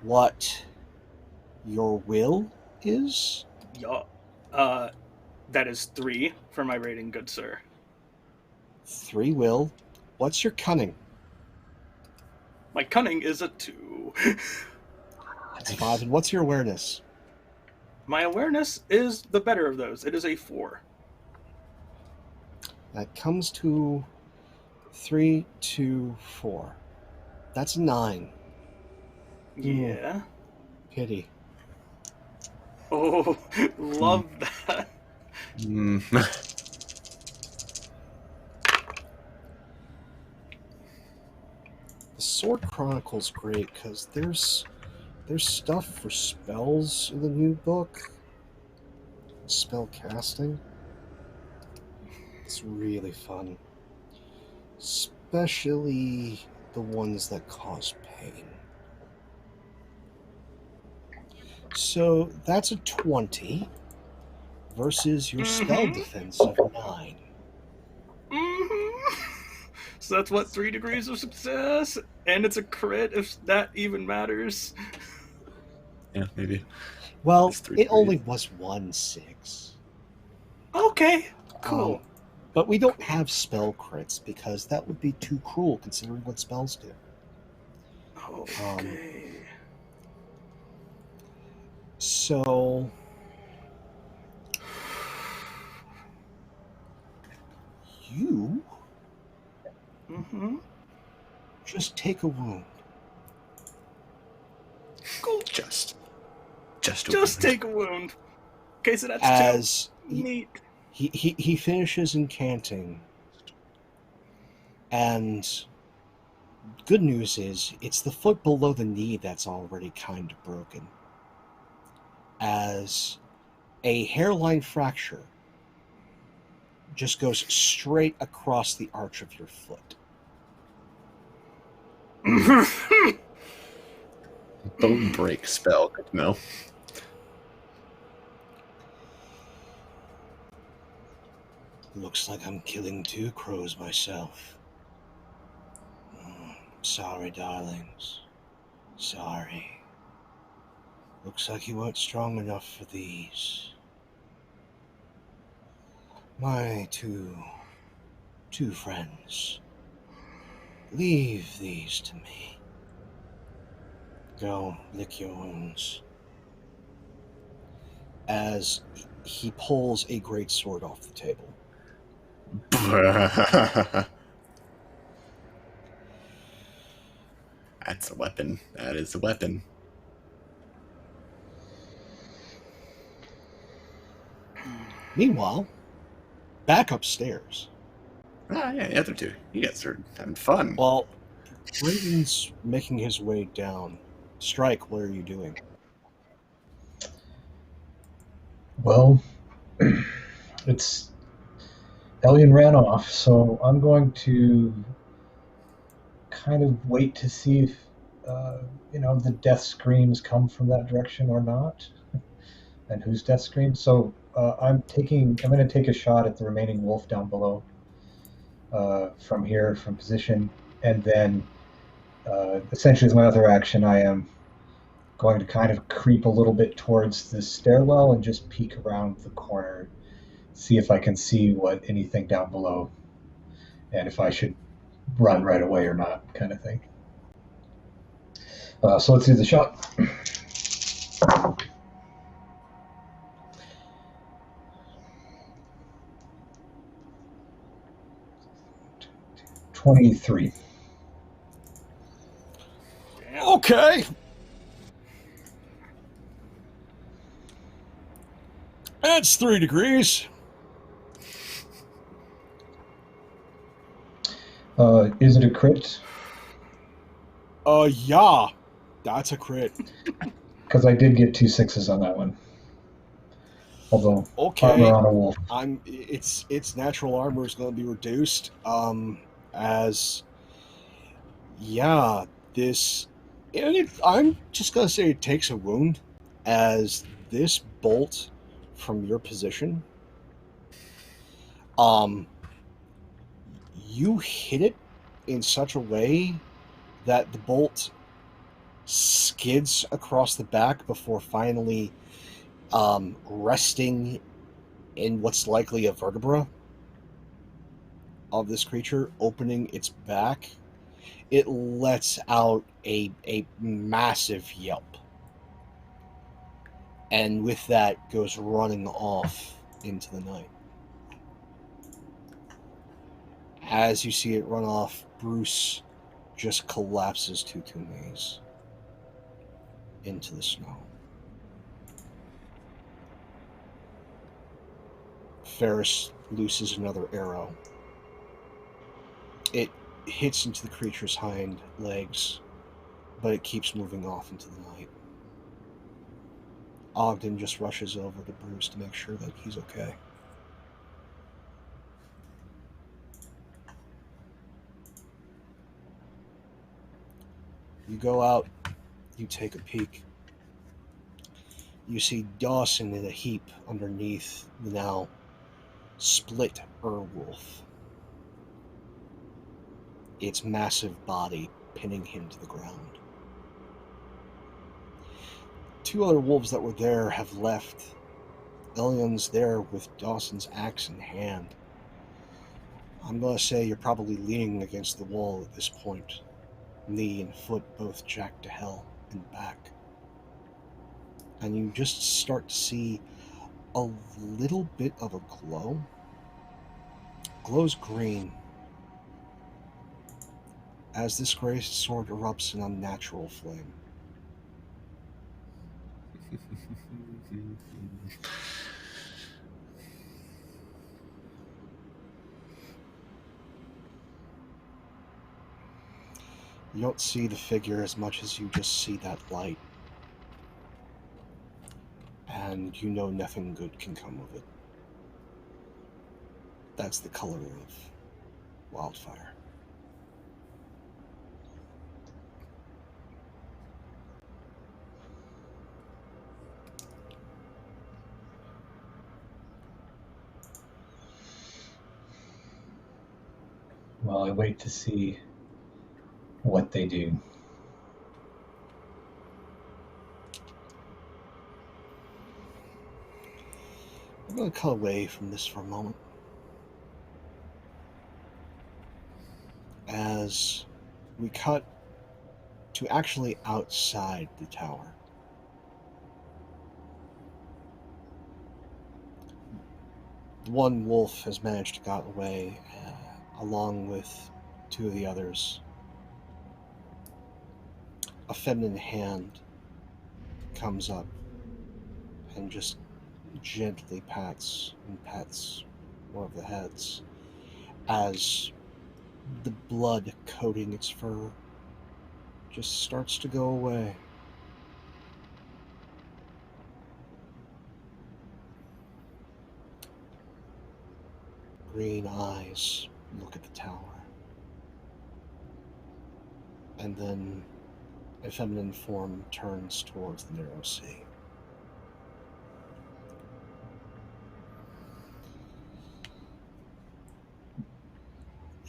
what your will is. Yeah. That is 3 for my rating, good sir. 3 will. What's your cunning? My cunning is a 2. That's 5. And what's your awareness? My awareness is the better of those. It is a 4. That comes to 3, 2, 4. That's a 9. Yeah. Pity. Oh, love that. The Sword Chronicle's great because there's stuff for spells in the new book. Spell casting. It's really fun. Especially the ones that cause pain. So that's a 20 versus your spell Mhm. defense of 9. So that's what, 3 degrees of success? And it's a crit, if that even matters. Yeah, maybe. Well, It's 3 it only degrees. was 1/6. Okay, cool. But we don't have spell crits because that would be too cruel considering what spells do. Okay. So you Mm-hmm. just take a wound. Cool. Just Just take a wound. Okay, so that's As 2. Neat. he finishes incanting, and good news is it's the foot below the knee that's already kind of broken. As a hairline fracture just goes straight across the arch of your foot. Bone break spell. Good to know. Looks like I'm killing 2 crows myself. Sorry, darlings. Sorry. Looks like you weren't strong enough for these. My two friends. Leave these to me. Go lick your wounds. As he pulls a great sword off the table. That's a weapon. That is a weapon. Meanwhile, back upstairs. Ah, yeah, the other 2. You guys are having fun. While Brendan's making his way down, Strike, what are you doing? Well, it's Elian ran off, so I'm going to kind of wait to see if the death screams come from that direction or not, and whose death screams. So I'm going to take a shot at the remaining wolf down below from here, from position, and then essentially as my other action, I am going to kind of creep a little bit towards the stairwell and just peek around the corner, see if I can see what anything down below, and if I should run right away or not, kind of thing. So let's do the shot. $23. Damn. Okay. That's 3 degrees. Is it a crit? Yeah. That's a crit. Because I did get 2 6s on that one. Although Okay. armor on a wolf. Its natural armor is going to be reduced. As yeah, this. I'm just going to say it takes a wound, as this bolt from your position. You hit it in such a way that the bolt skids across the back before finally resting in what's likely a vertebra of this creature, opening its back. It lets out a massive yelp, and with that goes running off into the night. As you see it run off, Bruce just collapses to 2 knees into the snow. Ferris looses another arrow. It hits into the creature's hind legs, but it keeps moving off into the night. Ogden just rushes over to Bruce to make sure that he's okay. You go out, you take a peek. You see Dawson in a heap underneath the now split Urwolf. Its massive body pinning him to the ground. 2 other wolves that were there have left. Elion's there with Dawson's axe in hand. I'm going to say you're probably leaning against the wall at this point. Knee and foot both jacked to hell and back. And you just start to see a little bit of a glow. Glows green as this gray sword erupts in unnatural flame. You don't see the figure as much as you just see that light. And you know nothing good can come of it. That's the color of wildfire. Well, I wait to see what they do. I'm going to cut away from this for a moment. As we cut to actually outside the tower. The one wolf has managed to get away, along with 2 of the others. A feminine hand comes up and just gently pats one of the heads as the blood coating its fur just starts to go away. Green eyes look at the tower. And then a feminine form turns towards the narrow sea.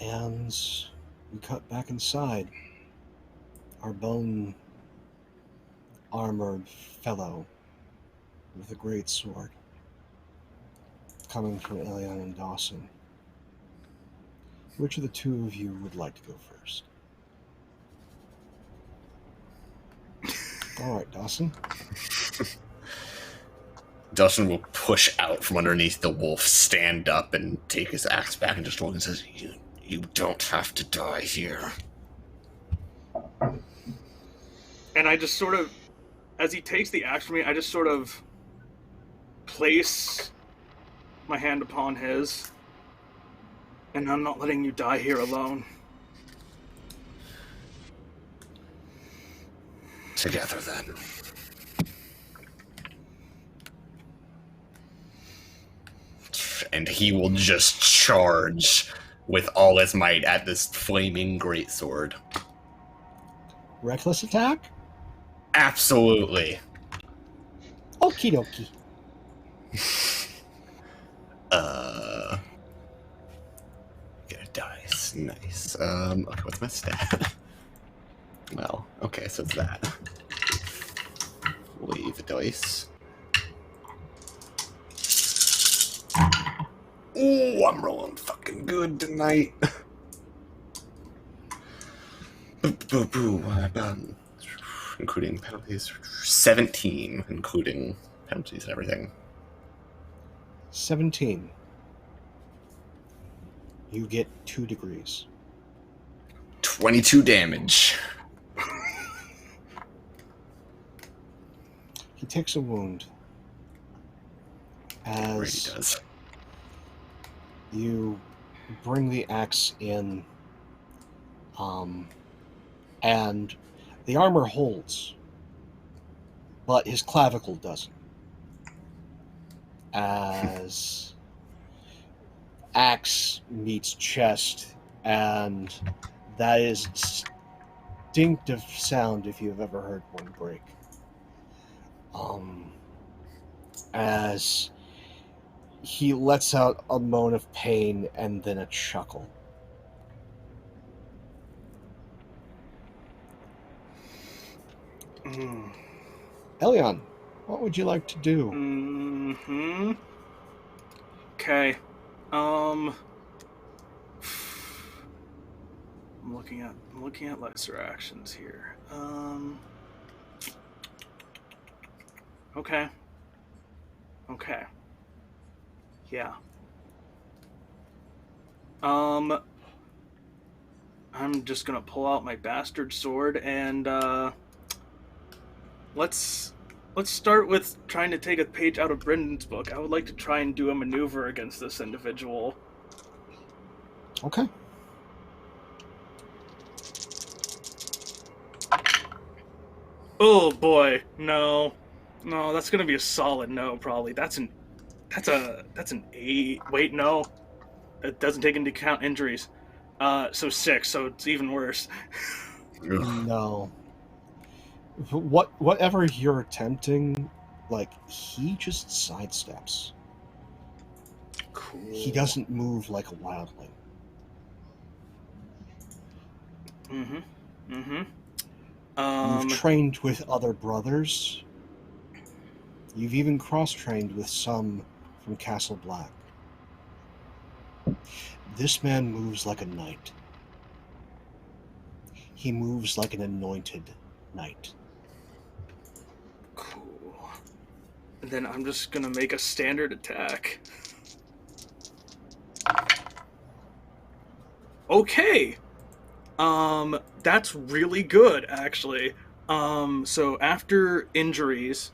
And we cut back inside. Our bone armored fellow with a great sword coming from Elion and Dawson. Which of the 2 of you would like to go first? All right, Dawson. Dawson will push out from underneath the wolf, stand up, and take his axe back and just look and says, You don't have to die here. And I just sort of, as he takes the axe from me, I just sort of place my hand upon his. And I'm not letting you die here alone. Together, then. And he will just charge with all his might at this flaming greatsword. Reckless attack? Absolutely. Okie dokie. Get a dice. Nice. Okay, what's my stat? Well, okay, so it's that. Leave a dice. Ooh, I'm rolling fucking good tonight. Including penalties. 17, including penalties and everything. 17. You get 2 degrees. 22 damage. He takes a wound. Right, he As does. you bring the axe in, and the armor holds, but his clavicle doesn't. As axe meets chest, and that is distinctive sound if you've ever heard one break. as he lets out a moan of pain and then a chuckle. Elion, what would you like to do? Mm-hmm. Okay. I'm looking at lesser actions here. Okay. Yeah. I'm just gonna pull out my bastard sword and let's start with trying to take a page out of Brendan's book. I would like to try and do a maneuver against this individual. Okay. Oh boy, no, that's gonna be a solid no. Probably that's an 8. Wait, no, it doesn't take into account injuries. So 6. So it's even worse. Ugh. No. Whatever you're attempting, like, he just sidesteps. Cool. He doesn't move like a wildling. You've trained with other brothers. You've even cross-trained with some from Castle Black. This man moves like a knight. He moves like an anointed knight. Cool. And then I'm just gonna make a standard attack. Okay. That's really good, actually. So after injuries,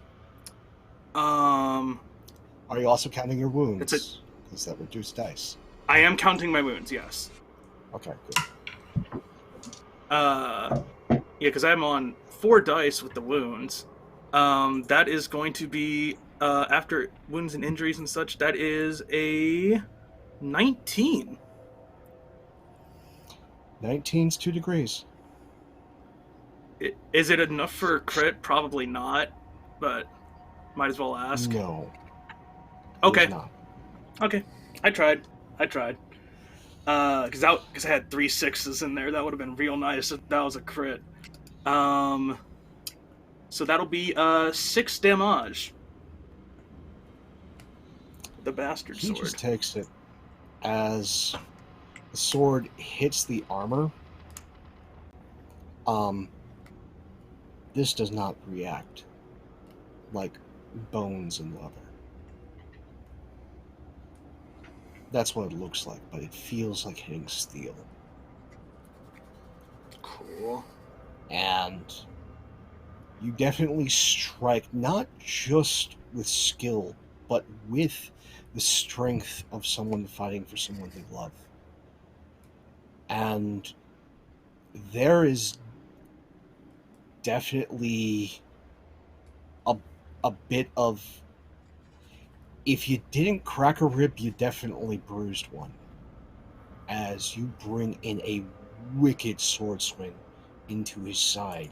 Are you also counting your wounds? It's Is that reduced dice? I am counting my wounds, yes. Okay, good. Yeah, because I'm on 4 dice with the wounds. That is going to be, after wounds and injuries and such, that is a 19. 19's 2 degrees. Is it enough for a crit? Probably not, but might as well ask. No. Okay. It's not. Okay, I tried. Because I had 3 6s in there. That would have been real nice if that was a crit. So that'll be 6 damage. The bastard He sword. just takes it as the sword hits the armor. This does not react like bones and leather. That's what it looks like, but it feels like hitting steel. Cool. And you definitely strike not just with skill, but with the strength of someone fighting for someone they love. And there is definitely a bit of, if you didn't crack a rib, you definitely bruised one, as you bring in a wicked sword swing into his side.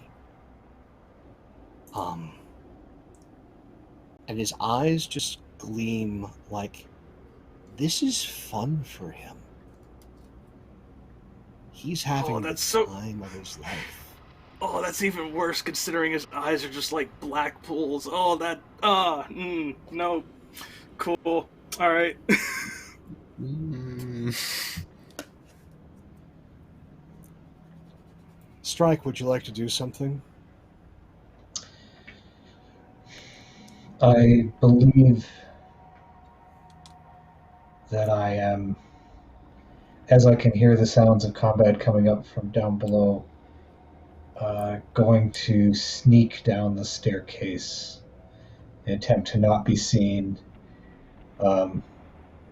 And his eyes just gleam like this is fun for him. He's having the time of his life. Oh, that's even worse considering his eyes are just like black pools. Oh, that... no. Cool. Alright. Strike, would you like to do something? I believe that I am, as I can hear the sounds of combat coming up from down below, going to sneak down the staircase and attempt to not be seen,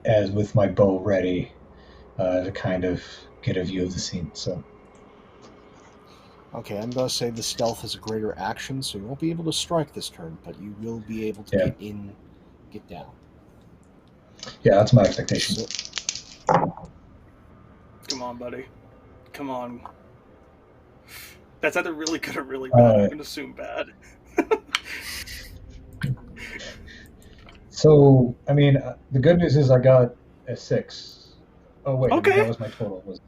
as with my bow ready, to kind of get a view of the scene. So. Okay, I'm going to say the stealth is a greater action, so you won't be able to strike this turn, but you will be able to get down. Yeah, that's my expectation. Come on, buddy. Come on. That's either really good or really bad. I'm going to assume bad. So, I mean, the good news is I got a 6. Oh, wait, I mean, Okay. that was my total. Was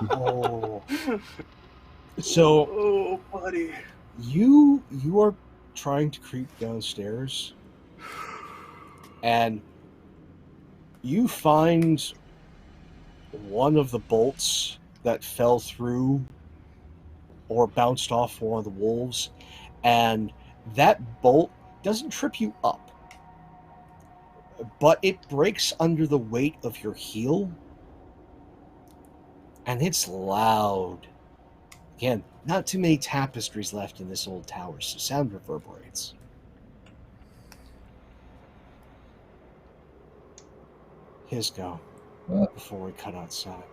Oh. So Oh, buddy. you are trying to creep downstairs, and you find one of the bolts that fell through or bounced off one of the wolves, and that bolt doesn't trip you up, but it breaks under the weight of your heel, and it's loud. Again, not too many tapestries left in this old tower, so sound reverberates. His go Well, before we cut outside.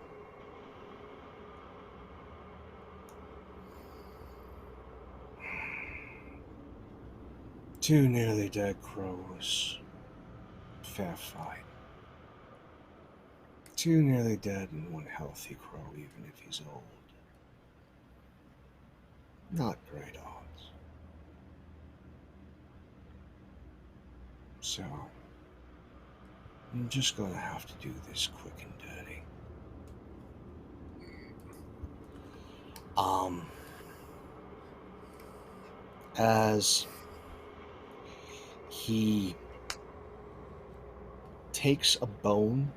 Two nearly dead crows. Fair fight. Two nearly dead and one healthy crow, even if he's old. Not great odds. So, I'm just gonna have to do this quick and dirty. As he takes a bone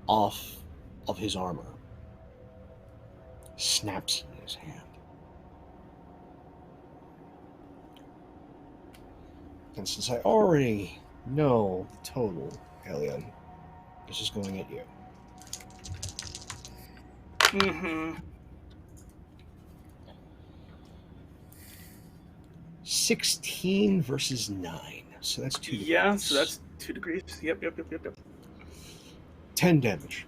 off of his armor, snaps in his hand. And since I already know the total, Alien, this is going at you. Mm-hmm. 16 versus 9. So that's 2 Yeah, degrees. so that's 2 degrees. Yep. 10 damage.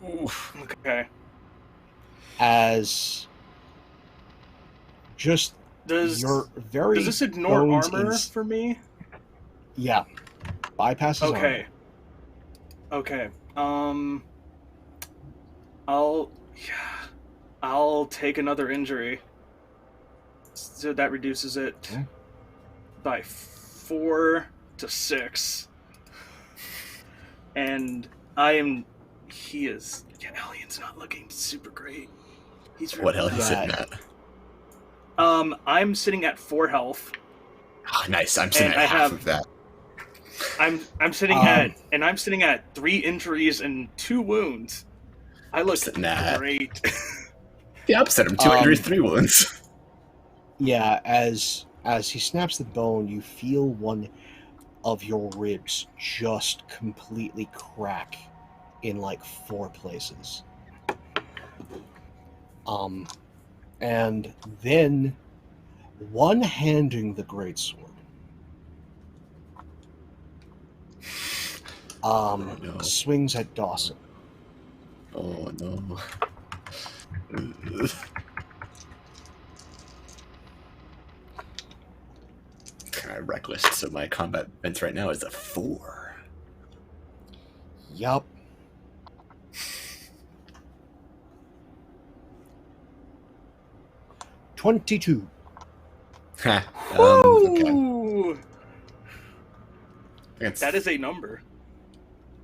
Oof. Okay. As just Does your very this ignore bones armor for me? Yeah. Bypasses Okay. armor. Okay. I'll take another injury. So that reduces it Okay. by 4 to 6. And Alien's not looking super great. He's What really hell is Yeah. it at? I'm sitting at 4 health. Oh, nice. I'm sitting And at I half have- of that. I'm sitting I'm sitting at 3 injuries and 2 wounds. I look Sitting at- great. The opposite. I'm 2 injuries, 3 wounds. Yeah, as he snaps the bone, you feel one of your ribs just completely crack in like 4 places. And then one-handing the greatsword. No. Swings at Dawson. Oh, no. Reckless, so my combat defense right now is a 4. Yup. $22. Ha. Okay. Woo! It's, That is a number.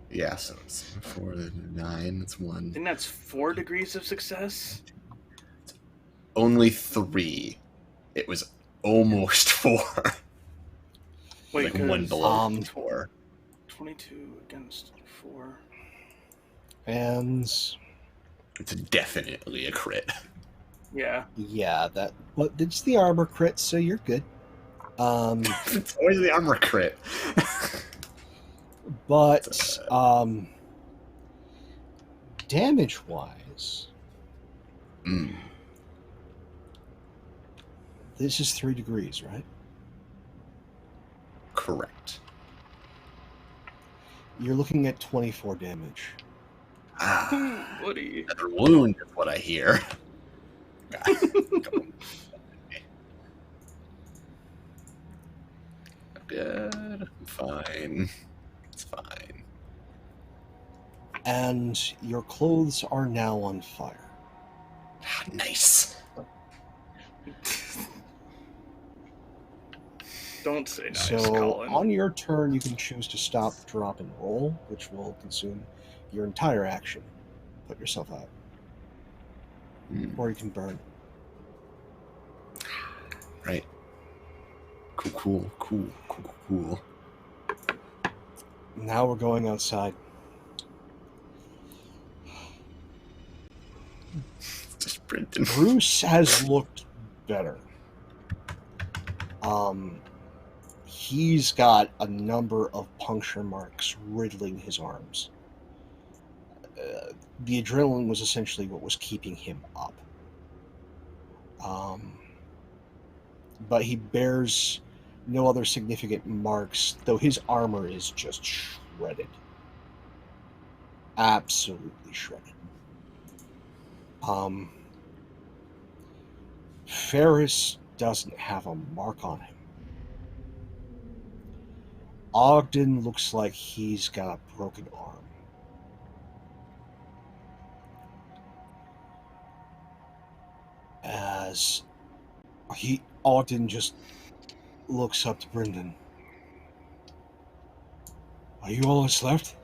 yeah, so it's 4, 9, that's I 1. think that's 4 degrees of success. Only 3. It was almost 4. Wait, Like 1 'cause below 4. 22 against 4. And It's definitely a crit. Yeah. yeah, but it's the armor crit, so you're good. It's always the armor crit. But damage wise, Mm, this is 3 degrees, right? correct. You're looking at 24 damage. Ah, Woody. another wound is what I hear. Good. I'm fine. It's fine. And your clothes are now on fire. Ah, nice. Don't say nice, So Colin. on your turn, you can choose to stop, drop, and roll, which will consume your entire action. Put yourself out. Or you can burn. Right. Cool. Now we're going outside. Just Brendan. Bruce has looked better. He's got a number of puncture marks riddling his arms. The adrenaline was essentially what was keeping him up. But he bears no other significant marks, though his armor is just shredded. Absolutely shredded. Ferris doesn't have a mark on him. Ogden looks like he's got a broken arm. As Ogden just looks up to Brendan. Are you all that's left?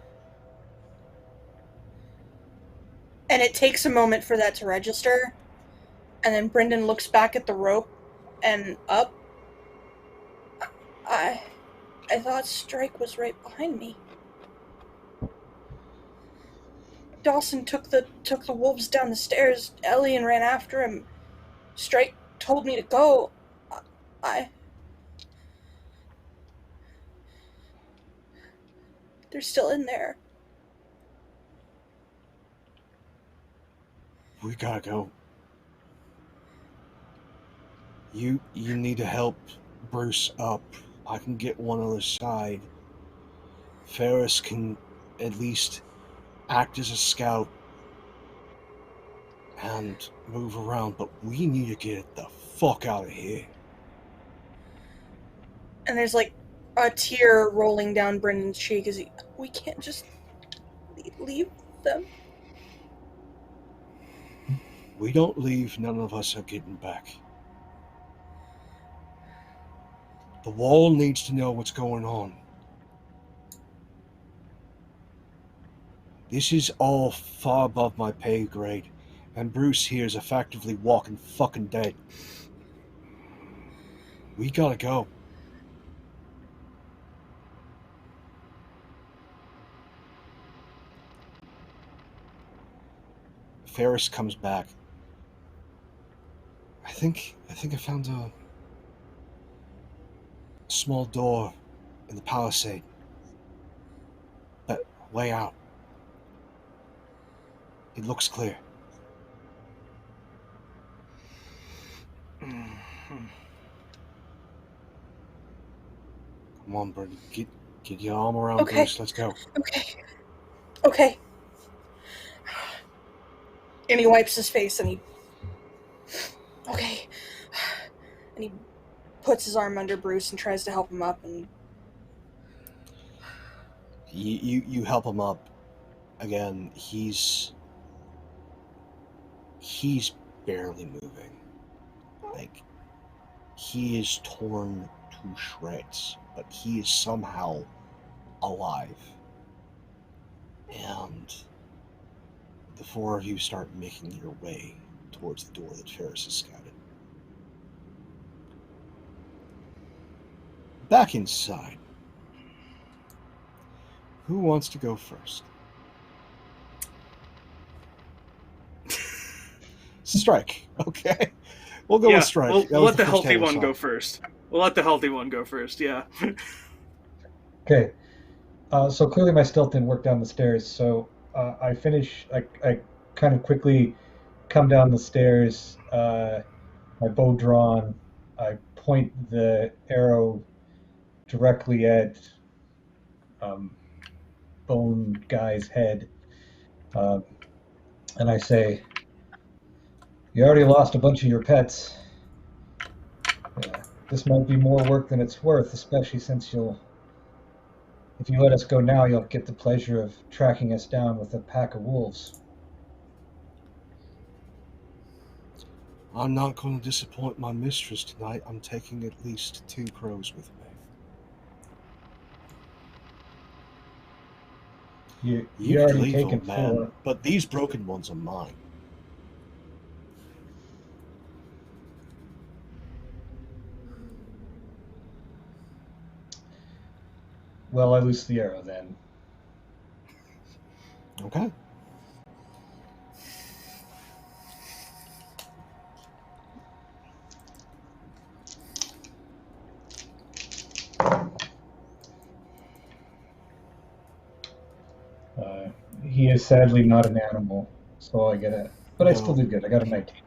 And it takes a moment for that to register. And then Brendan looks back at the rope and up. I thought Strike was right behind me. Dawson took the wolves down the stairs. Elian ran after him. Strike told me to go. They're still in there. We gotta go. You need to help Bruce up. I can get one other side. Ferris can at least act as a scout and move around, but we need to get the fuck out of here. And there's like a tear rolling down Brendan's cheek as we can't just leave them. We don't leave, none of us are getting back. The wall needs to know what's going on. This is all far above my pay grade, and Bruce here is effectively walking fucking dead. We gotta go. Ferris comes back. I think I found a small door in the palisade. That way out. It looks clear. Come on, Brendan. Get your arm around Bruce. Let's go. Okay. And he wipes his face and okay. And he puts his arm under Bruce and tries to help him up, and you help him up. Again, he's barely moving. Like, he is torn to shreds, but he is somehow alive. And the four of you start making your way towards the door that Ferris has scouted. Back inside. Who wants to go first? Strike. Okay. We'll go with Strike. We'll let the healthy one go first. Yeah. Okay. So clearly my stealth didn't work down the stairs. So I kind of quickly come down the stairs, my bow drawn. I point the arrow directly at Bone Guy's head. And I say, you already lost a bunch of your pets. This might be more work than it's worth, especially since if you let us go now, you'll get the pleasure of tracking us down with a pack of wolves. I'm not going to disappoint my mistress tonight. I'm taking at least 2 crows with me. You You already leave, taken old man, 4. but these broken ones are mine. Well, I lose the arrow then. Okay. He is sadly not an animal, so I get a. But I No. still did good. I got a 19.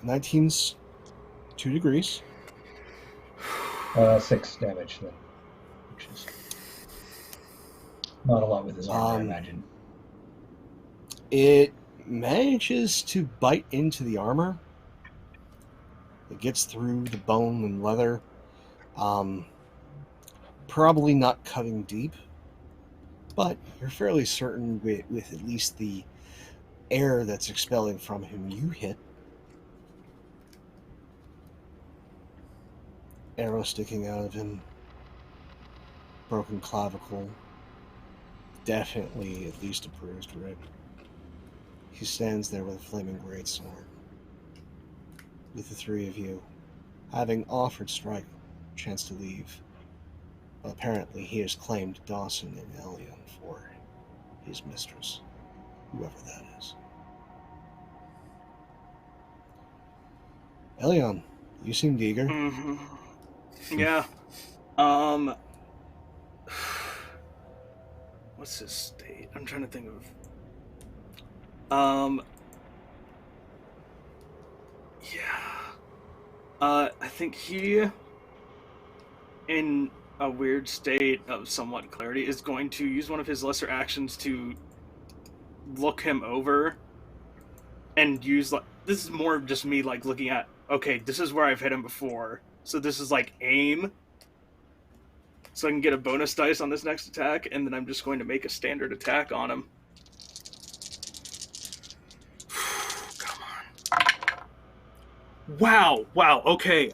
19's 2 degrees. 6 damage then, which is not a lot with his armor, I imagine. It manages to bite into the armor. It gets through the bone and leather. Probably not cutting deep, but you're fairly certain with at least the air that's expelling from him you hit. Arrow sticking out of him. Broken clavicle. Definitely at least a bruised rib. He stands there with a flaming greatsword. With the three of you, having offered Strike a chance to leave. But apparently he has claimed Dawson and Elion for his mistress, whoever that is. Elion, you seemed eager. Mm-hmm. Yeah. What's his state? I'm trying to think of. Yeah. I think he, in a weird state of somewhat clarity, is going to use one of his lesser actions to look him over and use, like, this is more just me, like, looking at, okay, this is where I've hit him before, so this is like aim, so I can get a bonus dice on this next attack, and then I'm just going to make a standard attack on him. Come on. Wow, okay,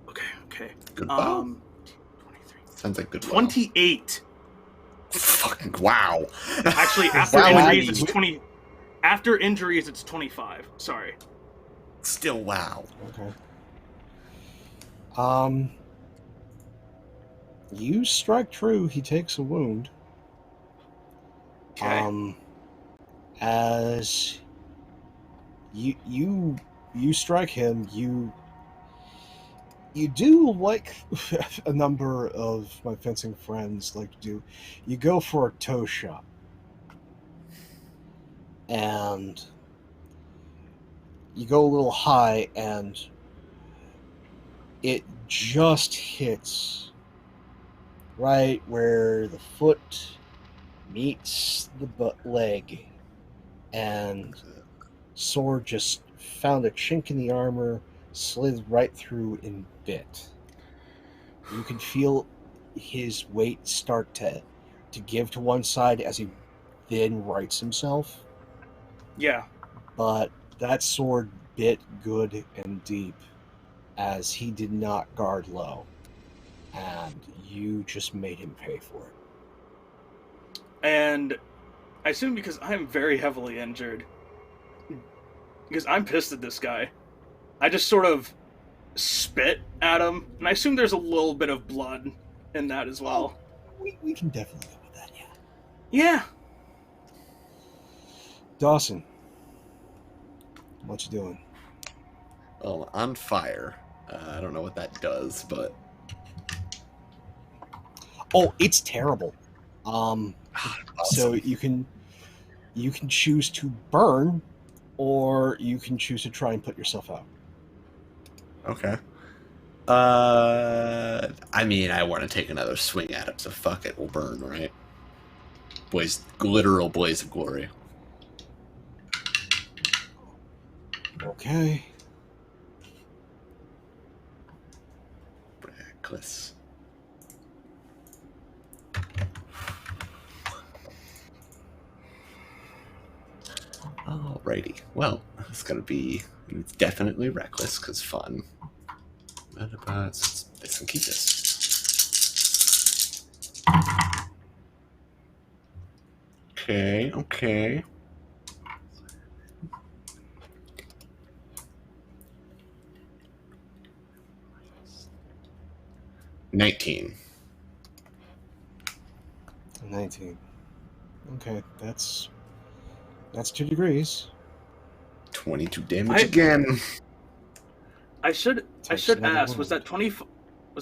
okay. Good wow. 23. Sounds like good wow. 28. Fucking wow. Actually, after Wow. injuries, it's 20. After injuries, it's 25. Sorry. Still wow. Okay. You strike true, he takes a wound. Okay. As you strike him, you do like a number of my fencing friends like to do. You go for a toe shot. And you go a little high, and it just hits right where the foot meets the leg, and sword just found a chink in the armor, slid right through and bit. You can feel his weight start to give to one side as he then rights himself. Yeah. But that sword bit good and deep, as he did not guard low, and you just made him pay for it. And I assume because I'm very heavily injured, because I'm pissed at this guy, I just sort of spit at him, and I assume there's a little bit of blood in that as well. We can definitely go with that, yeah. Yeah. Dawson, what you doing? Well, on fire. I don't know what that does, but Oh, it's terrible. awesome. So you can choose to burn, or you can choose to try and put yourself out. Okay. I mean, I want to take another swing at it, so fuck it, we'll burn, right? Literal blaze of glory. Okay. Reckless. Alrighty. Well, it's gonna be definitely reckless because fun. But this and keep this. Okay. 19. 19. Okay, that's 2 degrees. 22 damage again. I should another ask, was wound.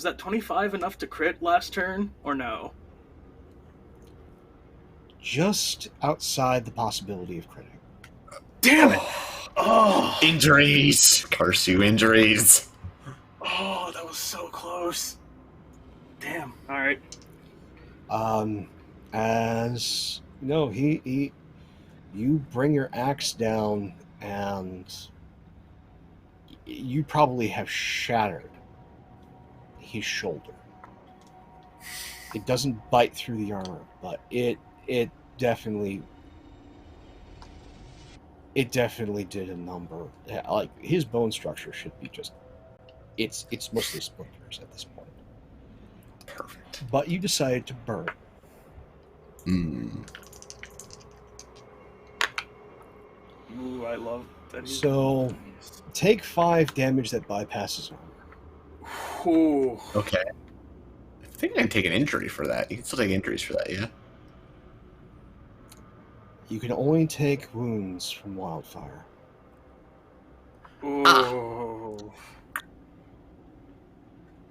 that 25 enough to crit last turn or no? Just outside the possibility of critting. Damn it! Oh, Injuries. Curse you, injuries. oh, that was so close. Damn. All right. As no, you bring your axe down, and you probably have shattered his shoulder. It doesn't bite through the armor, but it definitely did a number. Like, his bone structure should be just it's mostly splinters at this point. Perfect. But you decided to burn. Ooh, I love that. So take 5 damage that bypasses armor. Ooh. Okay. I think I can take an injury for that. You can still take injuries for that, yeah? You can only take wounds from wildfire. Ooh.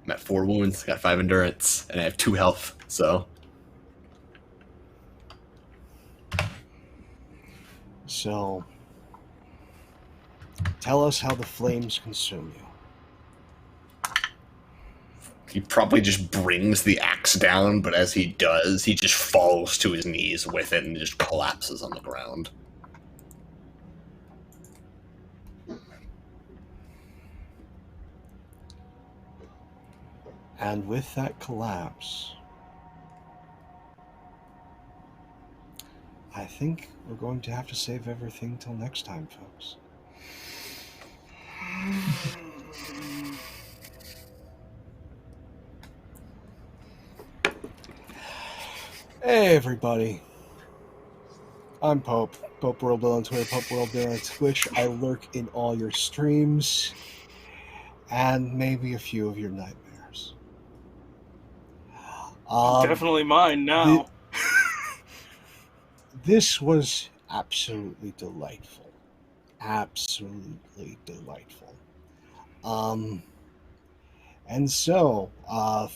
I'm at 4 wounds, got 5 endurance, and I have 2 health, so. So, tell us how the flames consume you. He probably just brings the axe down, but as he does, he just falls to his knees with it and just collapses on the ground. And with that collapse, I think we're going to have to save everything till next time, folks. Hey, everybody. I'm Pope. Pope World Bill on Twitter, Pope World Bill on Twitch. I lurk in all your streams and maybe a few of your nightmares. Definitely mine now. This was absolutely delightful. Absolutely delightful. And so,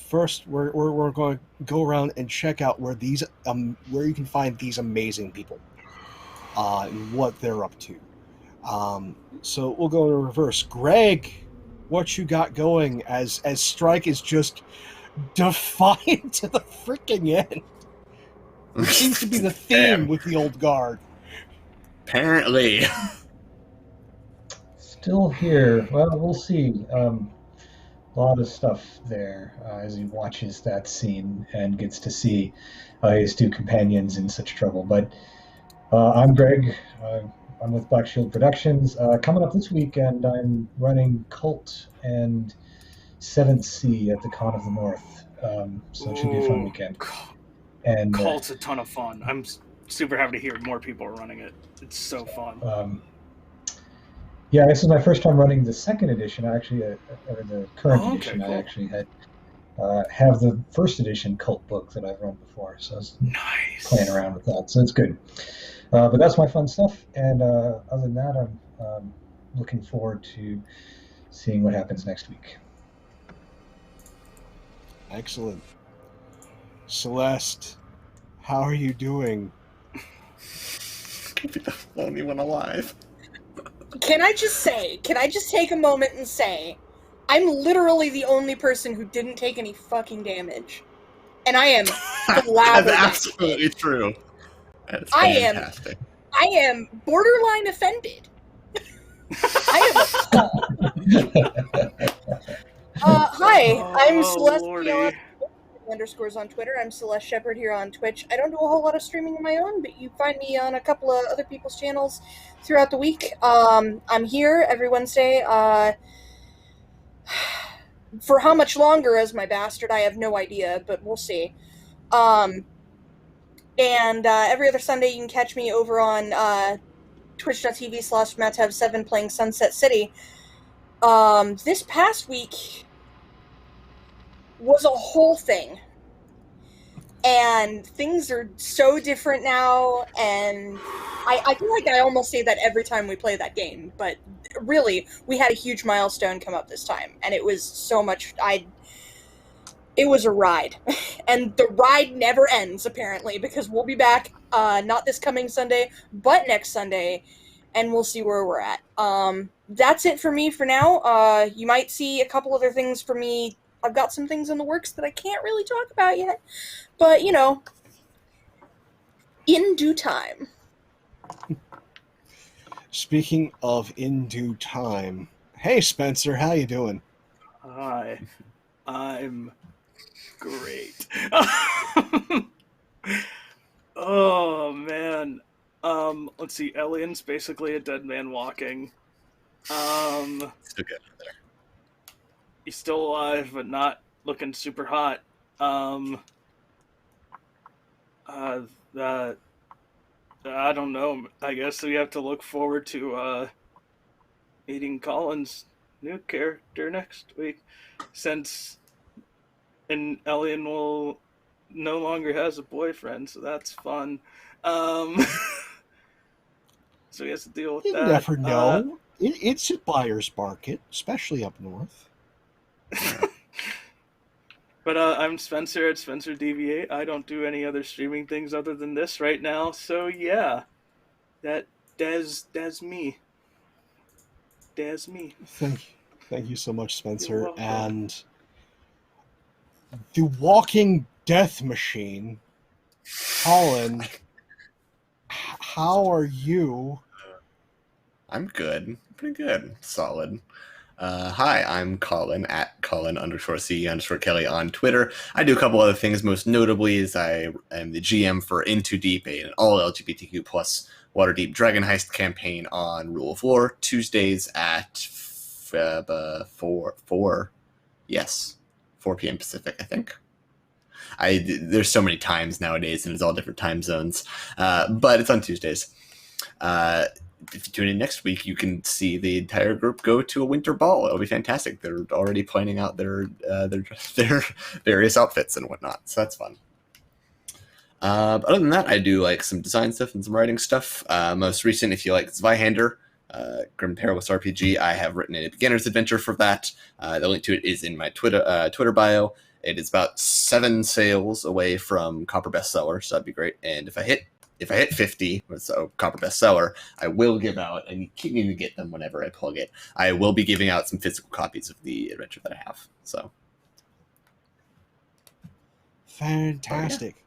first we're going to go around and check out where these where you can find these amazing people, and what they're up to. So we'll go in reverse. Greg, what you got going as Strike is just defiant to the freaking end? It seems to be the theme with the old guard. Apparently. Still here. Well, we'll see. A lot of stuff there as he watches that scene and gets to see his 2 companions in such trouble. But I'm Greg. I'm with Black Shield Productions. Coming up this weekend, I'm running Cult and 7th Sea at the Con of the North. So it should be a fun weekend. And Cult's a ton of fun. I'm super happy to hear more people are running it. It's so fun. Yeah, this is my first time running the 2nd edition. I actually, or the current edition. Cool. I actually had have the 1st edition Cult book that I've run before, so I was Nice. playing around with that. So it's good. But that's my fun stuff. And other than that, I'm looking forward to seeing what happens next week. Excellent. Celeste, how are you doing? Could be the only one alive. Can I just take a moment and say, I'm literally the only person who didn't take any fucking damage. And I am That's absolutely true. That's fantastic. I am borderline offended. I am appalled. Hi, I'm Celeste Lordy. _ on Twitter. I'm Celeste Shepherd here on Twitch. I don't do a whole lot of streaming of my own, but you find me on a couple of other people's channels throughout the week. I'm here every Wednesday. For how much longer as my bastard, I have no idea, but we'll see. And And every other Sunday, you can catch me over on twitch.tv/MattHev7 playing Sunset City. This past week was a whole thing. And things are so different now, and I feel like I almost say that every time we play that game, but really, we had a huge milestone come up this time, and it was so much, it was a ride. And the ride never ends, apparently, because we'll be back, not this coming Sunday, but next Sunday, and we'll see where we're at. That's it for me for now. You might see a couple other things for me. I've got some things in the works that I can't really talk about yet, but, you know, in due time. Speaking of in due time, hey Spencer, how you doing? Hi, I'm great. Oh man. Let's see. Elian's basically a dead man walking. Still good there. He's still alive, but not looking super hot. I don't know. I guess we have to look forward to meeting Colin's new character next week, since Elian will no longer has a boyfriend, so that's fun. So he has to deal with You that. never know. It's a buyer's market, especially up north. But I'm Spencer at SpencerDV8. I don't do any other streaming things other than this right now. So yeah, that's me. That's me. Thank you so much, Spencer. welcome. And the walking death machine, Colin. How are you? I'm good. Pretty good. Solid. Hi, I'm Colin at Colin_C_Kelly on Twitter. I do a couple other things. Most notably is I am the GM for Into Deep, an all LGBTQ plus Waterdeep Dragon Heist campaign on Rule of War, Tuesdays at 4 p.m. Pacific, I think. There's so many times nowadays, and it's all different time zones, but it's on Tuesdays. If you tune in next week, you can see the entire group go to a winter ball. It'll be fantastic. They're already planning out their various outfits and whatnot, so that's fun. But other than that, I do like some design stuff and some writing stuff. Most recent, if you like Zweihander, Grim Perilous RPG, I have written a beginner's adventure for that. The link to it is in my Twitter bio. It is about 7 sales away from Copper Bestseller, so that'd be great. And if I hit 50 with a Copper Bestseller, I will give out, and you keep needing to get them whenever I plug it, I will be giving out some physical copies of the adventure that I have. So Fantastic.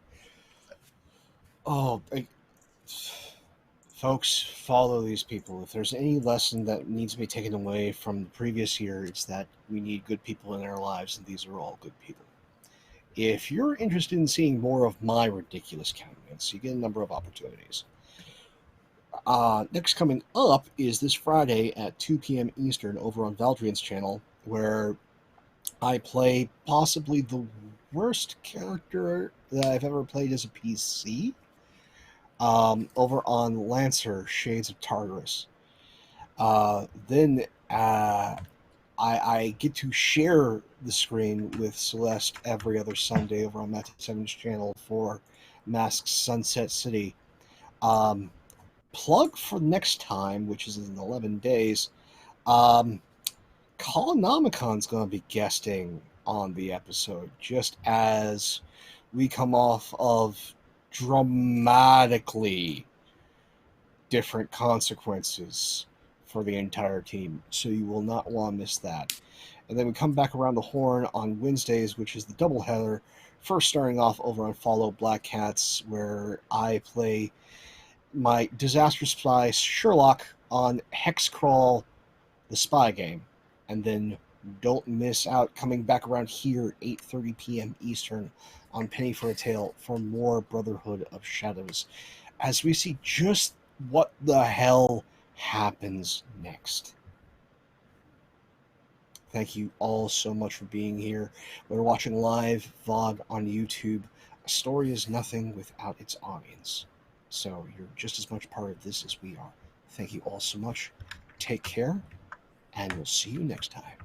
Folks, follow these people. If there's any lesson that needs to be taken away from the previous year, it's that we need good people in our lives, and these are all good people. If you're interested in seeing more of my ridiculous countenance, you get a number of opportunities. Next coming up is this Friday at 2 p.m. Eastern over on Valdrian's channel, where I play possibly the worst character that I've ever played as a PC, over on Lancer, Shades of Tartarus. Then I get to share the screen with Celeste every other Sunday over on Matt 7's channel for Masked Sunset City. Plug for next time, which is in 11 days, Colonomicon's going to be guesting on the episode, just as we come off of dramatically different consequences for the entire team, so you will not want to miss that. And then we come back around the horn on Wednesdays, which is the doubleheader, first starting off over on Follow Black Cats, where I play my disaster spy Sherlock on Hexcrawl, the spy game. And then don't miss out coming back around here at 8:30 p.m. Eastern on Penny for a Tale for more Brotherhood of Shadows, as we see just what the hell happens next. Thank you all so much for being here. We're watching live VOD on YouTube. a story is nothing without its audience. So you're just as much part of this as we are. Thank you all so much. Take care, and we'll see you next time.